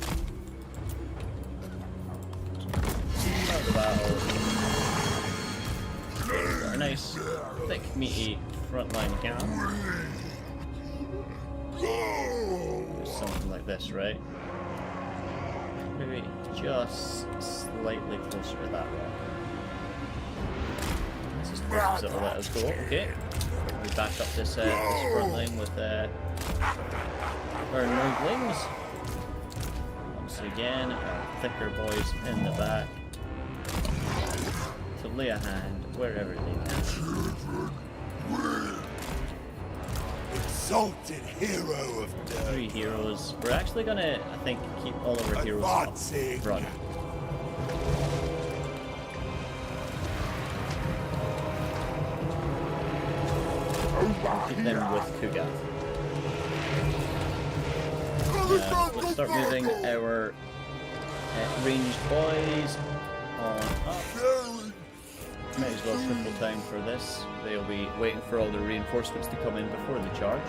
Start the battle. Got a nice, thick, meaty frontline cannon. Something like this, right? Maybe just slightly closer to that rock. That's as close as it'll let us go. Okay. We back up this front line with our Nurglings. Once again, our thicker boys in the back to lay a hand wherever they can. Exalted hero of death. 3 heroes. We're actually gonna, I think, keep all of our heroes up front. Keep them with Kugath. Let's start moving our ranged boys on up. Might as well triple time for this. They'll be waiting for all the reinforcements to come in before the charge.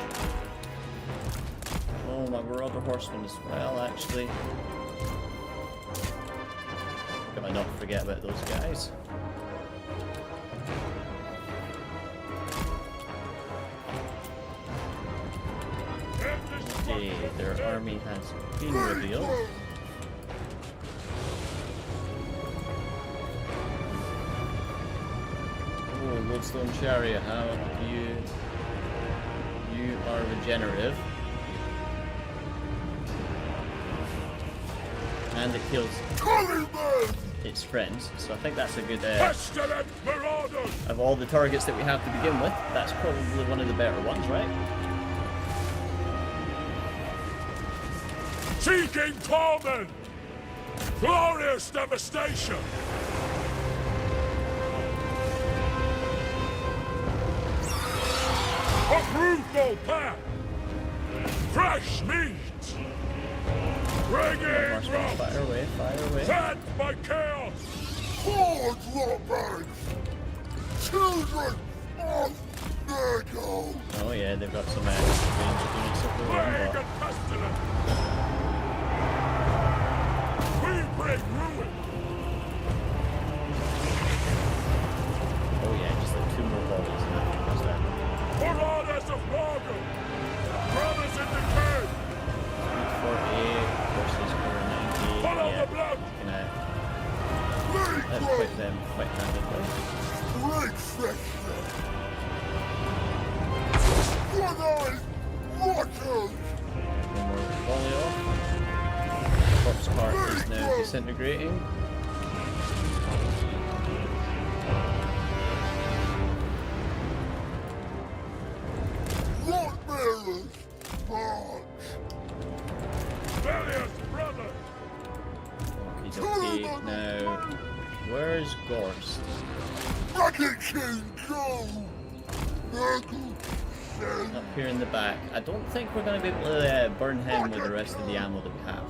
Oh, my Marauder Horsemen as well, actually. Gotta not forget about those guys. Okay, their army has been revealed. Oh, Lodestone Chariot, how you are regenerative. And it kills its friends, so I think that's a good of all the targets that we have to begin with, that's probably one of the better ones, right? Seeking torment! Glorious devastation! A fruitful path! Fresh meat! Bringing Fire away, fire away. fed by chaos! Forge Lorbergs! Children of Nurgle! Oh, Oh yeah, they've got some ranged units of their own, Plague but and pestilence! We bring ruin! oh yeah, just like 2 more volleys and that goes down. Marauders of Morgan! Brothers in decay! 48 versus 490. Follow Yeah, the blood! gonna Plague outquick them quite handedly. Break fester! One-eyed rotters! One more volley off. Corpse cart is now disintegrating. Rot bearers! March! Rebellious brothers! Okay, now where's Gorst? Rocket King go! Echo send Up here in the back. I don't think we're going to be able to burn him with the rest of the ammo that we have.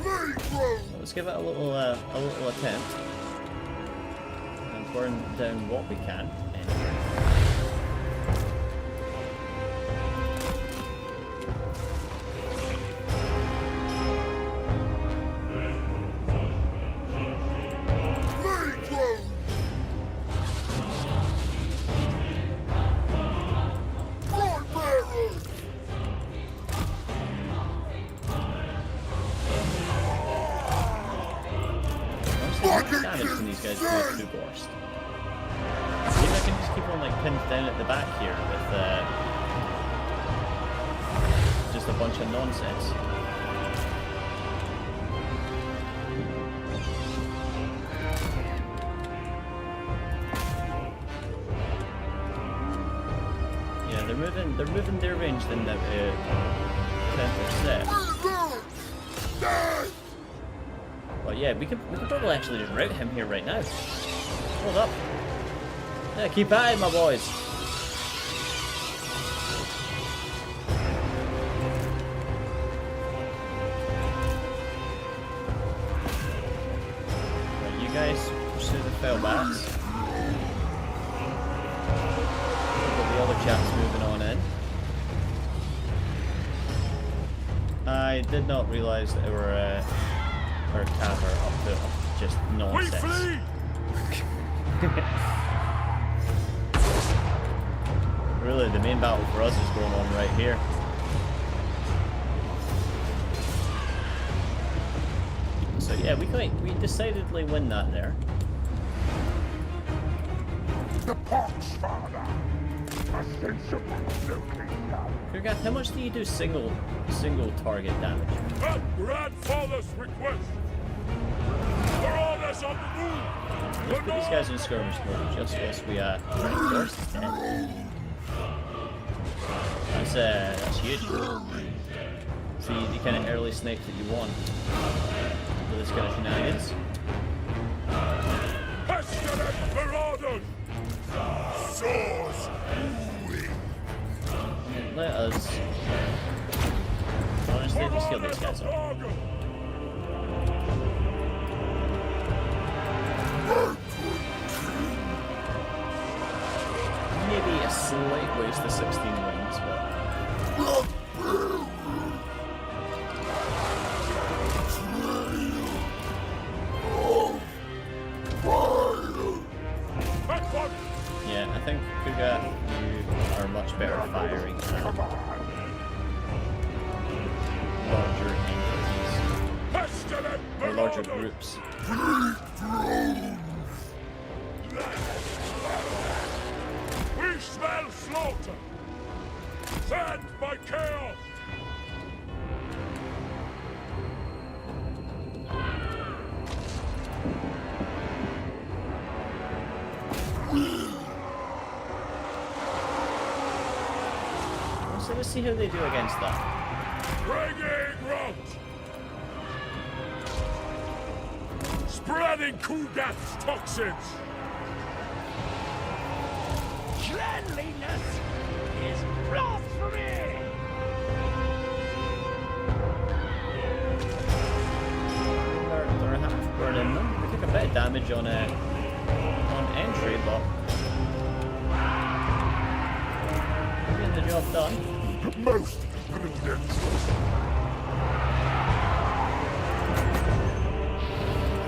Plague Road! Let's give it a little attempt and burn down what we can. Anyway. Plague Road! Rot bearers! Honestly, how much damage can these guys do to Gorst? See if I can just keep on like pinned down at the back here with just a bunch of nonsense. Yeah, they're moving their range in the 10%. Reserve! Death! But yeah, we could probably actually just rout him here right now. Hold up. Yeah, keep at it, my boys. Right, you guys pursue the fell bats. We've got the other chaps moving on in. I did not realise that our cav are up to just We nonsense. flee! Really, the main battle for us is going on right here. So yeah, we decidedly win that there. The pox, father! A sensible looking now. Kurgath, how much do you do single target damage? At grandfather's request! Marauders on the move! Let's put these guys in skirmish mode just whilst we Gorst is dead. That's huge. See the kind of early snipe that you want with this kind of shenanigans. Pestilent marauders! Swords moving! Let us honestly just kill these guys off. Maybe a slight waste of 16 wings, but yeah, I think Kurgath, you are much better firing larger entities Pestilent or larger marauders! groups. We smell slaughter! Sent by chaos! So let's see how they do against that. Bringing rot! Spreading Kurgath's toxins! Cleanliness is blasphemy! They're damage on entry, but getting the job done. Most brilliant.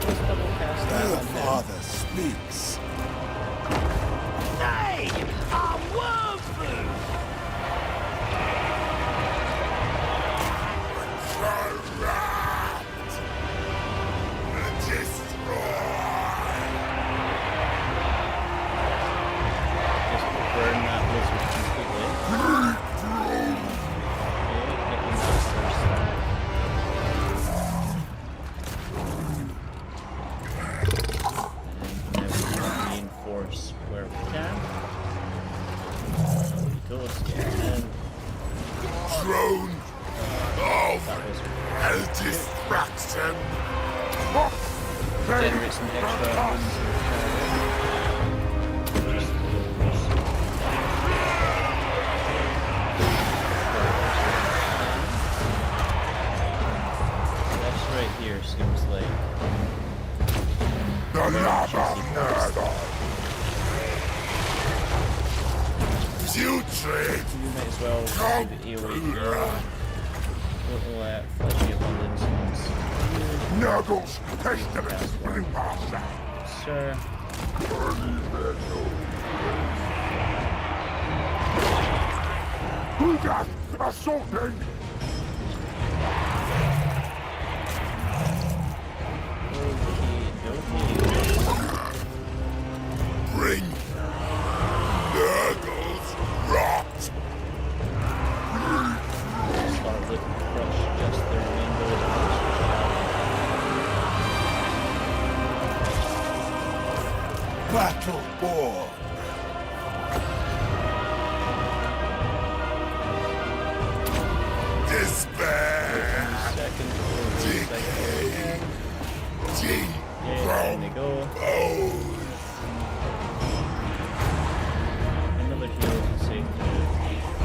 Just double cast that The on him. Father speaks. They are worm food! Corrupt. Destroy. Just burn that lizard completely. Okay, get the master stack. And now we reinforce where we can. Goes, yeah, and Throne of that was distraction. generate some extra wins and just that's right here seems like The lava murder. Putrid. you might as well do the AoE here. Little fleshy abundance ones. Nurgle's pestilence brewmaster. Sir. Hugas assaulting. Bring Nurgle's rot. Start looking to crush just the window of Battleborn. Despair. second. Decay. Deep Yeah, in they go. bones. Another heal to save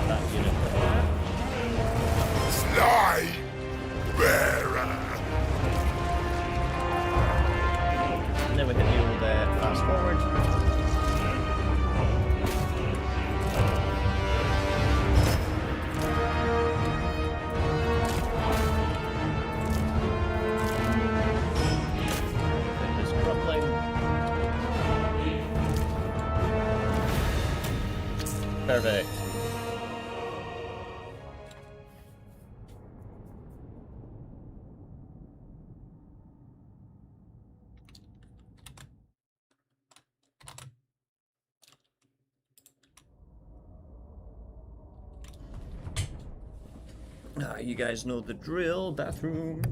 that unit. Slide bearer. And then we can deal with fast forward. Just crumbling. Perfect. You guys know the drill. Bathroom.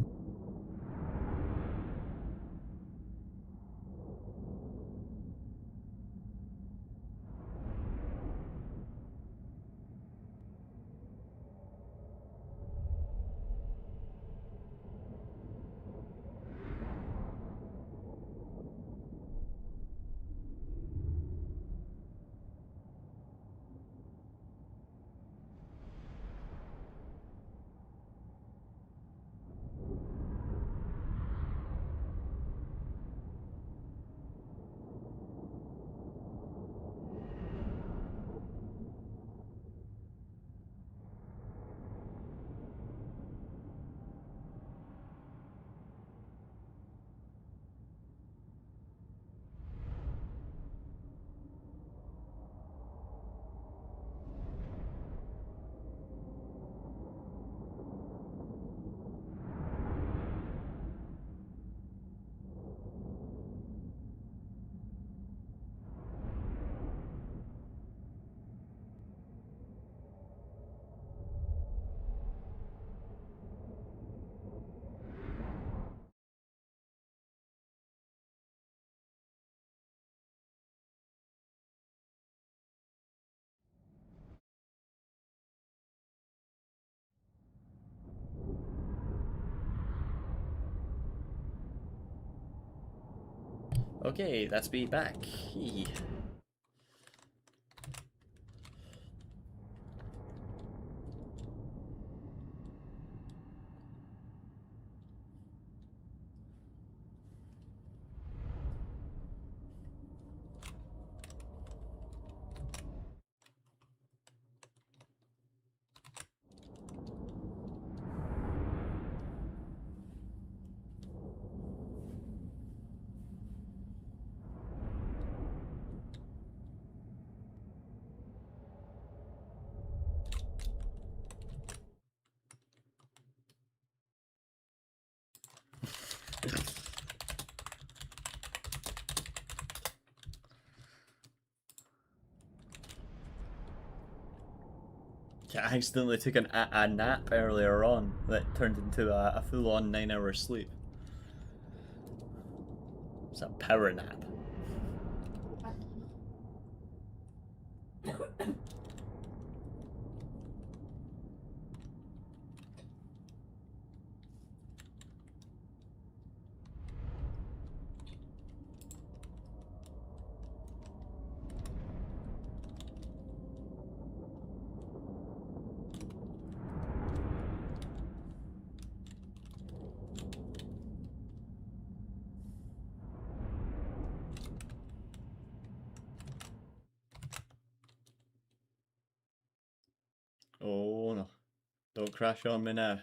Okay, that's me back. I accidentally took a nap earlier on that turned into a full-on 9-hour sleep. It's a power nap. Oh no. Don't crash on me now.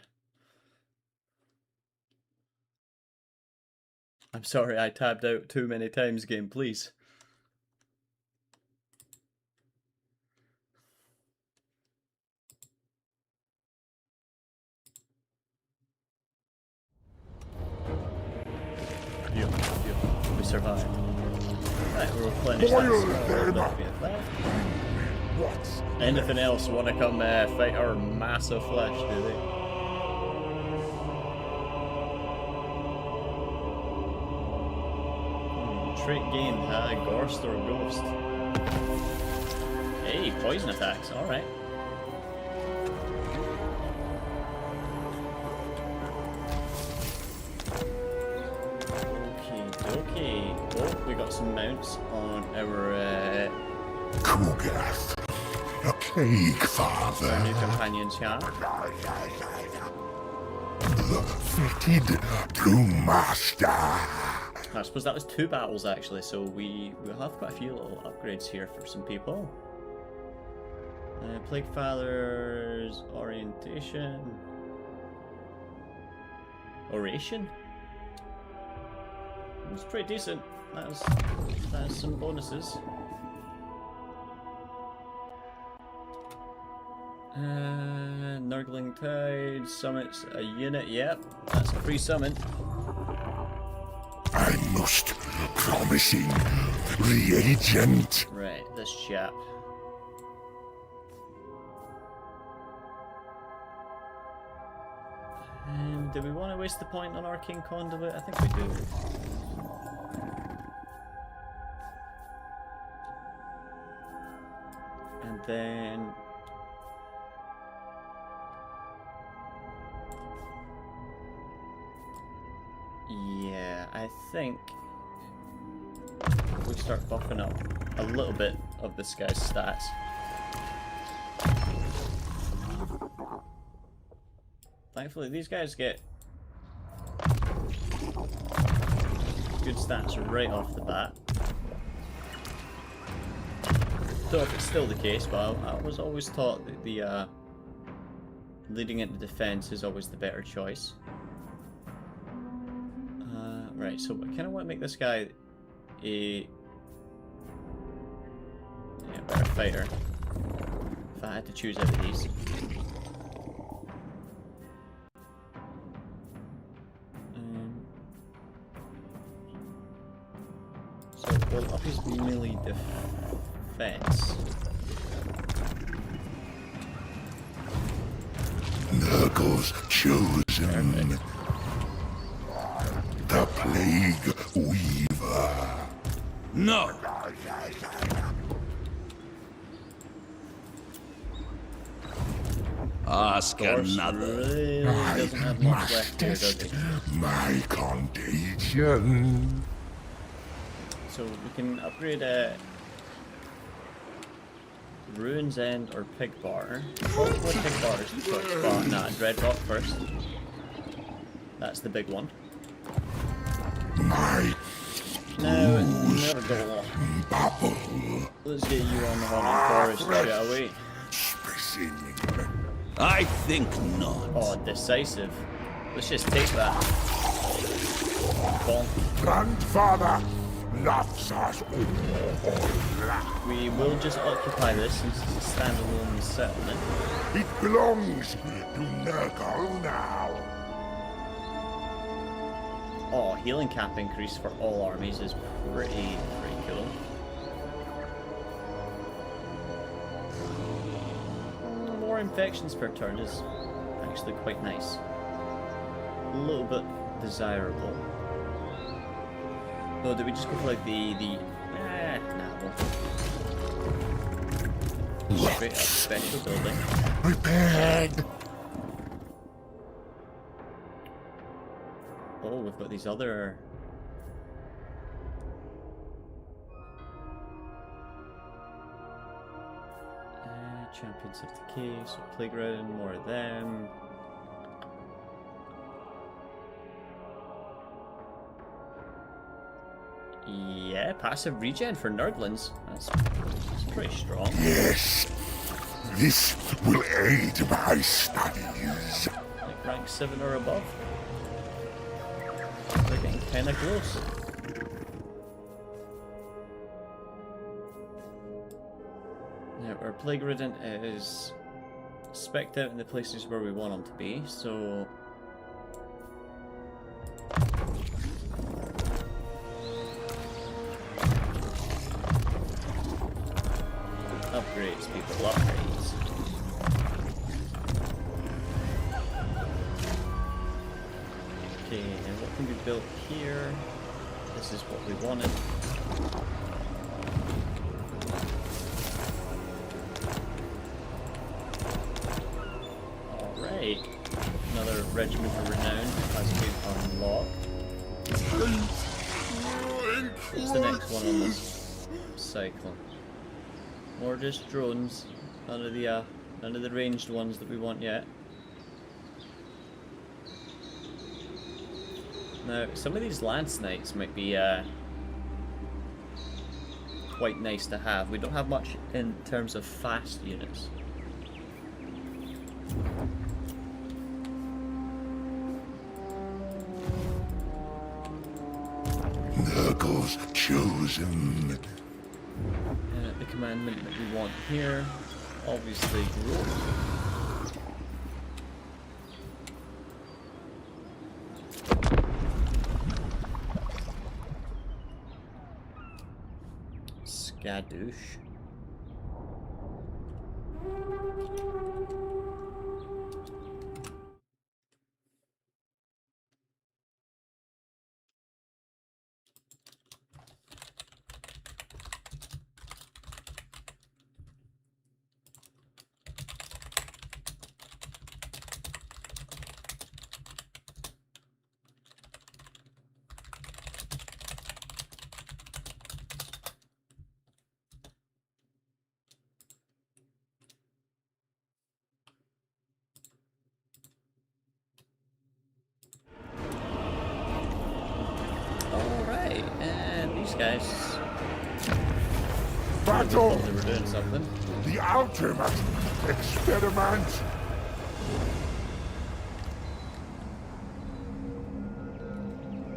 I'm sorry I tabbed out too many times, game, please. Phew, phew. We survived. Right, we'll replenish that small bit of flesh. Anything else want to come fight our massive flesh, do they? Trait gained, Gorst or Ghost. Hey, poison attacks, alright. Okay. Oh, we got some mounts on our Kugath, a cake father. new companions here. The fitted brewmaster. I suppose that was 2 battles actually, so we'll have quite a few little upgrades here for some people. Plague Father's orientation. Oration? It's pretty decent. That's some bonuses. Nurgling Tide summons a unit. Yep, that's a free summon. I must promising reagent. Right, this chap. Do we want to waste the point on Arcane Conduit? I think we do. And then... yeah, I think we start buffing up a little bit of this guy's stats. Thankfully, these guys get good stats right off the bat. Don't know if it's still the case, but I was always taught that the leading into defense is always the better choice. Right, so I kind of want to make this guy a better fighter. If I had to choose out of these. So we'll up his melee defense. Nurgle's chosen. Perfect. The Plague Weaver. No! Ask another. Really doesn't have much left here, does he? My contagion. So we can upgrade Ruin's End or Pig Bar. Probably Pig Bar is the choice, but nah, Dreadrock first. That's the big one. My No, never go off. bubble. Let's get you on the Haunted Forest, shall we? Spacing. I think not. Oh, decisive. Let's just take that. Bonk. Grandfather loves us all. We will just occupy this since it's a standalone settlement. It belongs to Nurgle now. Oh, healing cap increase for all armies is pretty cool. More infections per turn is actually quite nice. A little bit desirable. Oh, did we just go for like straight up special building? Prepared. Oh, we've got these other... Champions of Decay, so Playground, more of them. Yeah, passive regen for Nerdlings. That's pretty strong. Yes. This will aid my studies. Like rank 7 or above. We're getting kinda close. Now, our Plague Ridden is specced out in the places where we want them to be, so... Upgrades, people, upgrades. Okay, and what can be built here? This is what we wanted. Alright. Another Regiment of Renown has been unlocked. What's the next one on this cycle? More just drones. None of the ranged ones that we want yet. Now, some of these Lance Knights might be quite nice to have. We don't have much in terms of fast units. Nurgle's chosen. The commandment that we want here, obviously growth. Skadoosh. Guys, Battle! they were doing something. The ultimate experiment!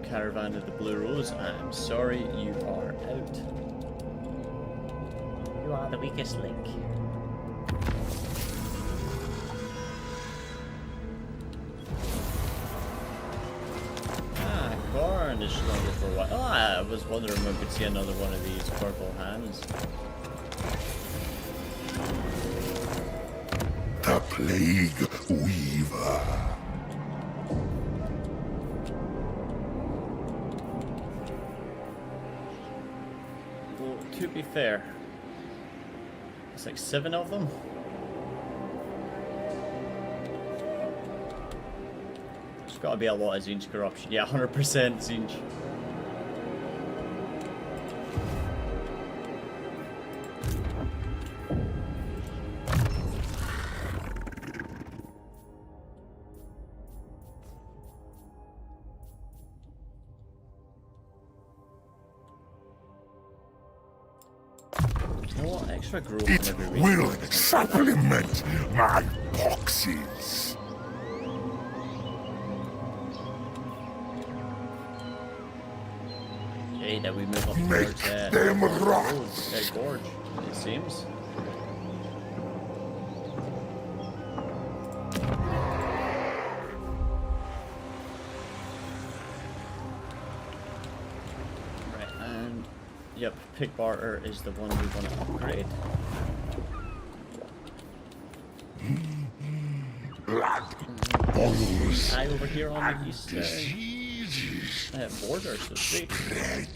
Caravan of the Blue Rose, I'm sorry, you are out. You are the weakest link. Corn is stronger for a while. Oh, I was wondering if we could see another one of these purple hands. The Plague Weaver. Well, to be fair, it's like 7 of them. There's got to be a lot of Zinj corruption. Yeah, 100% Zinj. You know what? Extra growth It in every region. will supplement my boxes. Okay, then we move up Make towards them rot. Gorge, it seems. Right, and yep, Pig Barter is the one we want to upgrade. Follows Eye over here on the eastern diseases border, so to speak. spread.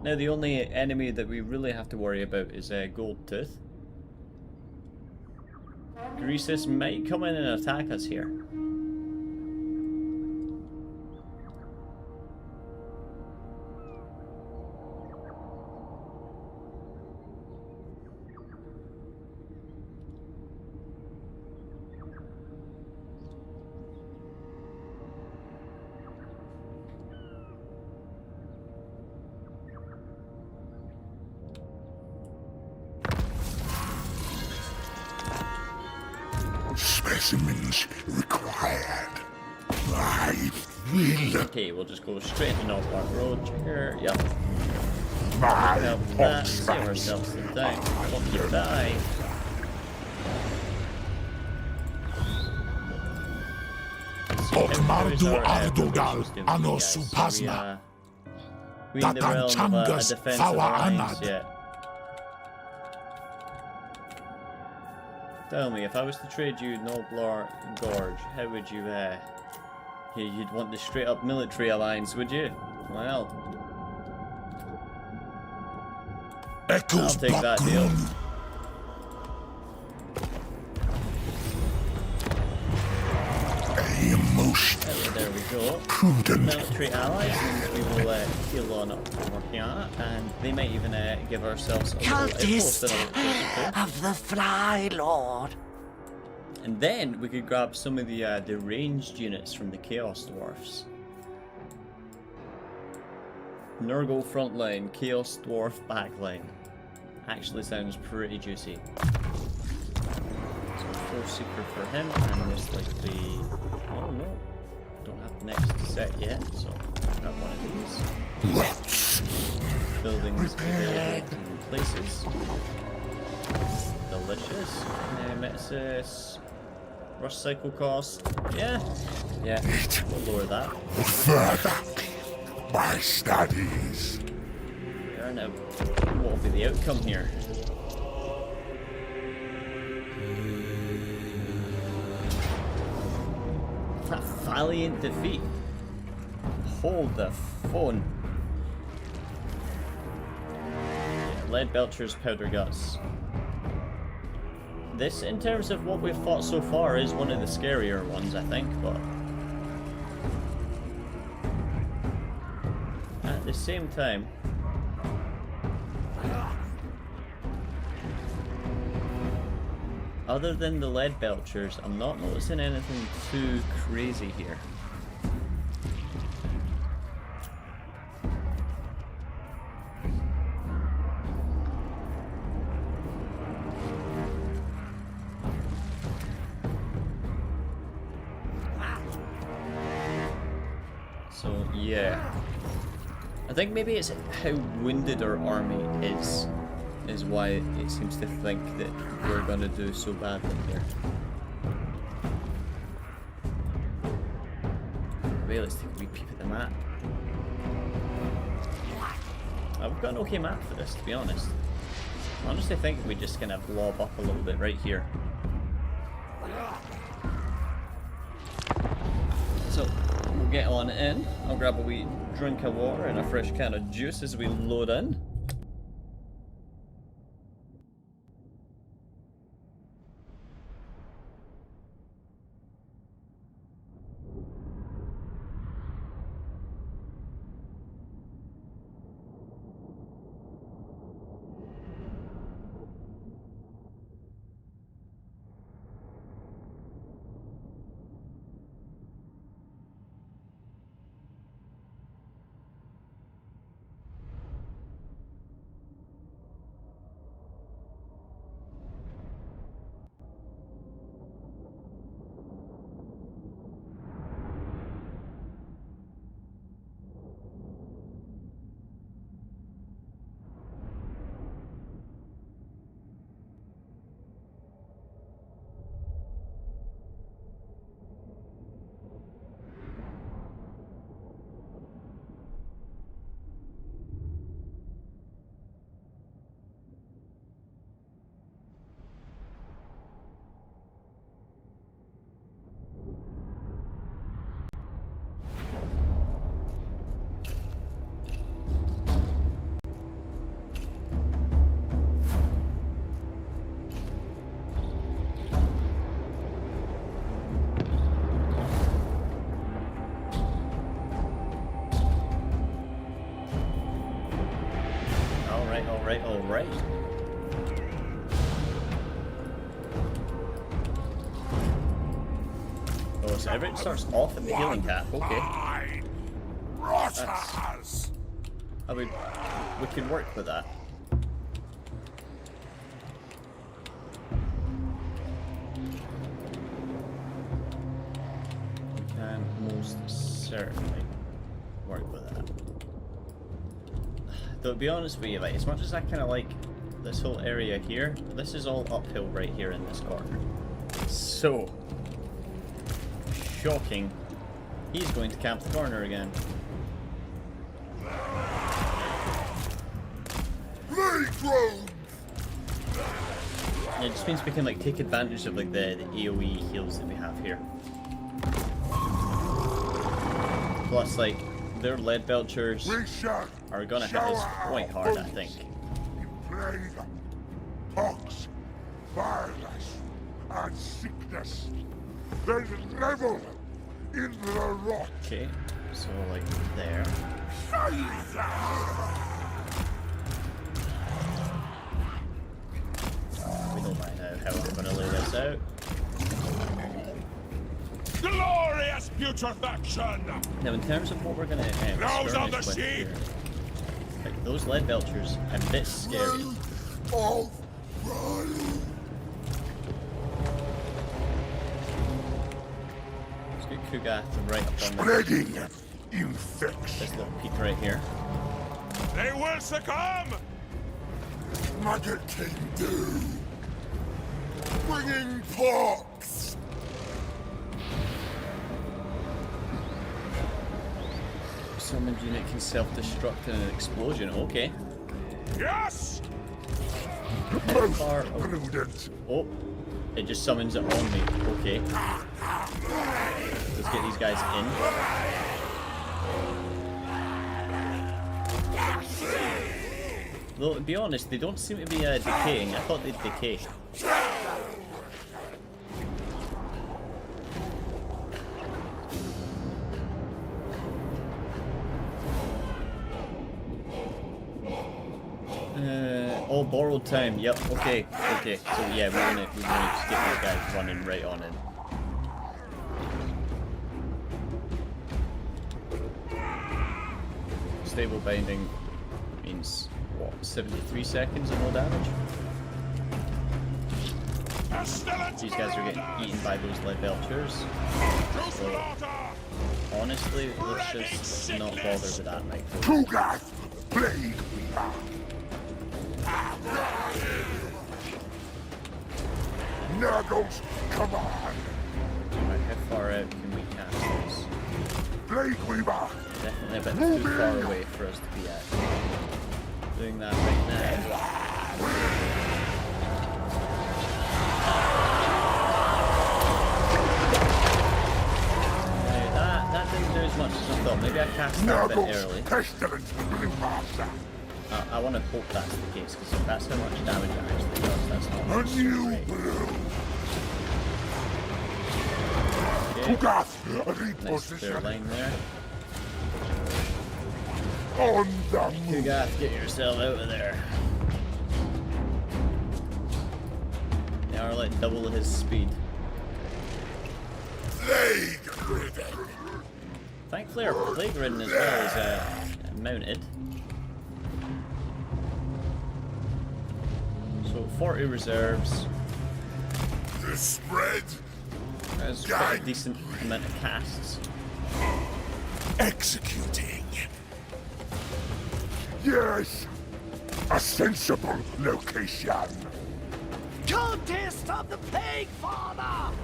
Now the only enemy that we really have to worry about is Gold Tooth. Greasus might come in and attack us here. Specimens required. I will. Okay, we'll just go straight to North Park Road here. Yep. My Help that. Save horsemen. ourselves some time. Hope you die. Okmardu Ardugal ano supasna. We in the realm of a Tatanchang's defensive Fawa alliance Anad. yet. Tell me, if I was to trade you Noblar Gorge, how would you, you'd want the straight up military alliance, would you? Well, I'll Echoes take that deal. Bakrun. A most There we go. prudent. Military allies, and we will heal on up over here, and they might even give ourselves a little outpost Cultist in a little closer to. of the Fly Lord. And then we could grab some of the ranged units from the Chaos Dwarfs. Nurgle front line, Chaos Dwarf back line. Actually sounds pretty juicy. So full secret for him, and most likely... Oh no, don't have the next set yet, so grab one of these. Let's Buildings available in places. Delicious. Nemesis. Rush cycle cost. Yeah. Yeah. We'll lower that. further my studies. There now. What will be the outcome here? A valiant defeat. Hold the phone. Yeah, Lead Belcher's Powder Guts. This, in terms of what we've fought so far, is one of the scarier ones, I think, but... At the same time... Other than the Lead Belchers, I'm not noticing anything too crazy here. So, yeah. I think maybe it's how wounded our army is why it seems to think that we're gonna do so badly here. Wait, let's take a wee peep at the map. We've got an okay map for this, to be honest. I honestly think we just kind of blob up a little bit right here. So, we'll get on in. I'll grab a wee drink of water and a fresh can of juice as we load in. Alright, alright, alright. Oh, so everything starts off at the healing cap, okay. Fine. Rotters. I mean, we can work with that. We can most certainly work with that. Though, to be honest with you, like, as much as I kind of like this whole area here, this is all uphill right here in this corner. So, shocking, he's going to camp the corner again. Playground. Yeah, it just means we can like take advantage of like the AoE heals that we have here. Plus, like, their lead belchers We shall are gonna hit us quite hard, I think. Plague, pox, violence, and sickness. There's level in the rot. Okay, so like there. We don't mind how I'm gonna lay this out. Glorious putrefaction! Now, in terms of what we're gonna Nose on the skirmish with sheep! here, like those lead belchers, a bit scary. Of value. Let's get Kugath right up on Spreading this infection. little peak right here. They will succumb! Maggot King do. Bringing pox. Summoned unit can self-destruct in an explosion. Okay. Yes! Most far- prudent. Oh, it just summons it on me. Okay. Let's get these guys in. Though, to be honest, they don't seem to be decaying. I thought they'd decay. All borrowed time. Yep. Okay. Okay. So yeah, we're gonna just get these guys running right on in. Stable binding means what? 73 seconds of no damage. These guys are getting eaten by those lead belchers. So honestly, let's just not bother with that right now. Kugath, plague. Nurgle's command. Right, how far out can we cast this? Plague Weaver. Definitely a bit too far away for us to be at. Doing that right now. That didn't do as much as I thought. Maybe I cast that a bit Nurgle's early. pestilence blue master. I want to hope that's the case, because if that's how much damage it actually does, that's not A much. new Great. blue. Okay. Kugath, Nice clear reposition. line there. On the You move. got to get yourself out of there. They are like double his speed. Plague ridden. Thankfully, our plague ridden as well is mounted. So 40 reserves. The spread. That's quite a decent amount of casts. Executing. Yes. A sensible location. Come to stop the plague, Father!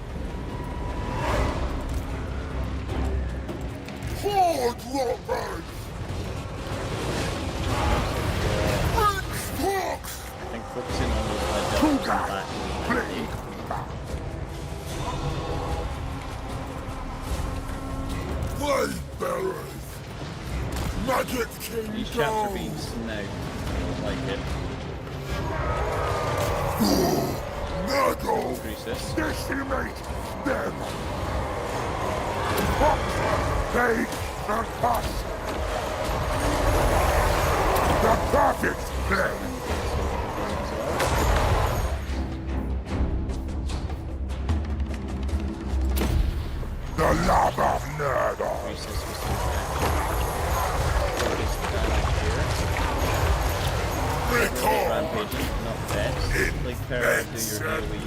Horde robbers. French fox. I think focusing on those lead belchers in the Kugath, back will be plague. Blade bearers. Maggot King These chaps are go. being snagged. I don't like it. Nurgle. Increase this. Decimate them. Plague and pus. The perfect The love of Nurgle. Record. Rampaging, not best. Like Farrell, do your AoE.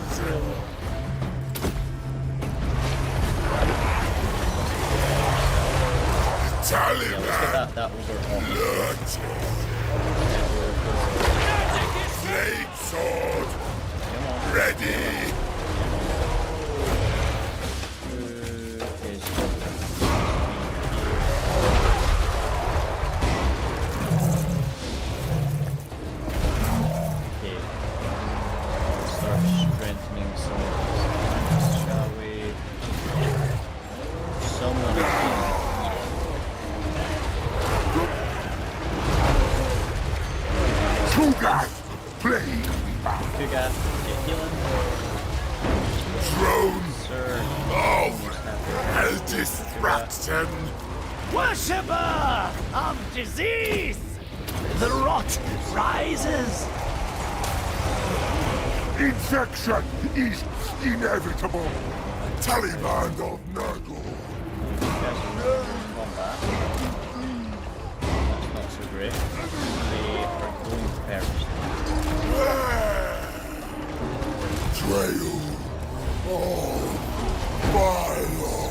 Taliban. Let's get that overhaul. Blade sword. Come on. Ready. Worshipper of disease! The rot rises! Infection is inevitable. Taliban of Nurgle. That's not so great. They are going to perish. Trail. Oh, my lord.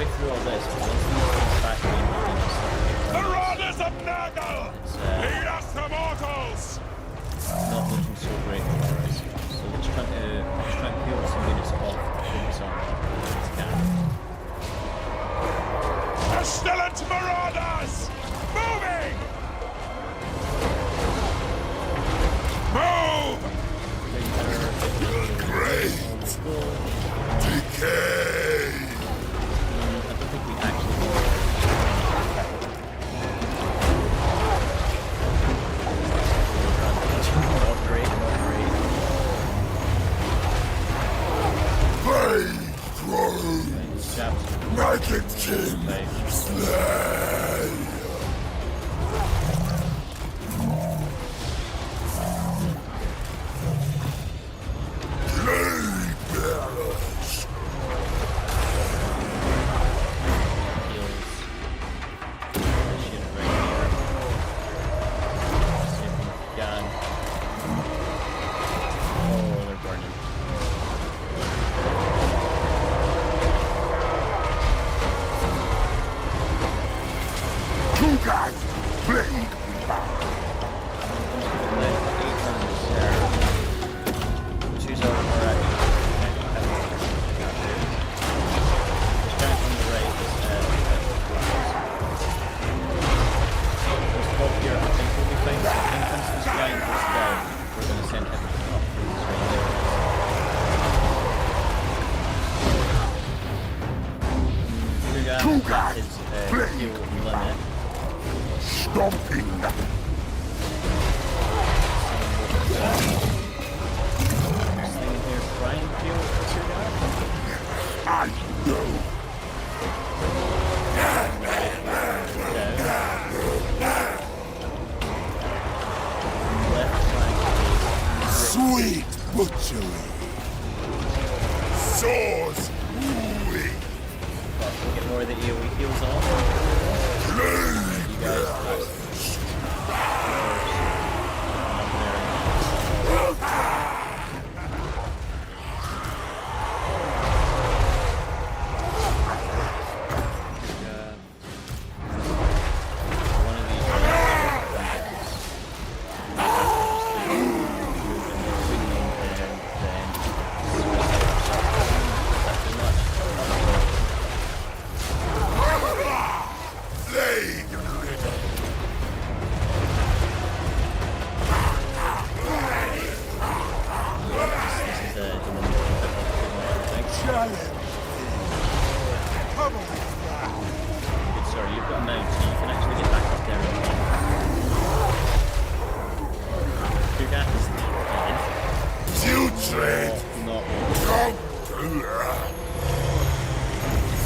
Through all this, but once we get back in, Marauders of Nurgle! Lead us to mortals! Not looking so great for us. So let's try to peel some units off this army. Pestilent marauders! Moving! Move! Great! Decay! Naked King Slay! Blade bearers! Stomping! I know! Sweet butchery! Swords wooing! Get more of the AoE heals on. You guys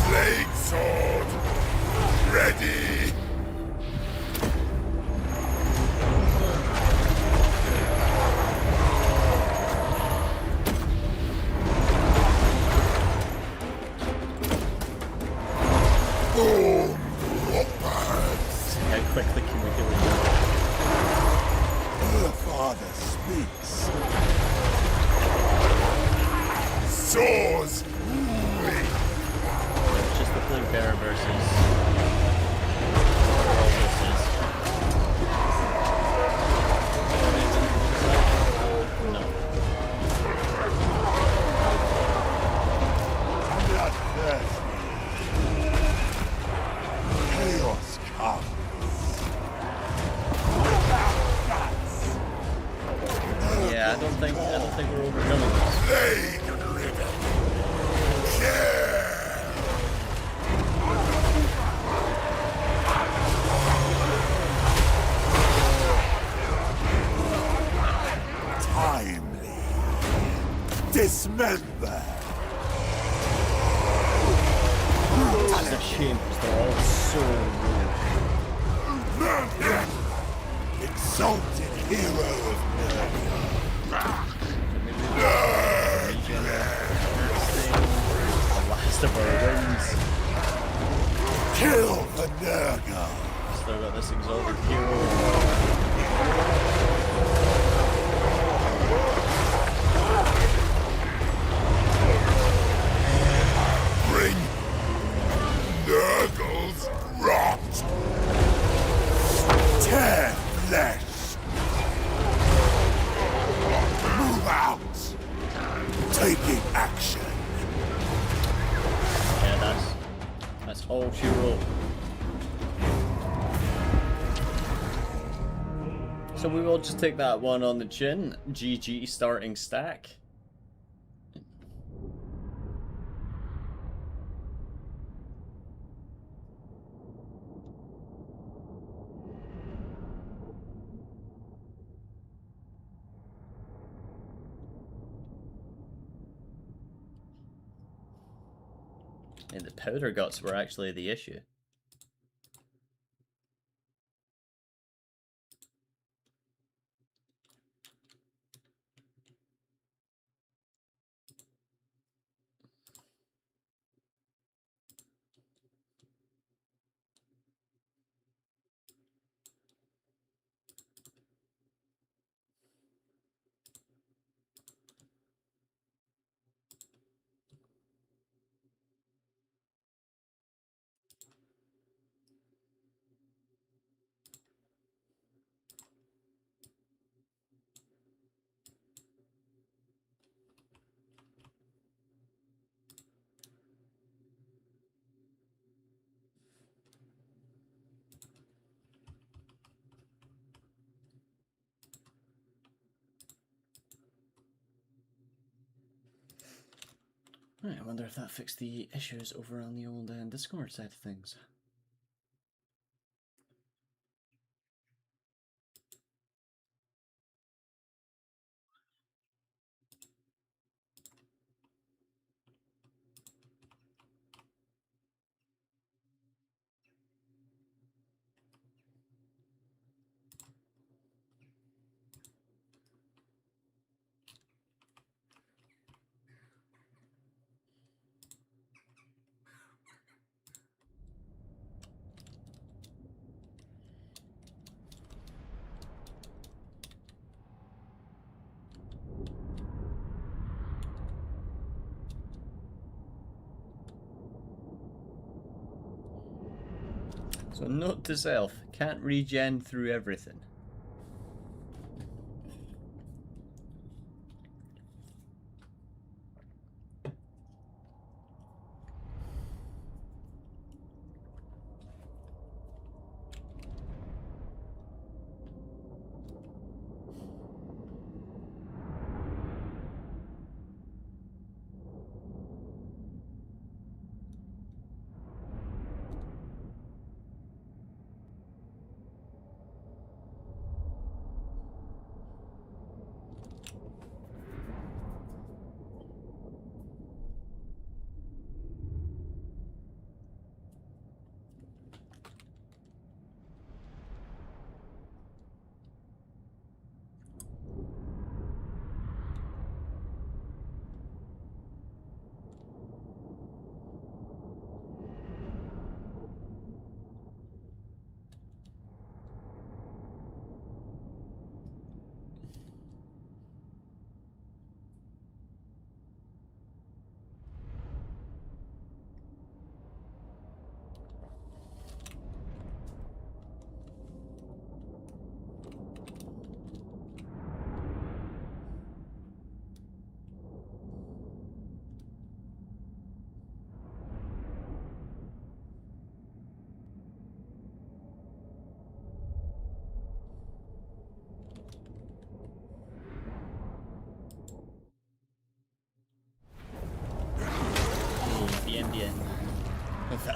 Flame sword! Ready! Boom! Whoppers! How quickly can we do it? The Father speaks. Swords! Just the blue bear versus all this is. No. Bloodthirsty. Chaos comes. Without guts. Yeah, I don't think we're overcoming this. Plague ridden. Timely. Dismember. It's a shame because they're all so rude. Exalted hero of The last of our wins. Kill the Nurgle. Still got this exalted hero. Bring Nurgle's rot. Tear flesh. Move out. Taking action. Yeah, that's all she wrote. So we will just take that one on the chin. GG starting stack. And the powder guts were actually the issue. Right, I wonder if that fixed the issues over on the old Discord side of things. So note to self, can't regen through everything.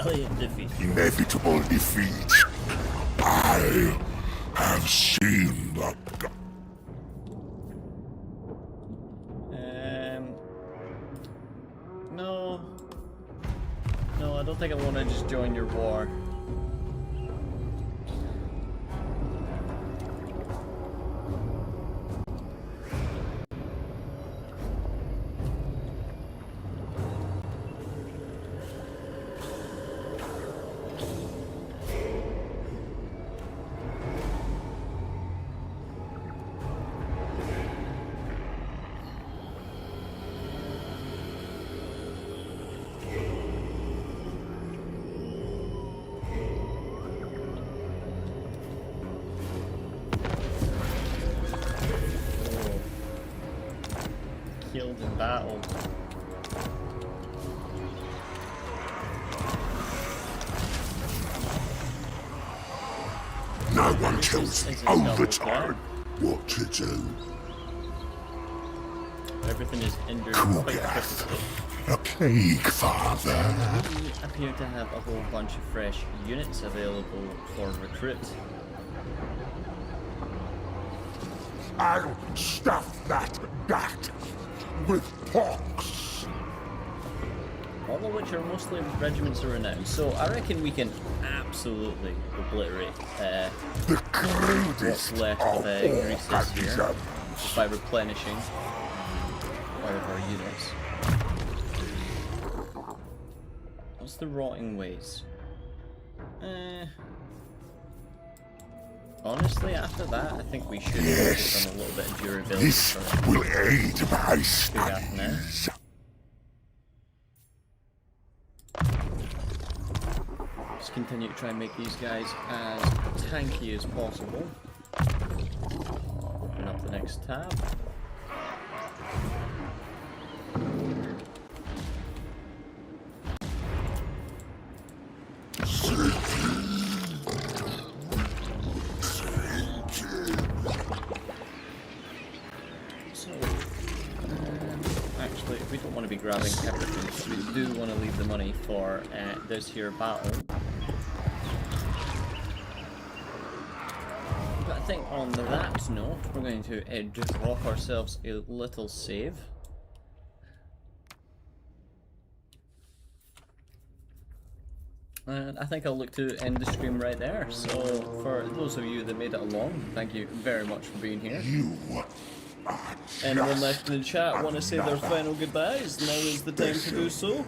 Valiant defeat. inevitable defeat. I have seen the No. No, I don't think I want to just join your war. Killed in battle. No one tells me all the time what to do. Everything is injured quite Kugath, quickly. a plague father. We appear to have a whole bunch of fresh units available for recruit. I'll stuff that bat with pox. All of which are mostly regiments of renown. So I reckon we can absolutely obliterate The greatest what's left of of all Greece's here baptisms. just by replenishing all of our units. What's the rotting ways? Honestly, after that, I think we should focus on a little bit of durability This for will aid my Kugath now. studies. Just continue to try and make these guys as tanky as possible. Open up the next tab. So, actually, we don't want to be grabbing everything. We do want to leave the money for this here battle. But I think on that note, we're going to drop ourselves a little save. And I think I'll look to end the stream right there. So, for those of you that made it along, thank you very much for being here. You are Anyone left in the chat want to say their final goodbyes? Now is the time to do so.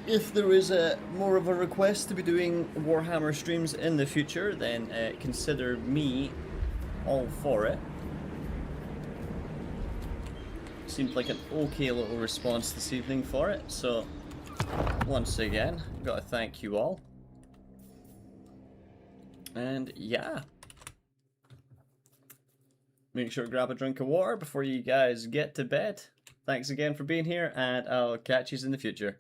If there is more of a request to be doing Warhammer streams in the future, then consider me all for it. Seems like an okay little response this evening for it, so once again, gotta thank you all. And yeah. Make sure to grab a drink of water before you guys get to bed. Thanks again for being here, and I'll catch you in the future.